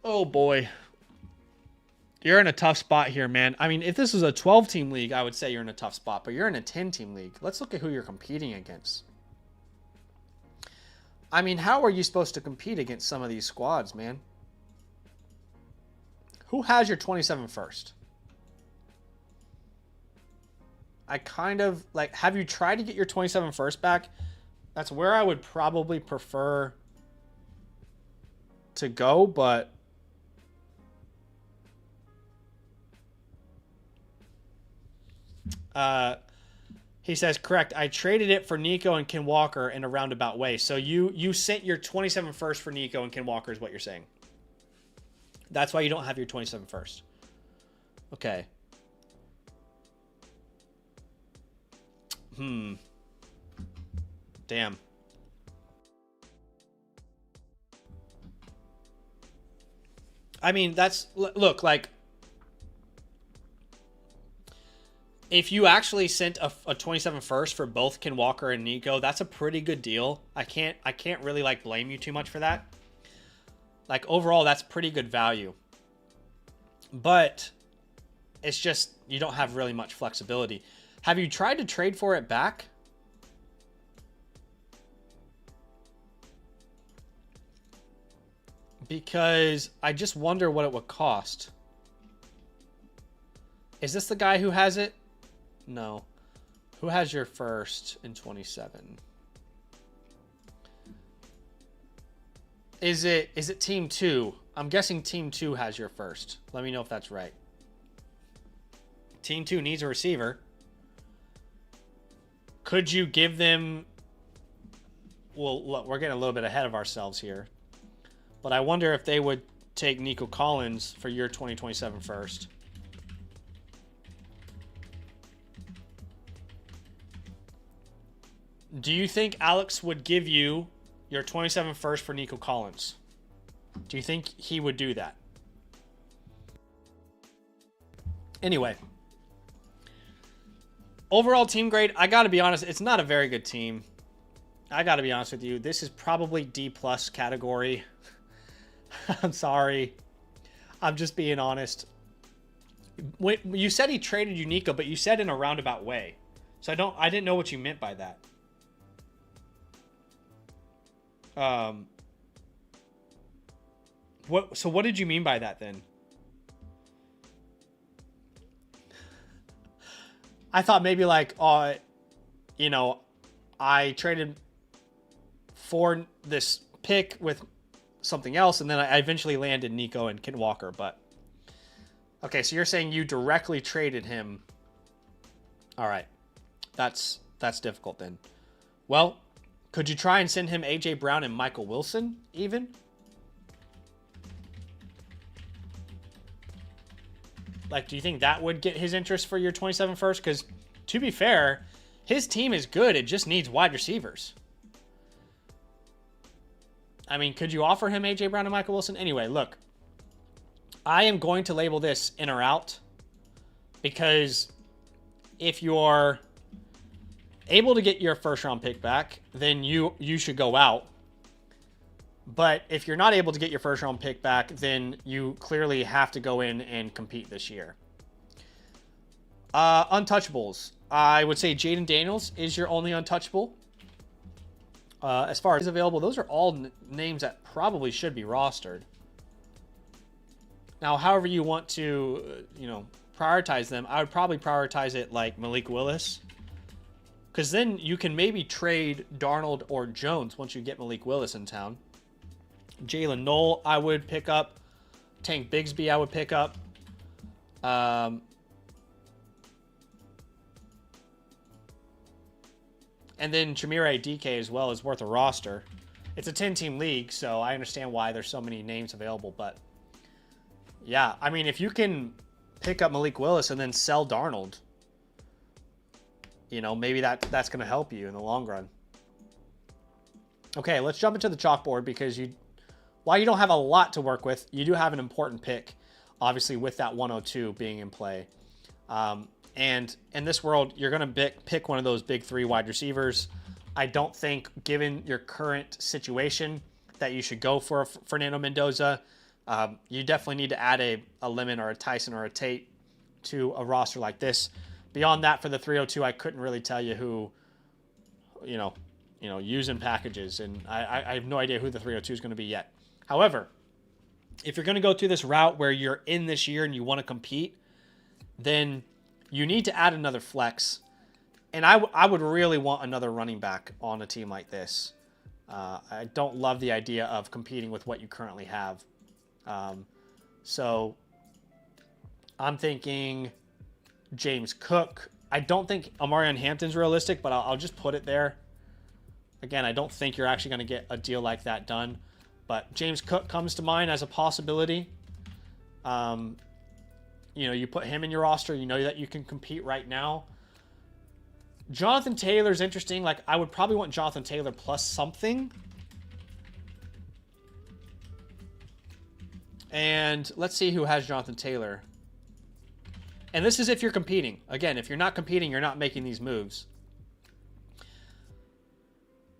Oh, boy. You're in a tough spot here, man. I mean, if this was a 12-team league, I would say you're in a tough spot, but you're in a 10-team league. Let's look at who you're competing against. I mean, how are you supposed to compete against some of these squads, man? Who has your 27 first? I kind of like, have you tried to get your 27 first back? That's where I would probably prefer to go, but he says, correct. I traded it for Nico and Ken Walker in a roundabout way. So you sent your 27 first for Nico and Ken Walker is what you're saying. That's why you don't have your 27 first. Okay. Damn. I mean, look, like, if you actually sent a 27 first for both Ken Walker and Nico, that's a pretty good deal. I can't really like blame you too much for that. Like, overall, that's pretty good value. But it's just you don't have really much flexibility. Have you tried to trade for it back? Because I just wonder what it would cost. Is this the guy who has it? No. Who has your first in 27? Is it Team 2? I'm guessing Team 2 has your first. Let me know if that's right. Team 2 needs a receiver. Could you give them... Well, look, we're getting a little bit ahead of ourselves here. But I wonder if they would take Nico Collins for your 2027 first. Do you think Alex would give you your 27 first for Nico Collins? Do you think he would do that? Anyway. Overall team grade, I got to be honest, it's not a very good team. I got to be honest with you. This is probably D+ category. I'm sorry. I'm just being honest. You said he traded you Nico, but you said in a roundabout way. So I didn't know what you meant by that. So what did you mean by that then? I thought maybe like, you know, I traded for this pick with something else, and then I eventually landed Nico and Ken Walker. But okay, so you're saying you directly traded him. All right, that's difficult then. Well, could you try and send him AJ Brown and Michael Wilson even? Like, do you think that would get his interest for your 27 first? Because, to be fair, his team is good. It just needs wide receivers. I mean, could you offer him A.J. Brown and Michael Wilson? Anyway, look. I am going to label this in or out. Because if you're able to get your first-round pick back, then you should go out. But if you're not able to get your first-round pick back, then you clearly have to go in and compete this year. Untouchables. I would say Jaden Daniels is your only untouchable. As far as available, those are all names that probably should be rostered. Now, however you want to, prioritize them, I would probably prioritize it like Malik Willis. Because then you can maybe trade Darnold or Jones once you get Malik Willis in town. Jalen Knoll, I would pick up. Tank Bigsby, I would pick up. And then Chimere DK as well is worth a roster. It's a 10-team league, so I understand why there's so many names available. But, yeah, I mean, if you can pick up Malik Willis and then sell Darnold, maybe that's going to help you in the long run. Okay, let's jump into the chalkboard because while you don't have a lot to work with, you do have an important pick, obviously, with that 102 being in play. And in this world, you're going to pick one of those big three wide receivers. I don't think, given your current situation, that you should go for a Fernando Mendoza. You definitely need to add a Lemon or a Tyson or a Tate to a roster like this. Beyond that, for the 302, I couldn't really tell you who, using packages. And I have no idea who the 302 is going to be yet. However, if you're going to go through this route where you're in this year and you want to compete, then you need to add another flex. And I would really want another running back on a team like this. I don't love the idea of competing with what you currently have. So I'm thinking James Cook. I don't think Amarian Hampton's realistic, but I'll just put it there. Again, I don't think you're actually going to get a deal like that done. But James Cook comes to mind as a possibility. You put him in your roster. You know that you can compete right now. Jonathan Taylor's interesting. Like, I would probably want Jonathan Taylor plus something. And let's see who has Jonathan Taylor. And this is if you're competing. Again, if you're not competing, you're not making these moves.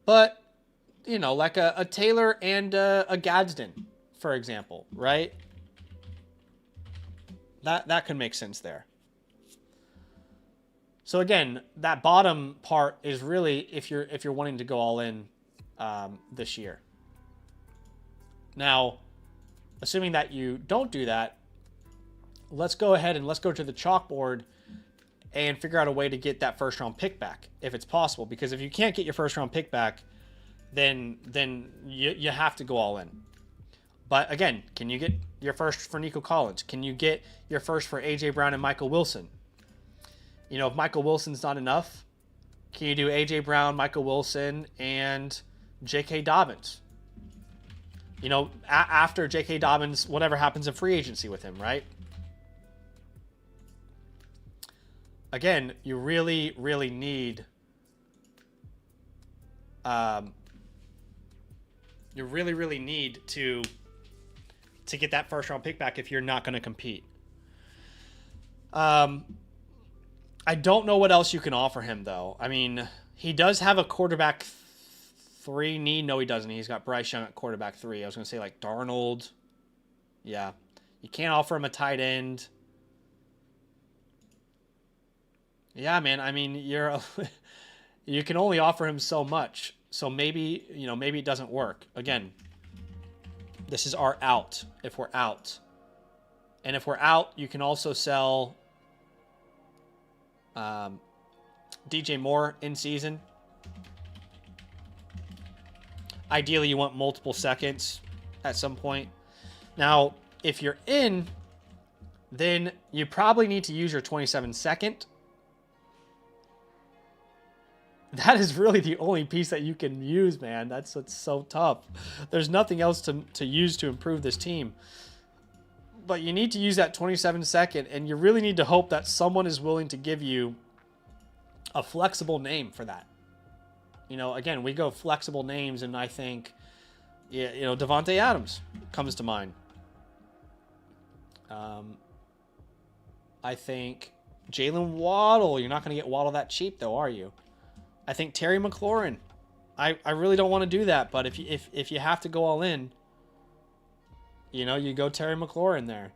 But, like a Taylor and a Gadsden, for example, right? That could make sense there. So again, that bottom part is really if you're wanting to go all in this year. Now, assuming that you don't do that, let's go ahead and let's go to the chalkboard and figure out a way to get that first round pick back if it's possible. Because if you can't get your first round pick back, then you have to go all in. But again, can you get your first for Nico Collins? Can you get your first for A.J. Brown and Michael Wilson? If Michael Wilson's not enough, can you do A.J. Brown, Michael Wilson, and J.K. Dobbins? After J.K. Dobbins, whatever happens in free agency with him, right? Again, you really, really need... you really, really need to get that first round pick back if you're not going to compete. I don't know what else you can offer him, though. I mean, he does have a quarterback 3 need. No, he doesn't. He's got Bryce Young at quarterback 3. I was going to say, like, Darnold. Yeah. You can't offer him a tight end. Yeah, man. I mean, you can only offer him so much. So maybe it doesn't work. Again, this is our out if we're out. And if we're out, you can also sell... DJ Moore in season. Ideally, you want multiple seconds at some point. Now, if you're in, then you probably need to use your 27 second. That is really the only piece that you can use, man. That's what's so tough. There's nothing else to use to improve this team. But you need to use that 27 second, and you really need to hope that someone is willing to give you a flexible name for that. Again, we go flexible names, and I think, Devontae Adams comes to mind. I think Jalen Waddle. You're not going to get Waddle that cheap, though, are you? I think Terry McLaurin. I really don't want to do that, but if you have to go all in, you go Terry McLaurin there.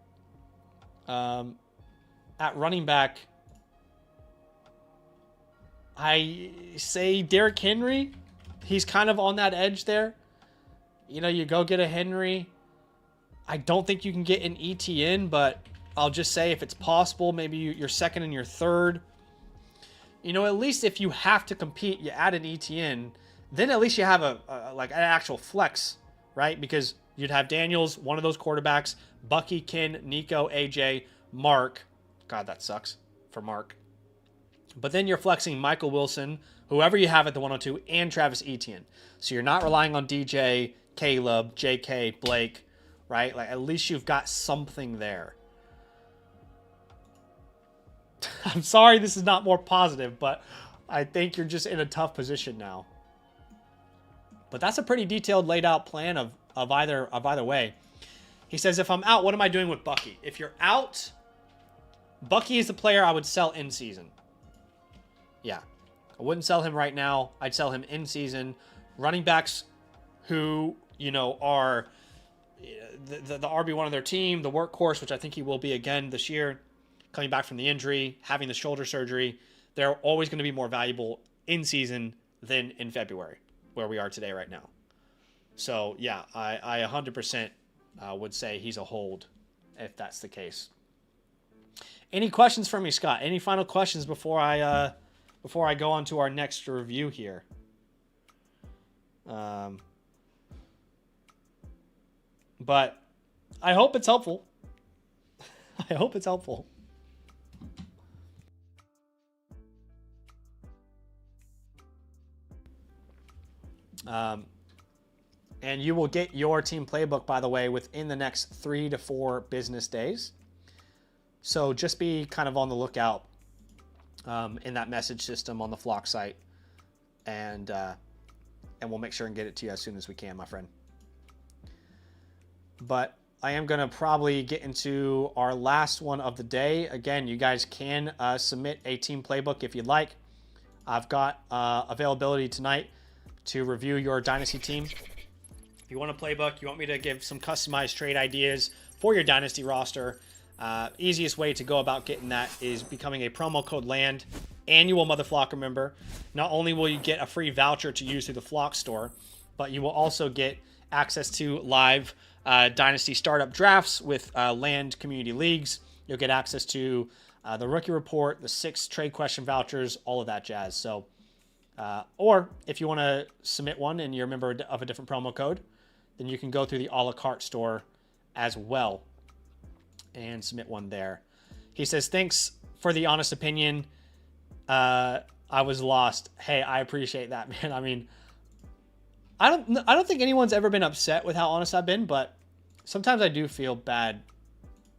At running back, I say Derrick Henry. He's kind of on that edge there. You go get a Henry. I don't think you can get an ETN, but I'll just say if it's possible, maybe your second and your third. At least if you have to compete, you add an ETN, then at least you have an actual flex, right? Because you'd have Daniels, one of those quarterbacks, Bucky, Ken, Nico, AJ, Mark. God, that sucks for Mark. But then you're flexing Michael Wilson, whoever you have at the 102, and Travis Etienne. So you're not relying on DJ, Caleb, JK, Blake, right? Like, at least you've got something there. I'm sorry this is not more positive, but I think you're just in a tough position now. But that's a pretty detailed, laid out plan of either way. He says, if I'm out, what am I doing with Bucky? If you're out, Bucky is the player I would sell in season. Yeah. I wouldn't sell him right now. I'd sell him in season. Running backs who, are the RB1 of their team, the workhorse, which I think he will be again this year, coming back from the injury, having the shoulder surgery, they're always going to be more valuable in season than in February, where we are today right now. So, yeah, I 100% would say he's a hold if that's the case. Any questions from me, Scott? Any final questions before I go on to our next review here? But I hope it's helpful. I hope it's helpful. And you will get your team playbook, by the way, within the next 3 to 4 business days. So just be kind of on the lookout in that message system on the Flock site, and we'll make sure and get it to you as soon as we can, my friend. But I am going to probably get into our last one of the day. Again, you guys can submit a team playbook if you'd like. I've got availability tonight to review your Dynasty team. If you want a playbook, you want me to give some customized trade ideas for your Dynasty roster, easiest way to go about getting that is becoming a promo code LAND annual Mother Flocker member. Not only will you get a free voucher to use through the Flock store, but you will also get access to live Dynasty startup drafts with LAND community leagues. You'll get access to the rookie report, the 6 trade question vouchers, all of that jazz. So, or if you want to submit one and you're a member of a different promo code, then you can go through the a la carte store as well and submit one there. He says, thanks for the honest opinion. I was lost. Hey, I appreciate that, man. I mean, I don't think anyone's ever been upset with how honest I've been, but sometimes I do feel bad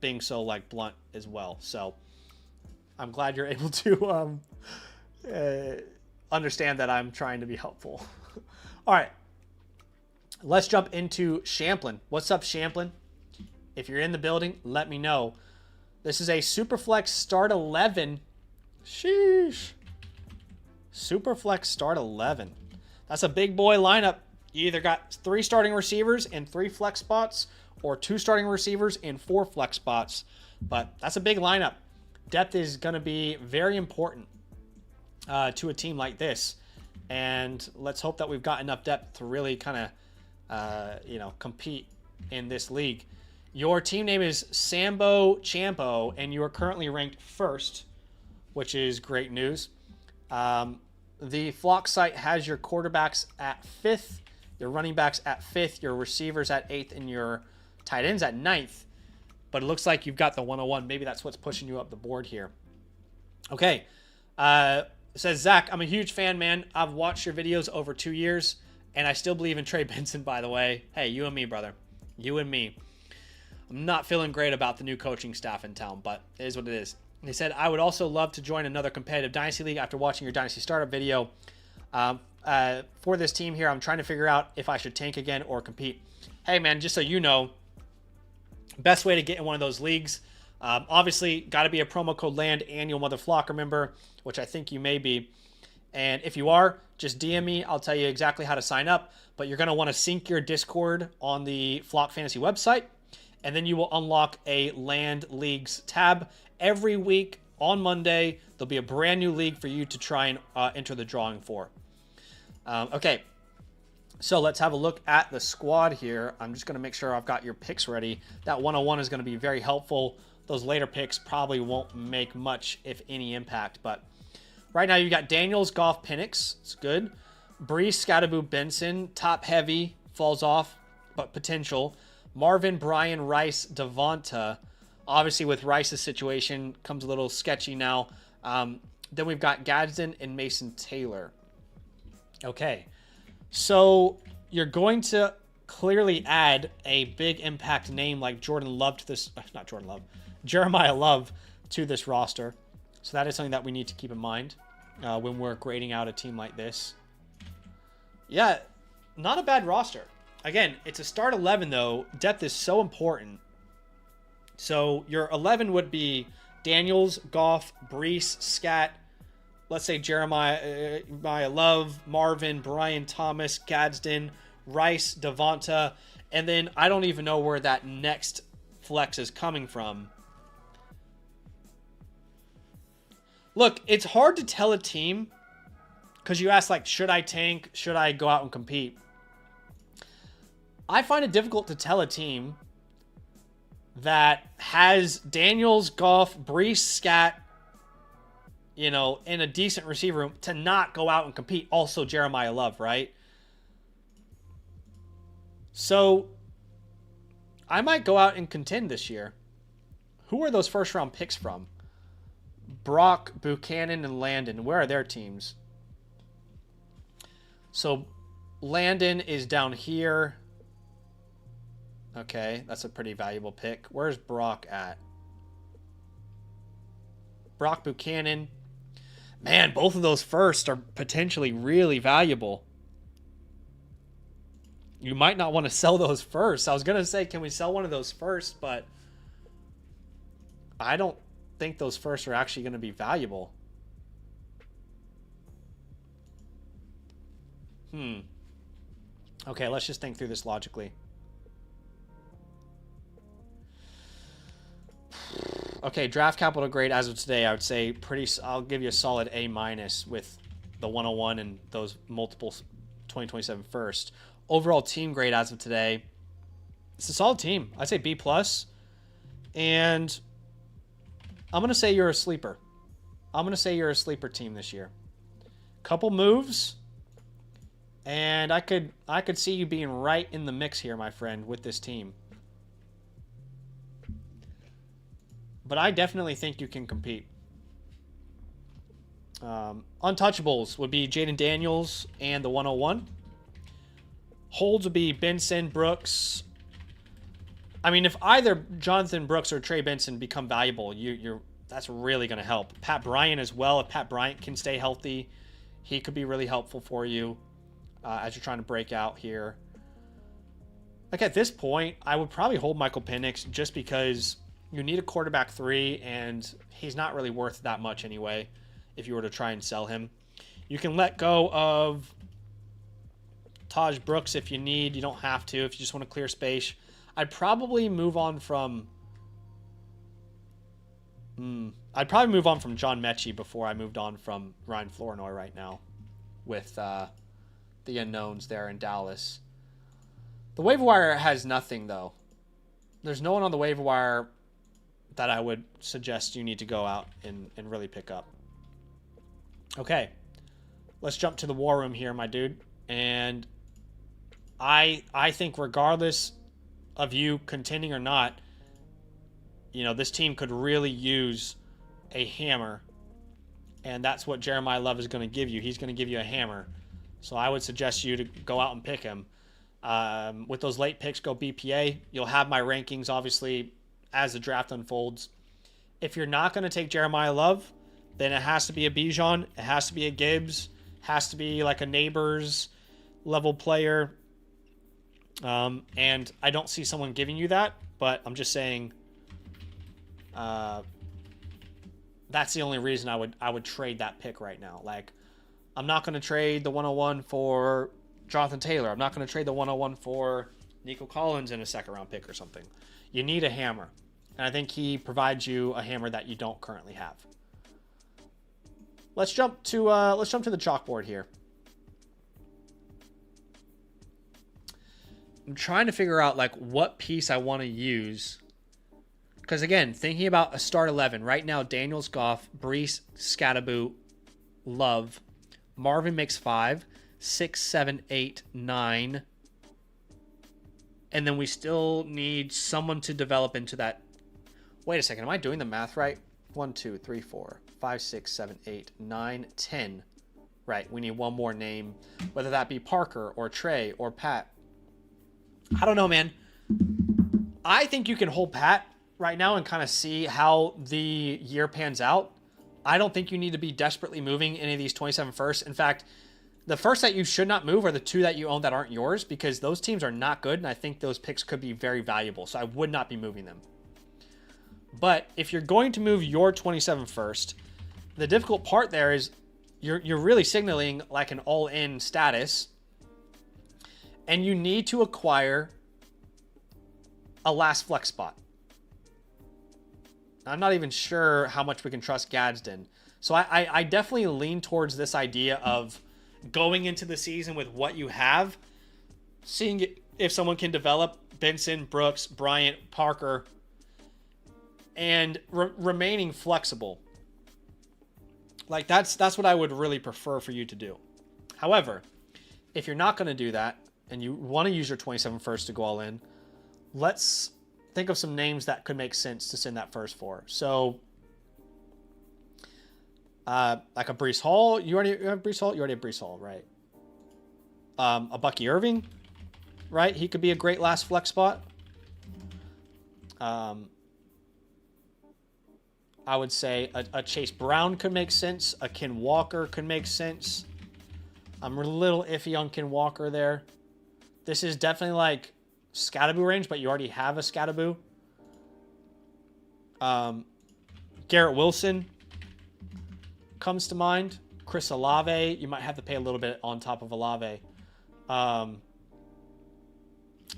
being so like blunt as well. So I'm glad you're able to understand that I'm trying to be helpful. All right, let's jump into Champlin. What's up, Champlin? If you're in the building, let me know. This is a Superflex Start 11. Sheesh. Superflex Start 11. That's a big boy lineup. You either got 3 starting receivers and 3 flex spots, or 2 starting receivers and 4 flex spots. But that's a big lineup. Depth is going to be very important to a team like this. And let's hope that we've got enough depth to really kind of, compete in this league. Your team name is Sambo Champo, and you are currently ranked 1st, which is great news. The Flock site has your quarterbacks at 5th, your running backs at 5th, your receivers at 8th, and your tight ends at 9th. But it looks like you've got the 101. Maybe that's what's pushing you up the board here. Okay. It says, Zach, I'm a huge fan, man. I've watched your videos over 2 years, and I still believe in Trey Benson, by the way. Hey, you and me, brother. You and me. I'm not feeling great about the new coaching staff in town, but it is what it is. And he said, I would also love to join another competitive Dynasty League after watching your Dynasty Startup video. For this team here, I'm trying to figure out if I should tank again or compete. Hey, man, just so you know, best way to get in one of those leagues, obviously, got to be a promo code LAND annual Mother Flocker member, which I think you may be. And if you are, just DM me. I'll tell you exactly how to sign up. But you're going to want to sync your Discord on the Flock Fantasy website. And then you will unlock a Land Leagues tab. Every week on Monday, there'll be a brand new league for you to try and enter the drawing for. Okay, so let's have a look at the squad here. I'm just going to make sure I've got your picks ready. That 101 is going to be very helpful. Those later picks probably won't make much, if any, impact. But right now, you got Daniels, Goff, Penix. It's good. Brees, Scatterboo, Benson. Top heavy, falls off, but potential. Marvin, Brian, Rice, Devonta. Obviously, with Rice's situation, comes a little sketchy now. Then we've got Gadsden and Mason Taylor. Okay, so you're going to clearly add a big impact name like Jordan Love to this, not Jordan Love, Jeremiah Love to this roster. So that is something that we need to keep in mind when we're grading out a team like this. Yeah, not a bad roster. Again, it's a start 11 though. Depth is so important. So your 11 would be Daniels, Goff, Brees, Scat, let's say Jeremiah Love, Marvin, Brian Thomas, Gadsden, Rice, Devonta, and then I don't even know where that next flex is coming from. Look, it's hard to tell a team because you ask, like, should I tank? Should I go out and compete? I find it difficult to tell a team that has Daniels, Goff, Brees, Scat, in a decent receiver room to not go out and compete. Also, Jeremiah Love, right? So, I might go out and contend this year. Who are those first-round picks from? Brock, Buchanan, and Landon. Where are their teams? So, Landon is down here. Okay, that's a pretty valuable pick. Where's Brock at? Brock, Buchanan. Man, both of those firsts are potentially really valuable. You might not want to sell those first. I was going to say, can we sell one of those first? But I don't think those firsts are actually going to be valuable. Okay, let's just think through this logically. Okay, draft capital grade as of today, I would say I'll give you a solid A- with the 101 and those multiple 2027 first. Overall team grade as of today, it's a solid team. I'd say B+. And I'm going to say you're a sleeper. I'm going to say you're a sleeper team this year. Couple moves, and I could see you being right in the mix here, my friend, with this team. But I definitely think you can compete. Untouchables would be Jaden Daniels and the 101. Holds would be Benson, Brooks. I mean, if either Jonathan Brooks or Trey Benson become valuable, that's really going to help. Pat Bryant as well. If Pat Bryant can stay healthy, he could be really helpful for you as you're trying to break out here. Like at this point, I would probably hold Michael Penix just because you need a quarterback 3, and he's not really worth that much anyway if you were to try and sell him. You can let go of Taj Brooks if you need. You don't have to if you just want to clear space. I'd probably move on from John Mechie before I moved on from Ryan Flournoy right now with the unknowns there in Dallas. The waiver wire has nothing, though. There's no one on the waiver wire that I would suggest you need to go out and really pick up. Okay. Let's jump to the war room here, my dude. And I think regardless of you contending or not, this team could really use a hammer. And that's what Jeremiah Love is going to give you. He's going to give you a hammer. So I would suggest you to go out and pick him. With those late picks, go BPA. You'll have my rankings, obviously, as the draft unfolds. If you're not going to take Jeremiah Love, then it has to be a Bijan. It has to be a Gibbs. It has to be like a Neighbors level player. And I don't see someone giving you that, but I'm just saying that's the only reason I would trade that pick right now. Like, I'm not going to trade the 101 for Jonathan Taylor. I'm not going to trade the 101 for Nico Collins in a second-round pick or something. You need a hammer. And I think he provides you a hammer that you don't currently have. Let's jump to the chalkboard here. I'm trying to figure out like what piece I want to use. Because again, thinking about a start 11 right now, Daniels, Goff, Brees, Scatterboot, Love, Marvin makes 5, 6, 7, 8, 9. And then we still need someone to develop into that. Wait a second. Am I doing the math right? 1, 2, 3, 4, 5, 6, 7, 8, 9, 10. Right. We need one more name, whether that be Parker or Trey or Pat. I don't know, man. I think you can hold Pat right now and kind of see how the year pans out. I don't think you need to be desperately moving any of these 27 firsts. In fact, the first that you should not move are the 2 that you own that aren't yours, because those teams are not good, and I think those picks could be very valuable. So I would not be moving them. But if you're going to move your 27 first, the difficult part there is you're really signaling like an all-in status, and you need to acquire a last flex spot. I'm not even sure how much we can trust Gadsden. So I definitely lean towards this idea of going into the season with what you have, seeing if someone can develop Benson, Brooks, Bryant, Parker, and remaining flexible. Like that's what I would really prefer for you to do. However, if you're not going to do that and you want to use your 27 first to go all in, let's think of some names that could make sense to send that first for. So, like a Breece Hall. You already have Breece Hall? You already have Breece Hall, right? A Bucky Irving, right? He could be a great last flex spot. I would say a Chase Brown could make sense. A Ken Walker could make sense. I'm a little iffy on Ken Walker there. This is definitely like Scatterboo range, but you already have a Scatterboo. Garrett Wilson comes to mind. Chris Olave, you might have to pay a little bit on top of Olave.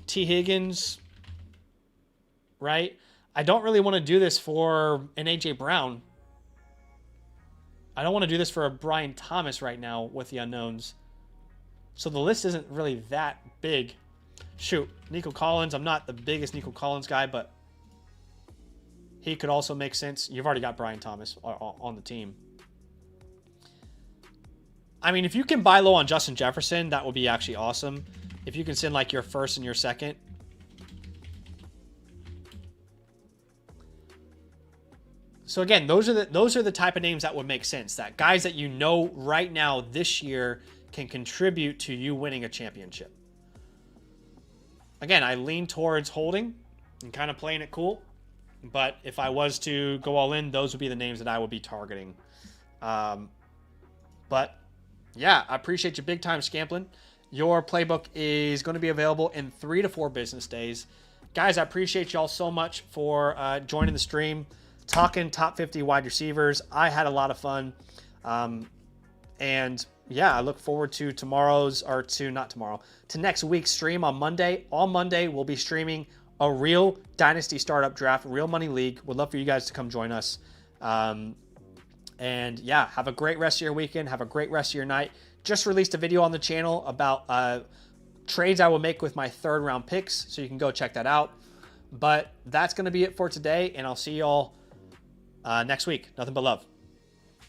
T. Higgins, right? I don't really want to do this for an A.J. Brown. I don't want to do this for a Brian Thomas right now with the unknowns. So the list isn't really that big. Shoot, Nico Collins. I'm not the biggest Nico Collins guy, but he could also make sense. You've already got Brian Thomas on the team. I mean, if you can buy low on Justin Jefferson, that would be actually awesome. If you can send like your first and your second. So again, those are the type of names that would make sense. That guys that you know right now this year can contribute to you winning a championship. Again, I lean towards holding and kind of playing it cool. But if I was to go all in, those would be the names that I would be targeting. But yeah, I appreciate you big time, Scamplin. Your playbook is going to be available in 3 to 4 business days. Guys, I appreciate y'all so much for joining the stream, talking top 50 wide receivers. I had a lot of fun. And yeah, I look forward to to next week's stream on Monday. On Monday, we'll be streaming a real Dynasty startup draft, real money league. Would love for you guys to come join us. And yeah, have a great rest of your weekend. Have a great rest of your night. Just released a video on the channel about trades I will make with my 3rd round picks. So you can go check that out. But that's going to be it for today. And I'll see y'all next week. Nothing but love.